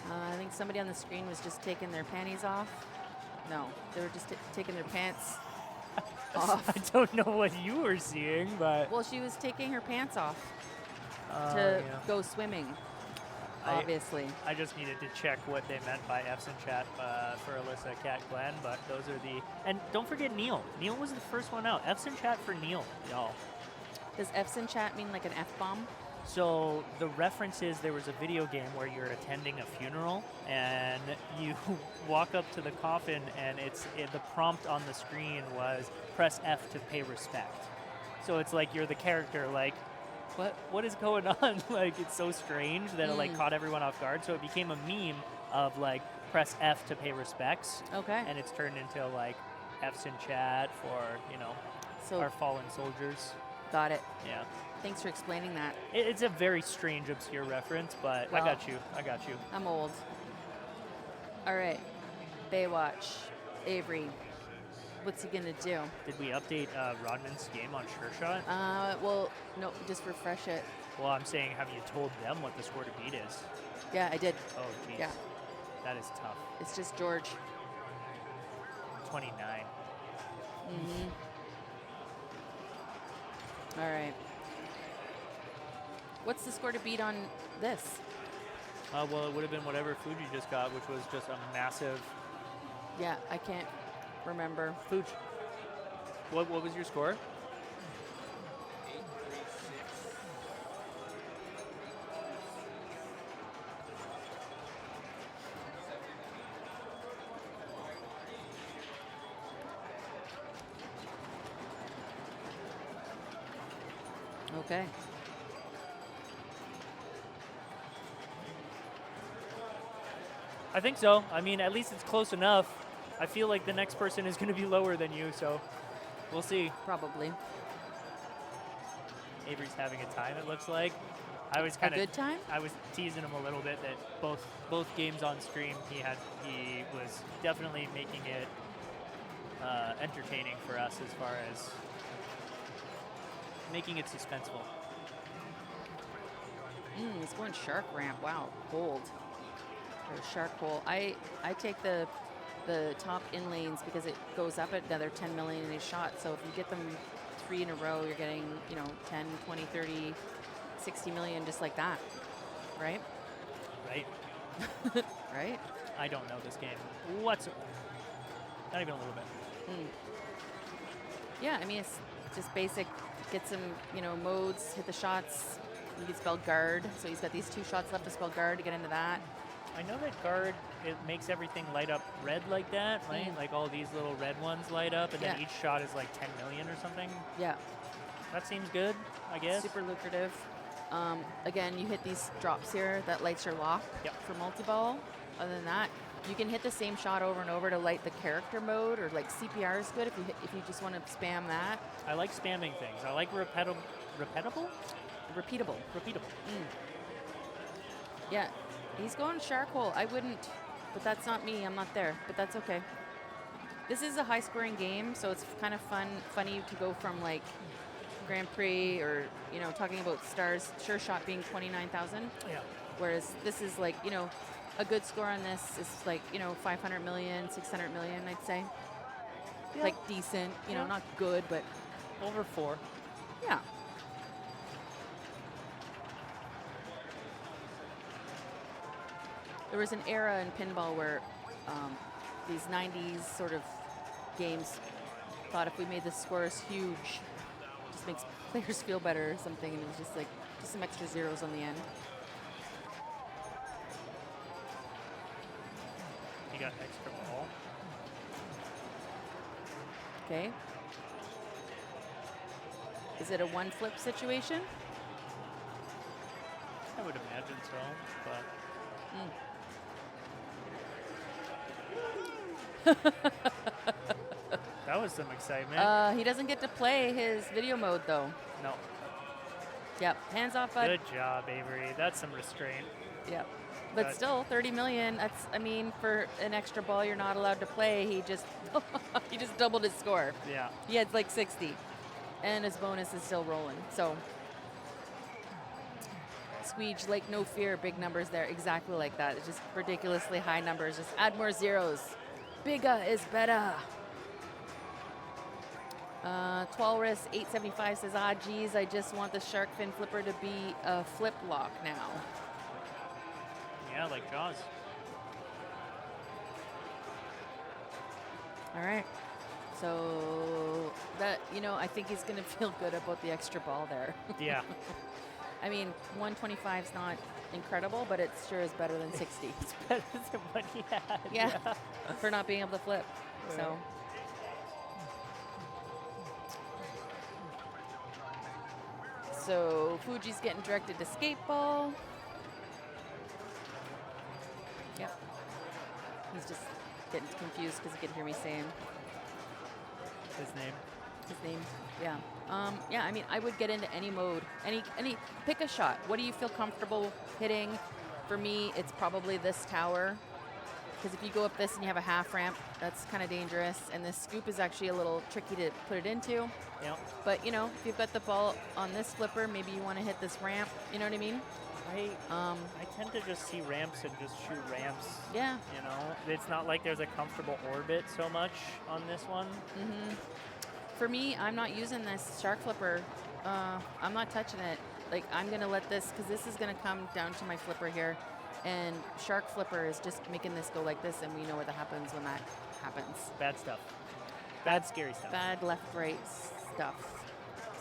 I think somebody on the screen was just taking their panties off. No, they were just taking their pants off. I don't know what you were seeing, but Well, she was taking her pants off to yeah. go swimming, I- obviously. I just needed to check what they meant by F's in chat for Alyssa, Cat, Glenn, but those are the... And don't forget Neil. Neil was the first one out. F's in chat for Neil, y'all. Does F's in chat mean like an F-bomb? So the reference is there was a video game where you're attending a funeral and you walk up to the coffin and the prompt on the screen was press F to pay respect. So it's like you're the character, like, what is going on? Like, it's so strange that it like caught everyone off guard. So it became a meme of like press F to pay respects, Okay. and it's turned into like F's in chat for, So our fallen soldiers. got it. Yeah. Thanks for explaining that. It's a very strange, obscure reference, but Well. I got you. I got you. I'm old. All right. Baywatch. Avery. What's he gonna do? Did we update Rodman's game on Sure Shot? Well, no, just refresh it. Well, I'm saying, have you told them what the score to beat is? Yeah, I did. Oh, geez. Yeah. That is tough. It's just George. 29. All right. What's the score to beat on this? Well, it would have been whatever Fuji just got, which was just a massive... Yeah, I can't remember. Fuji. What was your score? Okay. I think so. I mean, at least it's close enough. I feel like the next person is going to be lower than you, so we'll see. Probably. Avery's having a time, it looks like. I was A kind of good time? I was teasing him a little bit that both games on stream he was definitely making it entertaining for us as far as making it suspenseful. He's going shark ramp. Wow, bold. Or shark hole. I take the top in lanes because it goes up another 10 million in a shot. So if you get them 3 in a row, you're getting, 10, 20, 30, 60 million just like that. Right? Right? Right? I don't know this game whatsoever. Not even a little bit. Yeah, I mean, it's just basic. Get some, modes, hit the shots. You can spell guard. So he's got these 2 shots left to spell guard to get into that. I know that guard, it makes everything light up red like that, right? Like all these little red ones light up, and then Yeah. each shot is like 10 million or something. Yeah. That seems good, I guess. Super lucrative. Again, you hit these drops here that lights your lock Yep. for multi-ball. Other than that, you can hit the same shot over and over to light the character mode, or like CPR is good if you just want to spam that. I like spamming things. I like repeatable. Repeatable. Repeatable. Yeah, he's going shark hole. I wouldn't, but that's not me. I'm not there, but that's okay. This is a high-scoring game, so it's kind of funny to go from like Grand Prix or talking about stars. Sure shot being 29,000. Yeah. Whereas this is like, a good score on this is like, 500 million, 600 million, I'd say. Yeah. Like decent, Yeah. not good, but Over 4. yeah. There was an era in pinball where these 90s sort of games thought if we made the scores huge, just makes players feel better or something, and it was just like, just some extra zeros on the end. He got extra ball. Okay. Is it a one flip situation? I would imagine so, but that was some excitement. He doesn't get to play his video mode though. No. Yep, hands off, bud. Good job, Avery. That's some restraint. Yep. But That- still, 30 million. That's, I mean, for an extra ball you're not allowed to play, he just he just doubled his score. Yeah. He had like 60, and his bonus is still rolling. So, Squeege, like no fear, big numbers there, exactly like that. It's just ridiculously high numbers. Just add more zeros. Bigger is better. Twalrus 875 says, geez, I just want the shark fin flipper to be a flip lock now. Yeah, like Jaws. All right. So that, I think he's going to feel good about the extra ball there. Yeah. I mean, 125 is not incredible, but it sure is better than 60. It's better than what he had. Yeah, for not being able to flip. So. So Fuji's getting directed to skate ball. Yep. He's just getting confused because he can hear me saying His name. his name. Yeah. Yeah, I mean, I would get into any mode. Any pick a shot. What do you feel comfortable hitting? For me, it's probably this tower. Because if you go up this and you have a half ramp, that's kind of dangerous. And this scoop is actually a little tricky to put it into. Yep. But, if you've got the ball on this flipper, maybe you want to hit this ramp. You know what I mean? I tend to just see ramps and just shoot ramps. Yeah. It's not like there's a comfortable orbit so much on this one. For me, I'm not using this shark flipper. I'm not touching it. Like, I'm going to let this, because this is going to come down to my flipper here. And shark flipper is just making this go like this, and we know what happens when that happens. Bad stuff. Bad, scary stuff. Bad left-right stuff.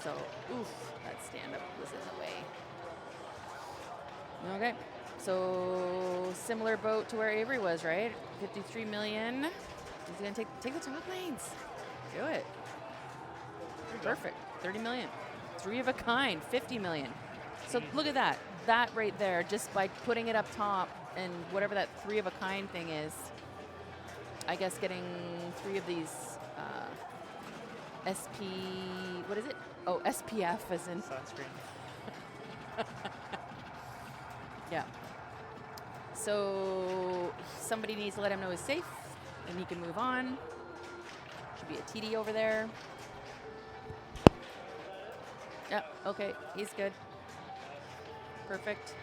So, oof, that stand-up was in the way. Okay, so similar boat to where Avery was, right? 53 million. He's gonna take the top lanes. Do it. Perfect. 30 million. 3 of a kind. 50 million. So look at that. That right there, just by putting it up top and whatever that 3 of a kind thing is, I guess getting 3 of these what is it? Oh, SPF as in Sunscreen. Yeah. So somebody needs to let him know he's safe, and he can move on. Should be a TD over there. Yeah, okay, he's good. Perfect.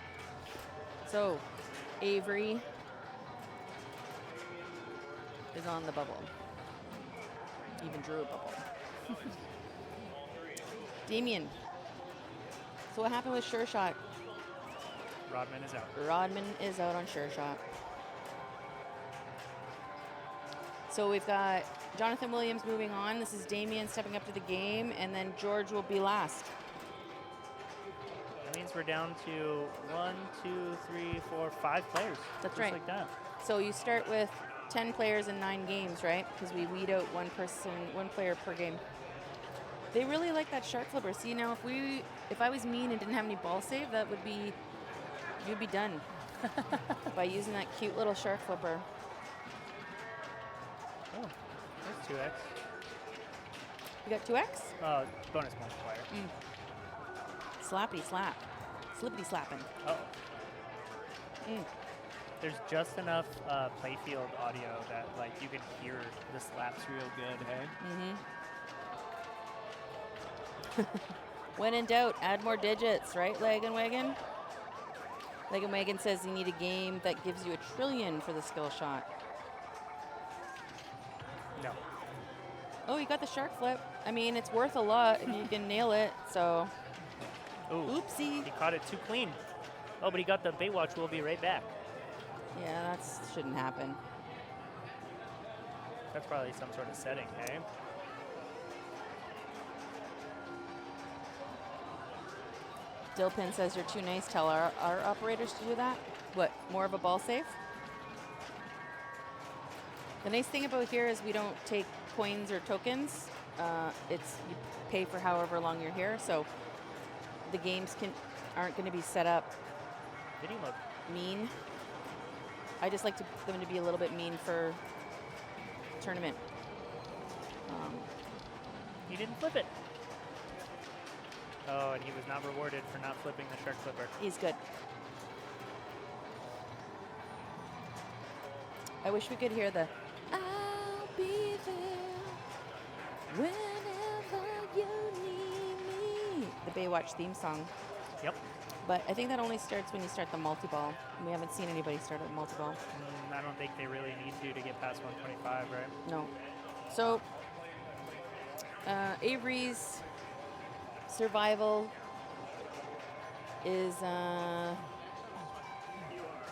So, Avery is on the bubble. Even drew a bubble. Damien. So what happened with Sure Shot? Rodman is out. Rodman is out on Sure Shot. So we've got Jonathan Williams moving on. This is Damien stepping up to the game, and then George will be last. That means we're down to 1, 2, 3, 4, 5 players. That's just right. like that. So you start with 10 players in 9 games, right? Because we weed out one player per game. They really like that shark flipper. See, now if I was mean and didn't have any ball save, that would be, you'd be done by using that cute little shark flipper. Oh, there's 2x. You got 2x? Bonus multiplier. Slappity slap. Slippity slapping. Oh. Mm. There's just enough playfield audio that like you can hear the slaps real good, hey? When in doubt, add more digits, right, Lagan Wagon? Lagan Wagon says you need a game that gives you a trillion for the skill shot. No. Oh, you got the shark flip. I mean, it's worth a lot if you can nail it, so. Ooh. Oopsie. He caught it too clean. Oh, but he got the Baywatch. We'll be right back. Yeah, that shouldn't happen. That's probably some sort of setting, hey? Dilpin says you're too nice. Tell our operators to do that. What, more of a ball save? The nice thing about here is we don't take coins or tokens. It's you pay for however long you're here, so the games aren't going to be set up Video mode. mean. I just like them to be a little bit mean for tournament. He didn't flip it. Oh, and he was not rewarded for not flipping the shark flipper. He's good. I wish we could hear the I'll be there whenever you need me. The Baywatch theme song. Yep. But I think that only starts when you start the multi-ball. We haven't seen anybody start a multi-ball. I don't think they really need to get past 125, right? No. So, Avery's survival is,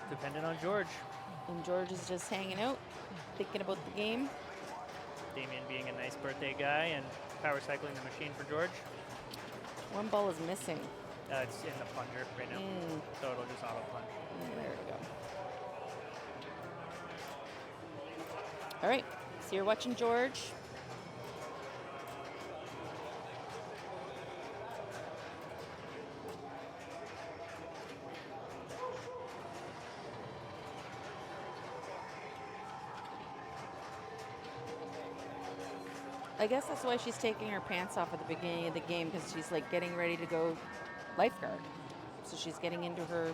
Dependent on George. and George is just hanging out, thinking about the game. Damien being a nice birthday guy and power cycling the machine for George. One ball is missing. It's in the plunger right now, so it'll just auto plunge. There we go. All right, so you're watching George. I guess that's why she's taking her pants off at the beginning of the game, because she's like getting ready to go lifeguard. So she's getting into her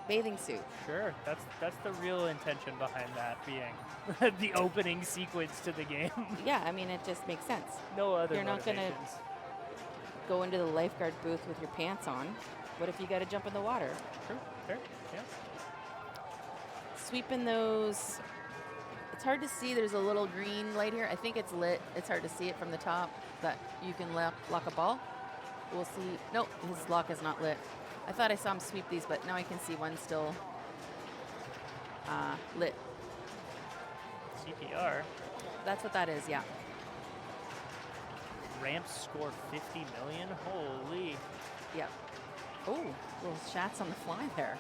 bathing suit. Sure, that's the real intention behind that being the opening sequence to the game. Yeah, I mean, it just makes sense. No other You're not gonna motivations. go into the lifeguard booth with your pants on. What if you got to jump in the water? True, fair, yeah. Sweeping those. It's hard to see. There's a little green light here. I think it's lit. It's hard to see it from the top that you can lock a ball. We'll see. Nope, his lock is not lit. I thought I saw him sweep these, but now I can see one still lit. CPR. That's what that is, yeah. Ramps score 50 million. Holy. Yeah. Oh, little shots on the fly there.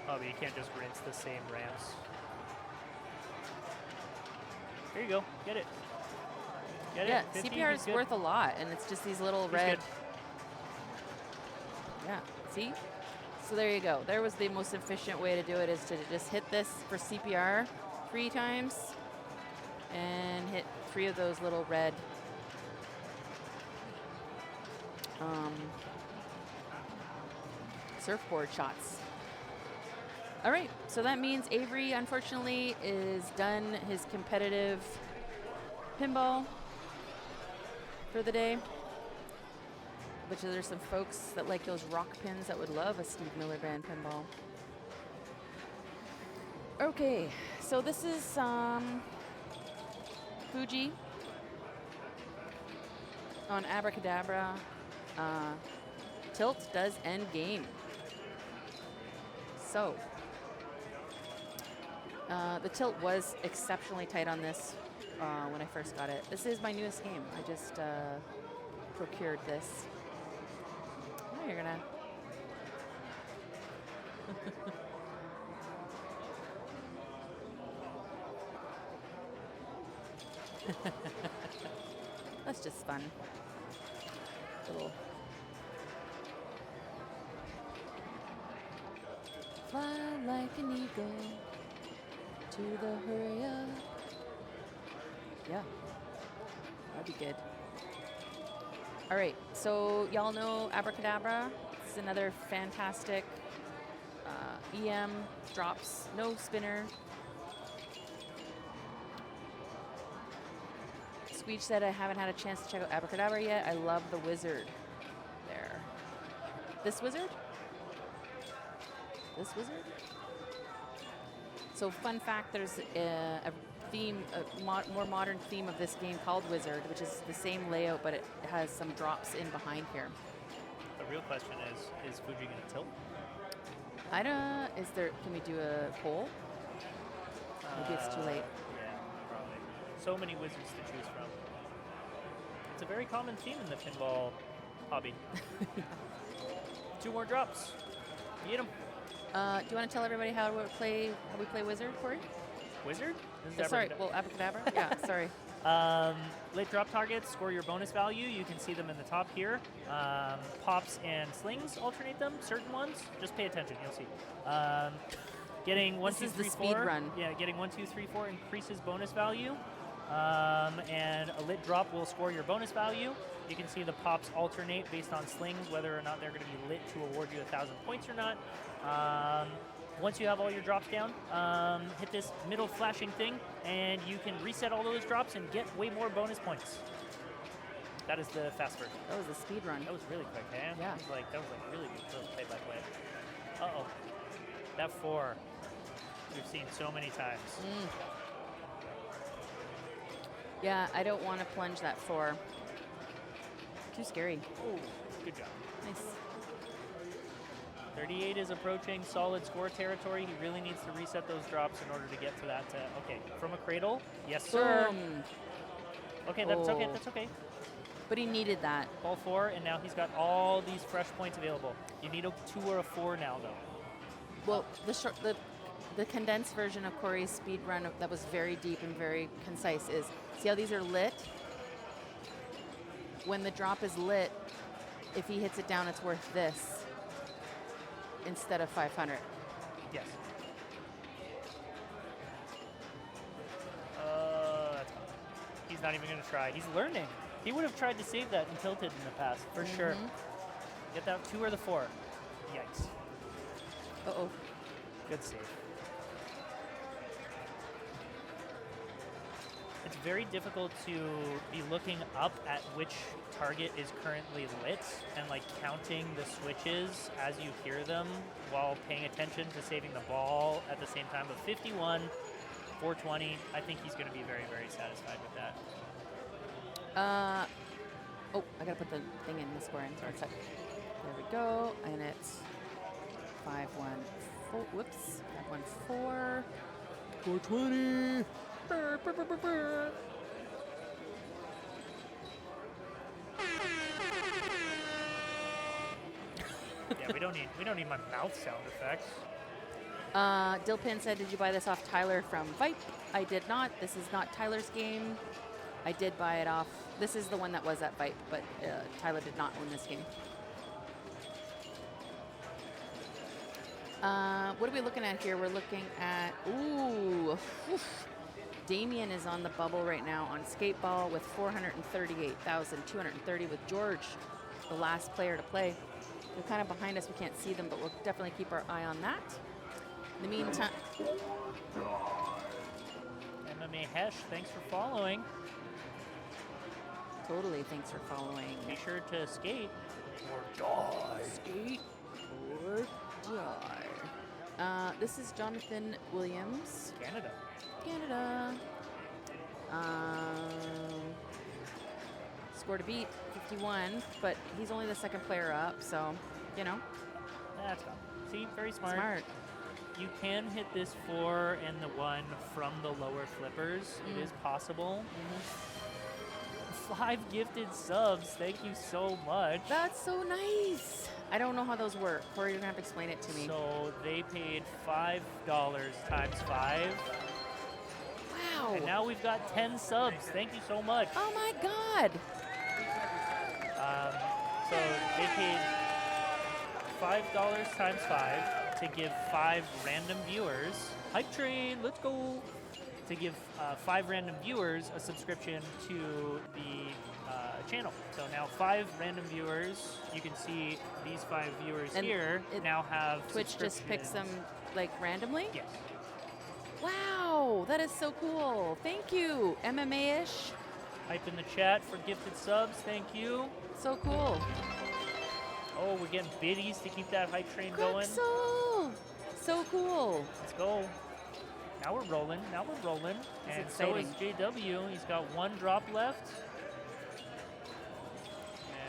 Oh, but you can't just rinse the same ramps. There you go. Get it. Get Yeah, it. 50, CPR he's is good. worth a lot, and it's just these little He's red. good. Yeah, see? So there you go. There was the most efficient way to do it, is to just hit this for CPR 3 times and hit 3 of those little red surfboard shots. All right, so that means Avery, unfortunately, is done his competitive pinball for the day. But there's some folks that like those rock pins that would love a Steve Miller Band pinball. Okay, so this is Fuji on Abracadabra. Tilt does end game. So, the tilt was exceptionally tight on this when I first got it. This is my newest game. I just procured this. Oh, you're gonna. That's just fun. Little. Fly like an eagle to the hurry up. Yeah, that'd be good. All right, so y'all know Abracadabra. It's another fantastic EM drops, no spinner. Squeech said I haven't had a chance to check out Abracadabra yet. I love the wizard there. This wizard? This wizard? So fun fact, there's a theme, more modern theme of this game called Wizard, which is the same layout, but it has some drops in behind here. The real question is Fuji going to tilt? I don't, can we do a poll? Maybe it's too late. Yeah, probably. So many wizards to choose from. It's a very common theme in the pinball hobby. 2 more drops. Get them. Do you want to tell everybody how we play Wizard, Corey? Wizard? This is Sorry, well, Abracadabra? Yeah, sorry. Late drop targets, score your bonus value. You can see them in the top here. Pops and slings alternate them, certain ones. Just pay attention, you'll see. Getting 1, 2, 3, 4. Speed run. Yeah, getting 1, 2, 3, 4 increases bonus value. And a lit drop will score your bonus value. You can see the pops alternate based on slings, whether or not they're going to be lit to award you 1,000 points or not. Once you have all your drops down, hit this middle flashing thing, and you can reset all those drops and get way more bonus points. That is the fast version. That was a speed run. That was really quick, eh? Yeah. That was like really good play-by-play. Uh-oh. That 4, we've seen so many times. Yeah, I don't want to plunge that 4. Too scary. Oh, good job. Nice. 38 is approaching solid score territory. He really needs to reset those drops in order to get to that. Okay, from a cradle. Yes, sir. Boom. Okay, that's okay. Oh. That's okay. But he needed that. Ball 4, and now he's got all these fresh points available. You need a 2 or a 4 now, though. Well, the condensed version of Corey's speed run that was very deep and very concise is, see how these are lit? When the drop is lit, if he hits it down, it's worth this instead of 500. Yes. That's fine. He's not even going to try. He's learning. He would have tried to save that and tilted in the past, for sure. Get that 2 or the 4. Yikes. Uh-oh. Good save. It's very difficult to be looking up at which target is currently lit and like counting the switches as you hear them while paying attention to saving the ball at the same time. Of 51, 420, I think he's going to be very, very satisfied with that. Oh, I gotta put the thing in the square in. Sorry. There we go, and it's 5, 1, 4. Whoops, 5, 1, 4. 420. Burr, burr, burr, burr, burr. Yeah, we don't need my mouth sound effects. Dilpin said, "Did you buy this off Tyler from Vipe?" I did not. This is not Tyler's game. I did buy it off. This is the one that was at Vipe, but Tyler did not own this game. What are we looking at here? We're looking at, ooh, Damien is on the bubble right now on Skateball with 438,230 with George the last player to play. They're kind of behind us. We can't see them, but we'll definitely keep our eye on that. In the meantime, MMA Hesh, thanks for following. totally. Thanks for following. Be sure to skate or die. Skate or die. This is Jonathan Williams, Canada. Canada. Scored a beat, 51, but he's only the second player up, so, you know, That's fine. See, very smart. smart. You can hit this 4 and the 1 from the lower flippers. It is possible. 5 gifted subs. Thank you so much. That's so nice. I don't know how those work. Corey, you're going to have to explain it to me. So they paid $5 times 5. Wow. And now we've got 10 subs. Thank you so much. Oh my God. So they paid $5 times 5 to give 5 random viewers. Hype train, let's go. To give 5 random viewers a subscription to the channel. So now 5 random viewers. You can see these 5 viewers And here it- now have Twitch just picks them subscriptions. like randomly? Yes. Wow, that is so cool. Thank you, MMA-ish. Hype in the chat for gifted subs. Thank you. So cool. Oh, we're getting biddies to keep that hype train going. Quexel. So cool. Let's go. Now we're rolling. Now we're rolling. This And is so is exciting. JW. He's got 1 drop left.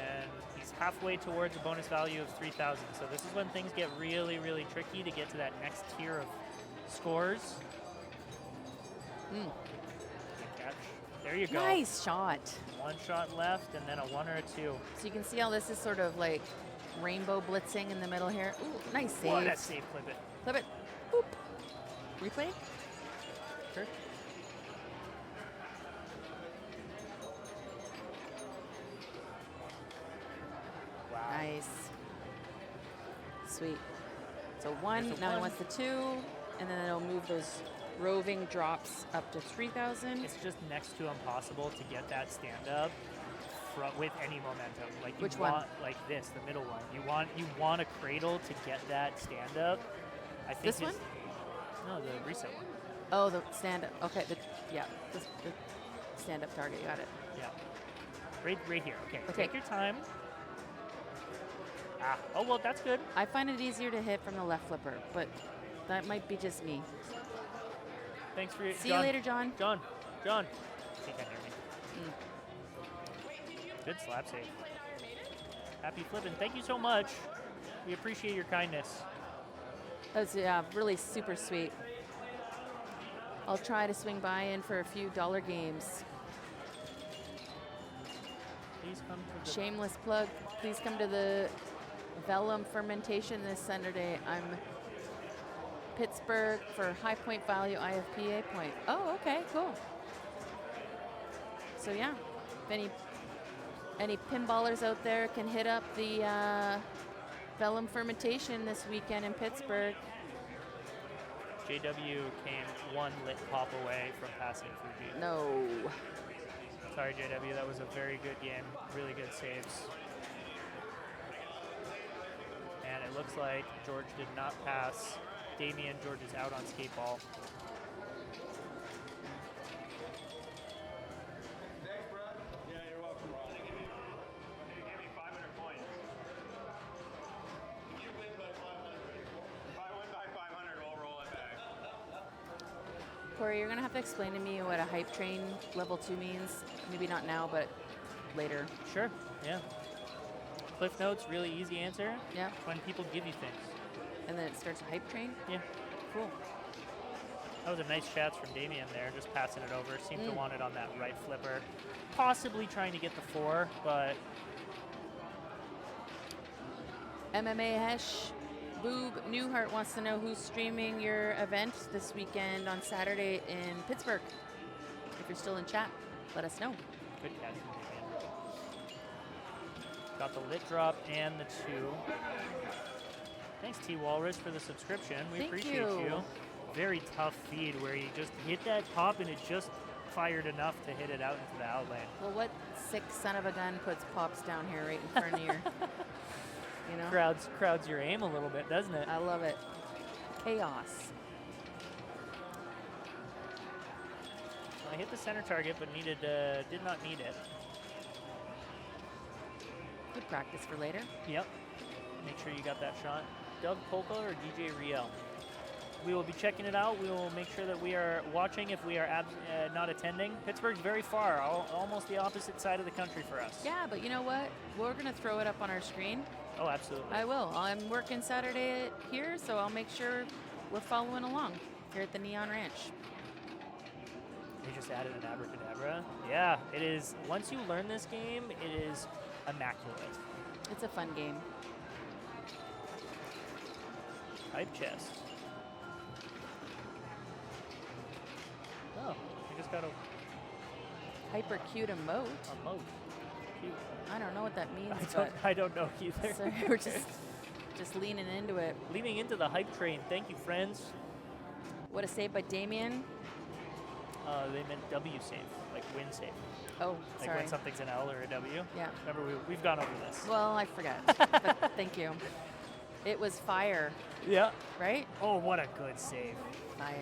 And he's halfway towards a bonus value of 3,000. So this is when things get really, really tricky to get to that next tier of scores. Mm. Good catch. There you go. Nice shot. 1 shot left and then a 1 or a 2. So you can see how this is sort of like rainbow blitzing in the middle here. Ooh, nice save. What a safe flip it. Flip it. Boop. Replay. Sure. Wow. Nice. Sweet. So 1, There's a now he 1. wants the 2, and then it'll move those roving drops up to 3,000. It's just next to impossible to get that stand up with any momentum. Like you Which one? want like this, the middle one. You want a cradle to get that stand up. I think This one? No, the reset one. Oh, the stand up. Okay, the stand up target. You got it. Yeah. Right here. Okay. Okay. Take your time. Ah. Oh well, that's good. I find it easier to hit from the left flipper, but that might be just me. Thanks for your. See John. you later, John. John. He can't hear me. Good slap save. Happy flipping. Thank you so much. We appreciate your kindness. That was really super sweet. I'll try to swing by in for a few dollar games. Please come to the Shameless plug. Please come to the Vellum fermentation this Saturday. I'm Pittsburgh for high point value IFPA point. Oh, okay, cool. So yeah, if any pinballers out there can hit up the Vellum fermentation this weekend in Pittsburgh. JW came 1 lit pop away from passing Fuji. No. Sorry, JW, that was a very good game. Really good saves. And it looks like George did not pass. Damien, George is out on skateball. Thanks, bro. Yeah, you're welcome, Ron. Give me 500 points. You win by 500. If I win by 500, we'll roll it back. Corey, you're gonna have to explain to me what a hype train level 2 means. Maybe not now, but later. Sure, yeah. Cliff Notes, really easy answer. Yeah. When people give you things. And then it starts a hype train. Yeah. Cool. That was a nice shots from Damien there, just passing it over. Seemed to want it on that right flipper. Possibly trying to get the 4, but MMA Hesh Boob Newhart wants to know who's streaming your event this weekend on Saturday in Pittsburgh. If you're still in chat, let us know. good catch from Damien. Got the lit drop and the 2. Thanks, T Walrus, for the subscription. We Thank appreciate you. Very tough feed where you just hit that pop and it just fired enough to hit it out into the out lane. Well, what sick son of a gun puts pops down here right in front of your, you know? Crowds your aim a little bit, doesn't it? I love it. Chaos. I hit the center target, but did not need it. Good practice for later. Yep. Make sure you got that shot. Doug Polka or DJ Riel? We will be checking it out. We will make sure that we are watching if we are not attending. Pittsburgh's very far, almost the opposite side of the country for us. Yeah, but you know what? We're going to throw it up on our screen. Oh, absolutely. I will. I'm working Saturday here, so I'll make sure we're following along here at the Neon Ranch. They just added an abracadabra. Yeah, it is. Once you learn this game, it is immaculate. It's a fun game. Hype chest. Oh, I just got a Hyper cute emote. moat. Cute. I don't know what that means, but I don't know either. so we're just leaning into it. Leaning into the hype train. Thank you, friends. What a save by Damien. They meant W save, like win save. Oh, Like sorry. when something's an L or a W. Yeah. Remember, we've gone over this. Well, I forgot. But thank you. It was fire, Yeah. right? Oh, what a good save. Fire.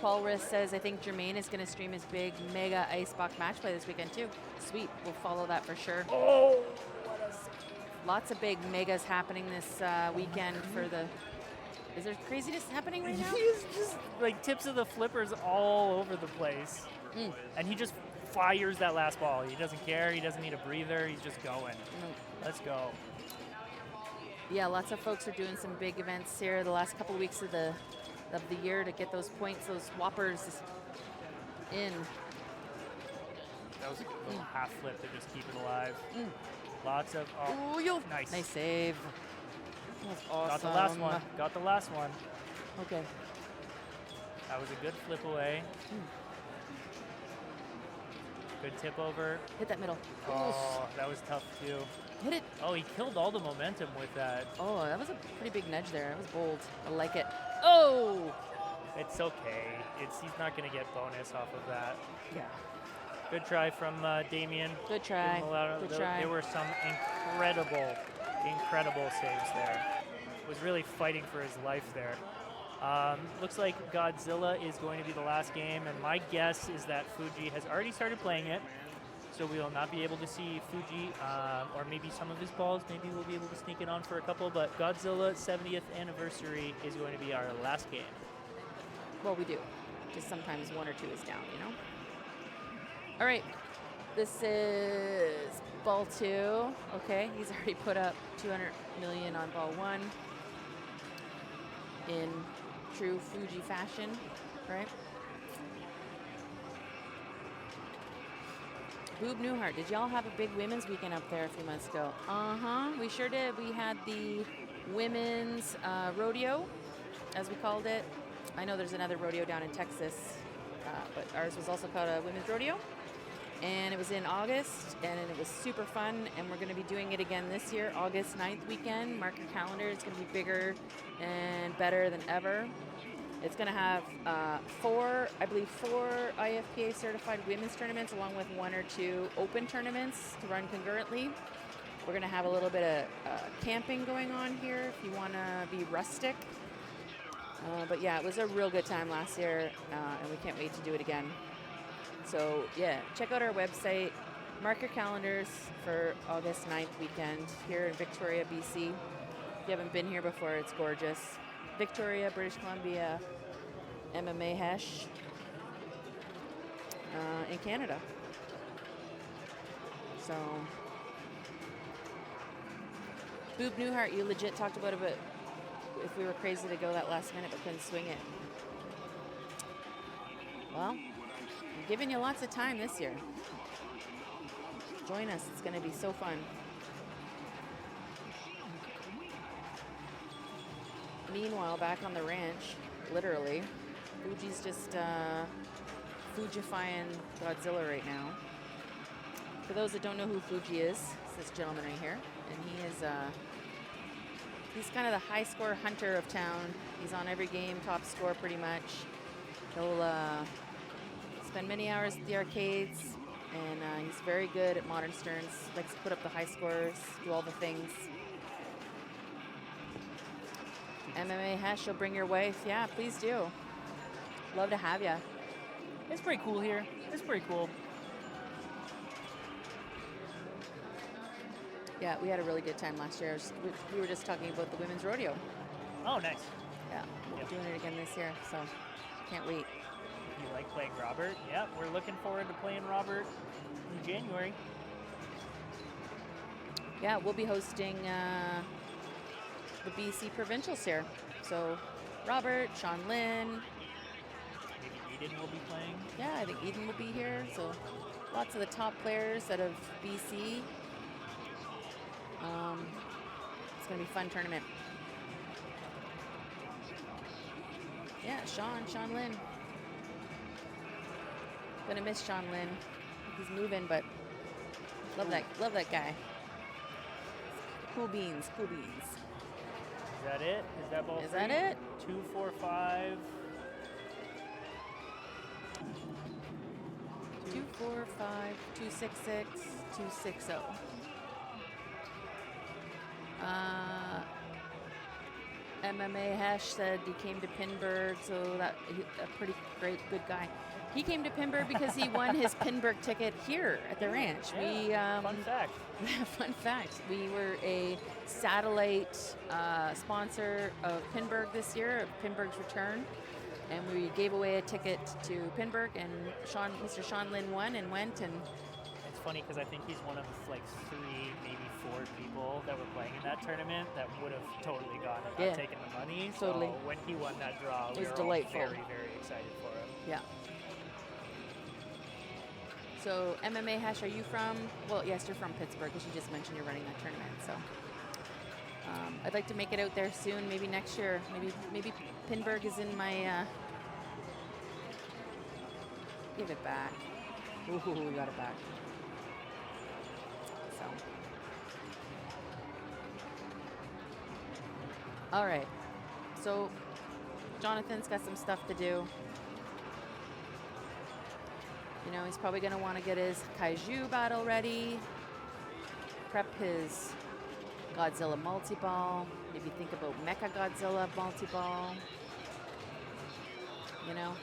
Qualris says, I think Jermaine is going to stream his big mega Icebox match play this weekend too. Sweet. We'll follow that for sure. Oh, what a save. Lots of big megas happening this weekend for the... Is there craziness happening right now? He's just like tips of the flippers all over the place. Mm. And he just fires that last ball. He doesn't care. He doesn't need a breather. He's just going. Let's go. Yeah, lots of folks are doing some big events here the last couple of weeks of the year to get those points, those whoppers in. That was a good little half flip to just keep it alive. Mm. Lots of, Oh, yo. nice. Nice save. That's awesome. Got the last one. Got the last one. Okay. That was a good flip away. Good tip over. Hit that middle. Oh, that was tough too. Hit it. Oh, he killed all the momentum with that. Oh, that was a pretty big nudge there. That was bold. I like it. Oh! It's okay. He's not going to get bonus off of that. Yeah. Good try from Damien. Good try. Give him a lot of- Good there, try. there were some incredible saves there. Was really fighting for his life there. Looks like Godzilla is going to be the last game, and my guess is that Fuji has already started playing it, so we will not be able to see Fuji, or maybe some of his balls. Maybe we'll be able to sneak it on for a couple, but Godzilla 70th anniversary is going to be our last game. Well, we do. Just sometimes one or two is down, you know? All right. This is ball 2. Okay, he's already put up 200 million on ball 1 in true Fuji fashion, right? Boob Newhart, did y'all have a big women's weekend up there a few months ago? Uh-huh, we sure did. We had the women's rodeo, as we called it. I know there's another rodeo down in Texas, but ours was also called a women's rodeo. And it was in August, and it was super fun, and we're going to be doing it again this year, August 9th weekend. Mark your calendar. It's going to be bigger and better than ever. It's going to have four IFPA certified women's tournaments, along with 1 or 2 open tournaments to run concurrently. We're going to have a little bit of camping going on here if you want to be rustic. But yeah, it was a real good time last year, and we can't wait to do it again. So yeah, check out our website. Mark your calendars for August 9th weekend here in Victoria, BC. If you haven't been here before, it's gorgeous. Victoria, British Columbia, MMA Hesh in Canada. So, Boob Newhart, you legit talked about it if we were crazy to go that last minute but couldn't swing it. Well, I'm giving you lots of time this year. Join us. It's going to be so fun. Meanwhile, back on the ranch, literally, Fuji's just Fujifying Godzilla right now. For those that don't know who Fuji is, it's this gentleman right here, and he is he's kind of the high score hunter of town. He's on every game, top score pretty much. He'll spend many hours at the arcades, And he's very good at Modern Sterns. Likes to put up the high scores, do all the things. MMA Hash, you'll bring your wife. Yeah, please do. Love to have you. It's pretty cool here. It's pretty cool. Yeah, we had a really good time last year. We were just talking about the women's rodeo. Oh, nice. Yeah, we're Yep. doing it again this year, so can't wait. You like playing Robert? Yeah, we're looking forward to playing Robert in January. Yeah, we'll be hosting the BC Provincials here. So Robert, Sean Lynn, Maybe Eden will be playing. yeah, I think Eden will be here. So lots of the top players out of BC. It's gonna be a fun tournament. Yeah, Sean Lynn. Gonna miss Sean Lynn. He's moving, but love that guy. Cool beans. Is that it? Is that ball Is three? that it? 2, 4, 5. 245 266 260. MMA Hash said he came to Pinburg, so a pretty good guy. He came to Pinburg because he won his Pinburg ticket here at the ranch. Yeah, fun fact. Fun fact, we were a satellite sponsor of Pinburg this year, of Pinburg's return, and we gave away a ticket to Pinburg, and Mr. Sean Lynn won and went, and It's funny because I think he's one of like 3, maybe 4 people that were playing in that tournament that would have totally gone and Yeah. not taken the money. Totally. So when he won that draw, It we was were delightful. all very, very excited for him. yeah. So MMA Hash, are you from? Well, yes, you're from Pittsburgh because you just mentioned you're running that tournament. So I'd like to make it out there soon. Maybe next year. Maybe Pinburg is in my. Give it back. Ooh, we got it back. So. All right. So Jonathan's got some stuff to do. You know, he's probably going to want to get his Kaiju battle ready, prep his Godzilla multi-ball, maybe think about Mecha Godzilla multi-ball, you know.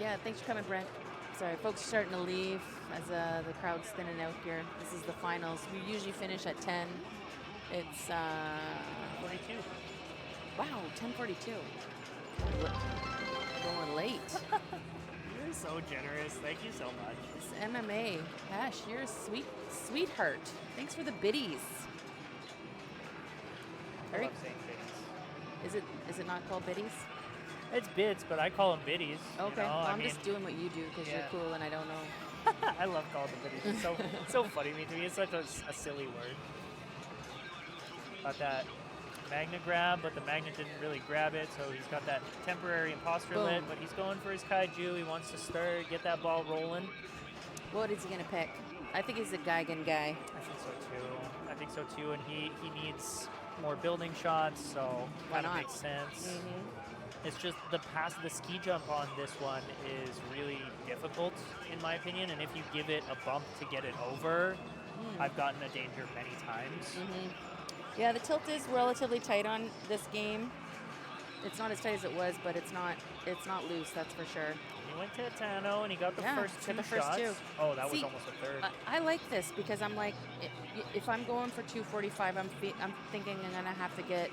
Yeah, thanks for coming, Brent. Sorry, folks are starting to leave as the crowd's thinning out here. This is the finals. We usually finish at 10. It's, 42. wow, 10:42. Going late. You're so generous. Thank you so much. This MMA, Hash, you're a sweetheart. Thanks for the biddies. I Very, love saying biddies. is it not called biddies? It's bids, but I call them biddies. Okay, You know? well, I I'm mean, just doing what you do because yeah. you're cool and I don't know. I love calling them biddies. It's so funny to me. It's such a silly word. Got that Magna grab, but the Magna didn't really grab it, so he's got that temporary imposter Boom. lit, but he's going for his Kaiju. He wants to start, get that ball rolling. What is he gonna pick? I think he's a Gigan guy. I think so too, and he needs more building shots, so Why kind of not? makes sense. Mm-hmm. It's just the ski jump on this one is really difficult, in my opinion, and if you give it a bump to get it over, I've gotten a danger many times. Mm-hmm. Yeah, the tilt is relatively tight on this game. It's not as tight as it was, but it's not loose, that's for sure. He went to Tano and he got the Yeah, first got two the first shots. two. Oh, that was See, almost a third. I like this because I'm like, if I'm going for 245, I'm thinking I'm gonna have to get.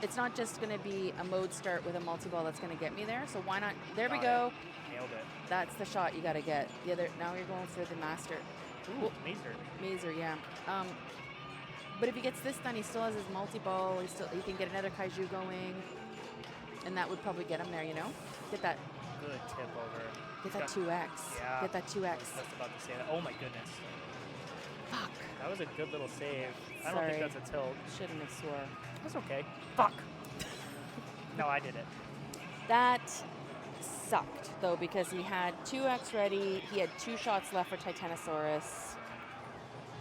It's not just gonna be a mode start with a multi-ball that's gonna get me there. So why not? There we Got go. Nailed it. That's the shot you gotta get. The other. Now you're going for the master. Ooh, Mazer. Mazer, yeah. But if he gets this done, he still has his multi-ball. He can get another Kaiju going, and that would probably get him there. You know, get that Good tip over. Get He's that got- 2x. Yeah. Get that 2x. I was just about to say that. Oh my goodness. Fuck. That was a good little save. I don't Sorry. think that's a tilt. Shouldn't have swore. That's okay. Fuck. No, I did it. That sucked, though, because he had 2x ready. He had 2 shots left for Titanosaurus.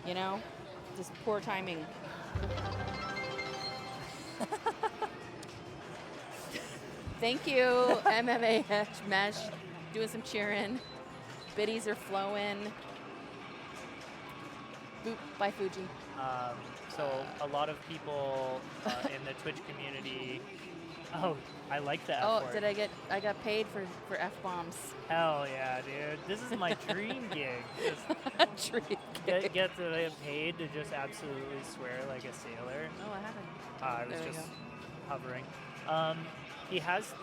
You know? Just poor timing. Thank you, MMA Mesh. Doing some cheering. Biddies are flowing. Boop by Fuji. So a lot of people in the Twitch community. Oh, I like that. Oh, did I got paid for F-bombs. Hell yeah, dude! This is my dream gig. Just Treat. get to get paid to just absolutely swear like a sailor. Oh, I haven't. I was There we just go. hovering. He has.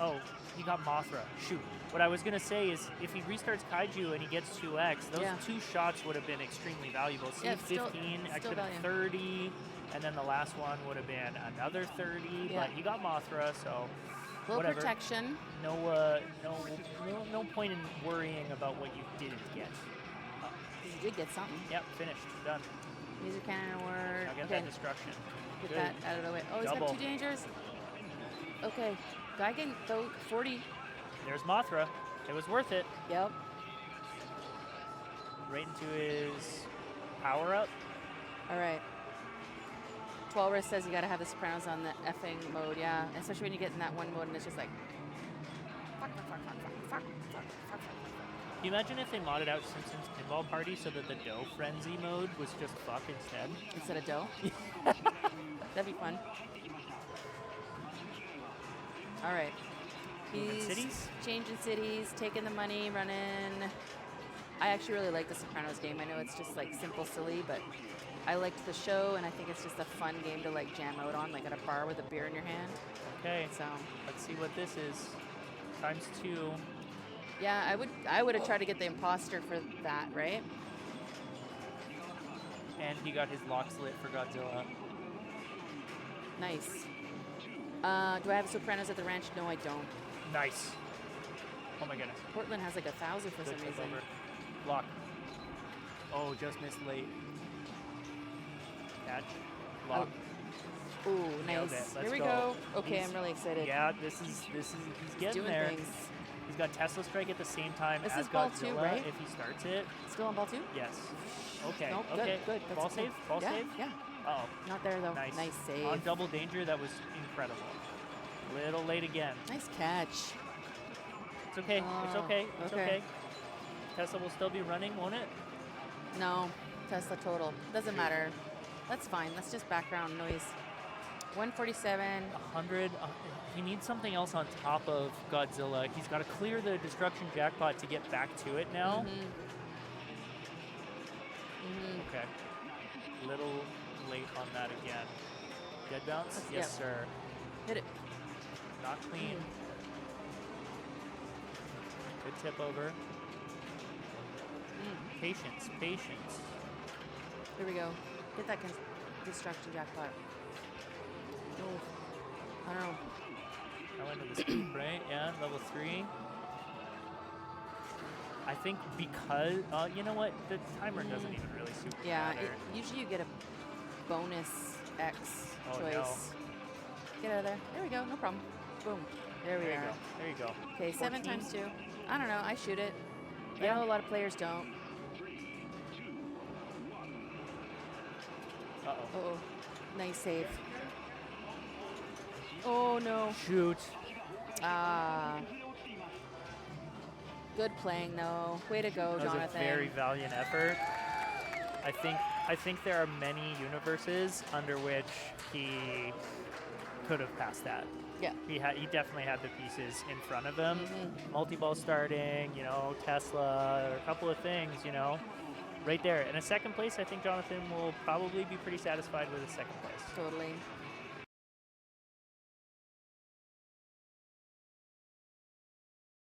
Oh, he got Mothra. Shoot. What I was gonna say is, if he restarts Kaiju and he gets 2x, those Yeah. 2 shots would have been extremely valuable. See, Yeah, it's still- 15, it's extra still value. 30, and then the last one would have been another 30. Yeah. But he got Mothra, so Little whatever. protection. No point in worrying about what you didn't get. You did get something. Yep, finished, done. Music cannon award. Now get Okay, that destruction. get Good. that out of the way. Oh, he's Double. got 2 dangers. Okay. Guy getting 40. There's Mothra. It was worth it. Yep. Right into his power up. All right. Twelris says you got to have the Sopranos on the effing mode, yeah. Especially when you get in that one mode and it's just like. Fuck, fuck, fuck, fuck, fuck, fuck, fuck, fuck, fuck. Can you imagine if they modded out Simpsons Pinball Party so that the Dough Frenzy mode was just fuck instead? Instead of dough. That'd be fun. All right. Moving He's cities? changing cities, taking the money, running. I actually really like the Sopranos game. I know it's just like simple, silly, but I liked the show, and I think it's just a fun game to like jam out on, like at a bar with a beer in your hand. Okay, So let's see what this is. Times 2. yeah, I would have tried to get the imposter for that, right? And he got his locks lit for Godzilla. Nice. Do I have Sopranos at the ranch? No, I don't. Nice. Oh my goodness. Portland has like 1,000 for Good some tip reason. over. Lock. Oh, just missed late. Catch. Lock. Ooh, Nailed nice. it. Let's Here we go. go. Okay, He's- I'm really excited. Yeah, this is he's getting Doing there. things. He's got Tesla Strike at the same time This as is ball Godzilla two, right? if he starts it. Still on ball 2? Yes. Okay. Nope, okay. good, good. That's Ball good. save? Ball yeah, save? Yeah, Oh, not there though. nice. Nice save. On double danger, that was incredible. Little late again. Nice catch. It's okay. It's Oh, okay. It's okay. okay. Tesla will still be running, won't it? No, Tesla total. Doesn't matter. That's fine. That's just background noise. 147. 100. He needs something else on top of Godzilla. He's got to clear the destruction jackpot to get back to it now. Okay. Little late on that again. Dead bounce? That's- Yes, yeah. sir. Hit it. Not clean. Good tip over. Patience, patience. Here we go. Get that destruction jackpot. Oh, I don't know. I went to the scoop, right? Yeah, level 3. I think because, you know what? The timer doesn't even really super Yeah, matter. usually you get a bonus X Oh, choice. no. Get out of there. There we go. No problem. Boom. There we There you are. go. There you go. Okay, 7 14. times 2. I don't know. I shoot it. I Yeah. know a lot of players don't. Uh-oh. Oh, nice save. Oh no. Shoot. Ah. Good playing though. Way to go, That was Jonathan. a very valiant effort. I think there are many universes under which he could have passed that. Yeah. He definitely had the pieces in front of him. Mm-hmm. Multi-ball starting, you know, Tesla, or a couple of things, you know, right there. And a second place, I think Jonathan will probably be pretty satisfied with a second place. Totally.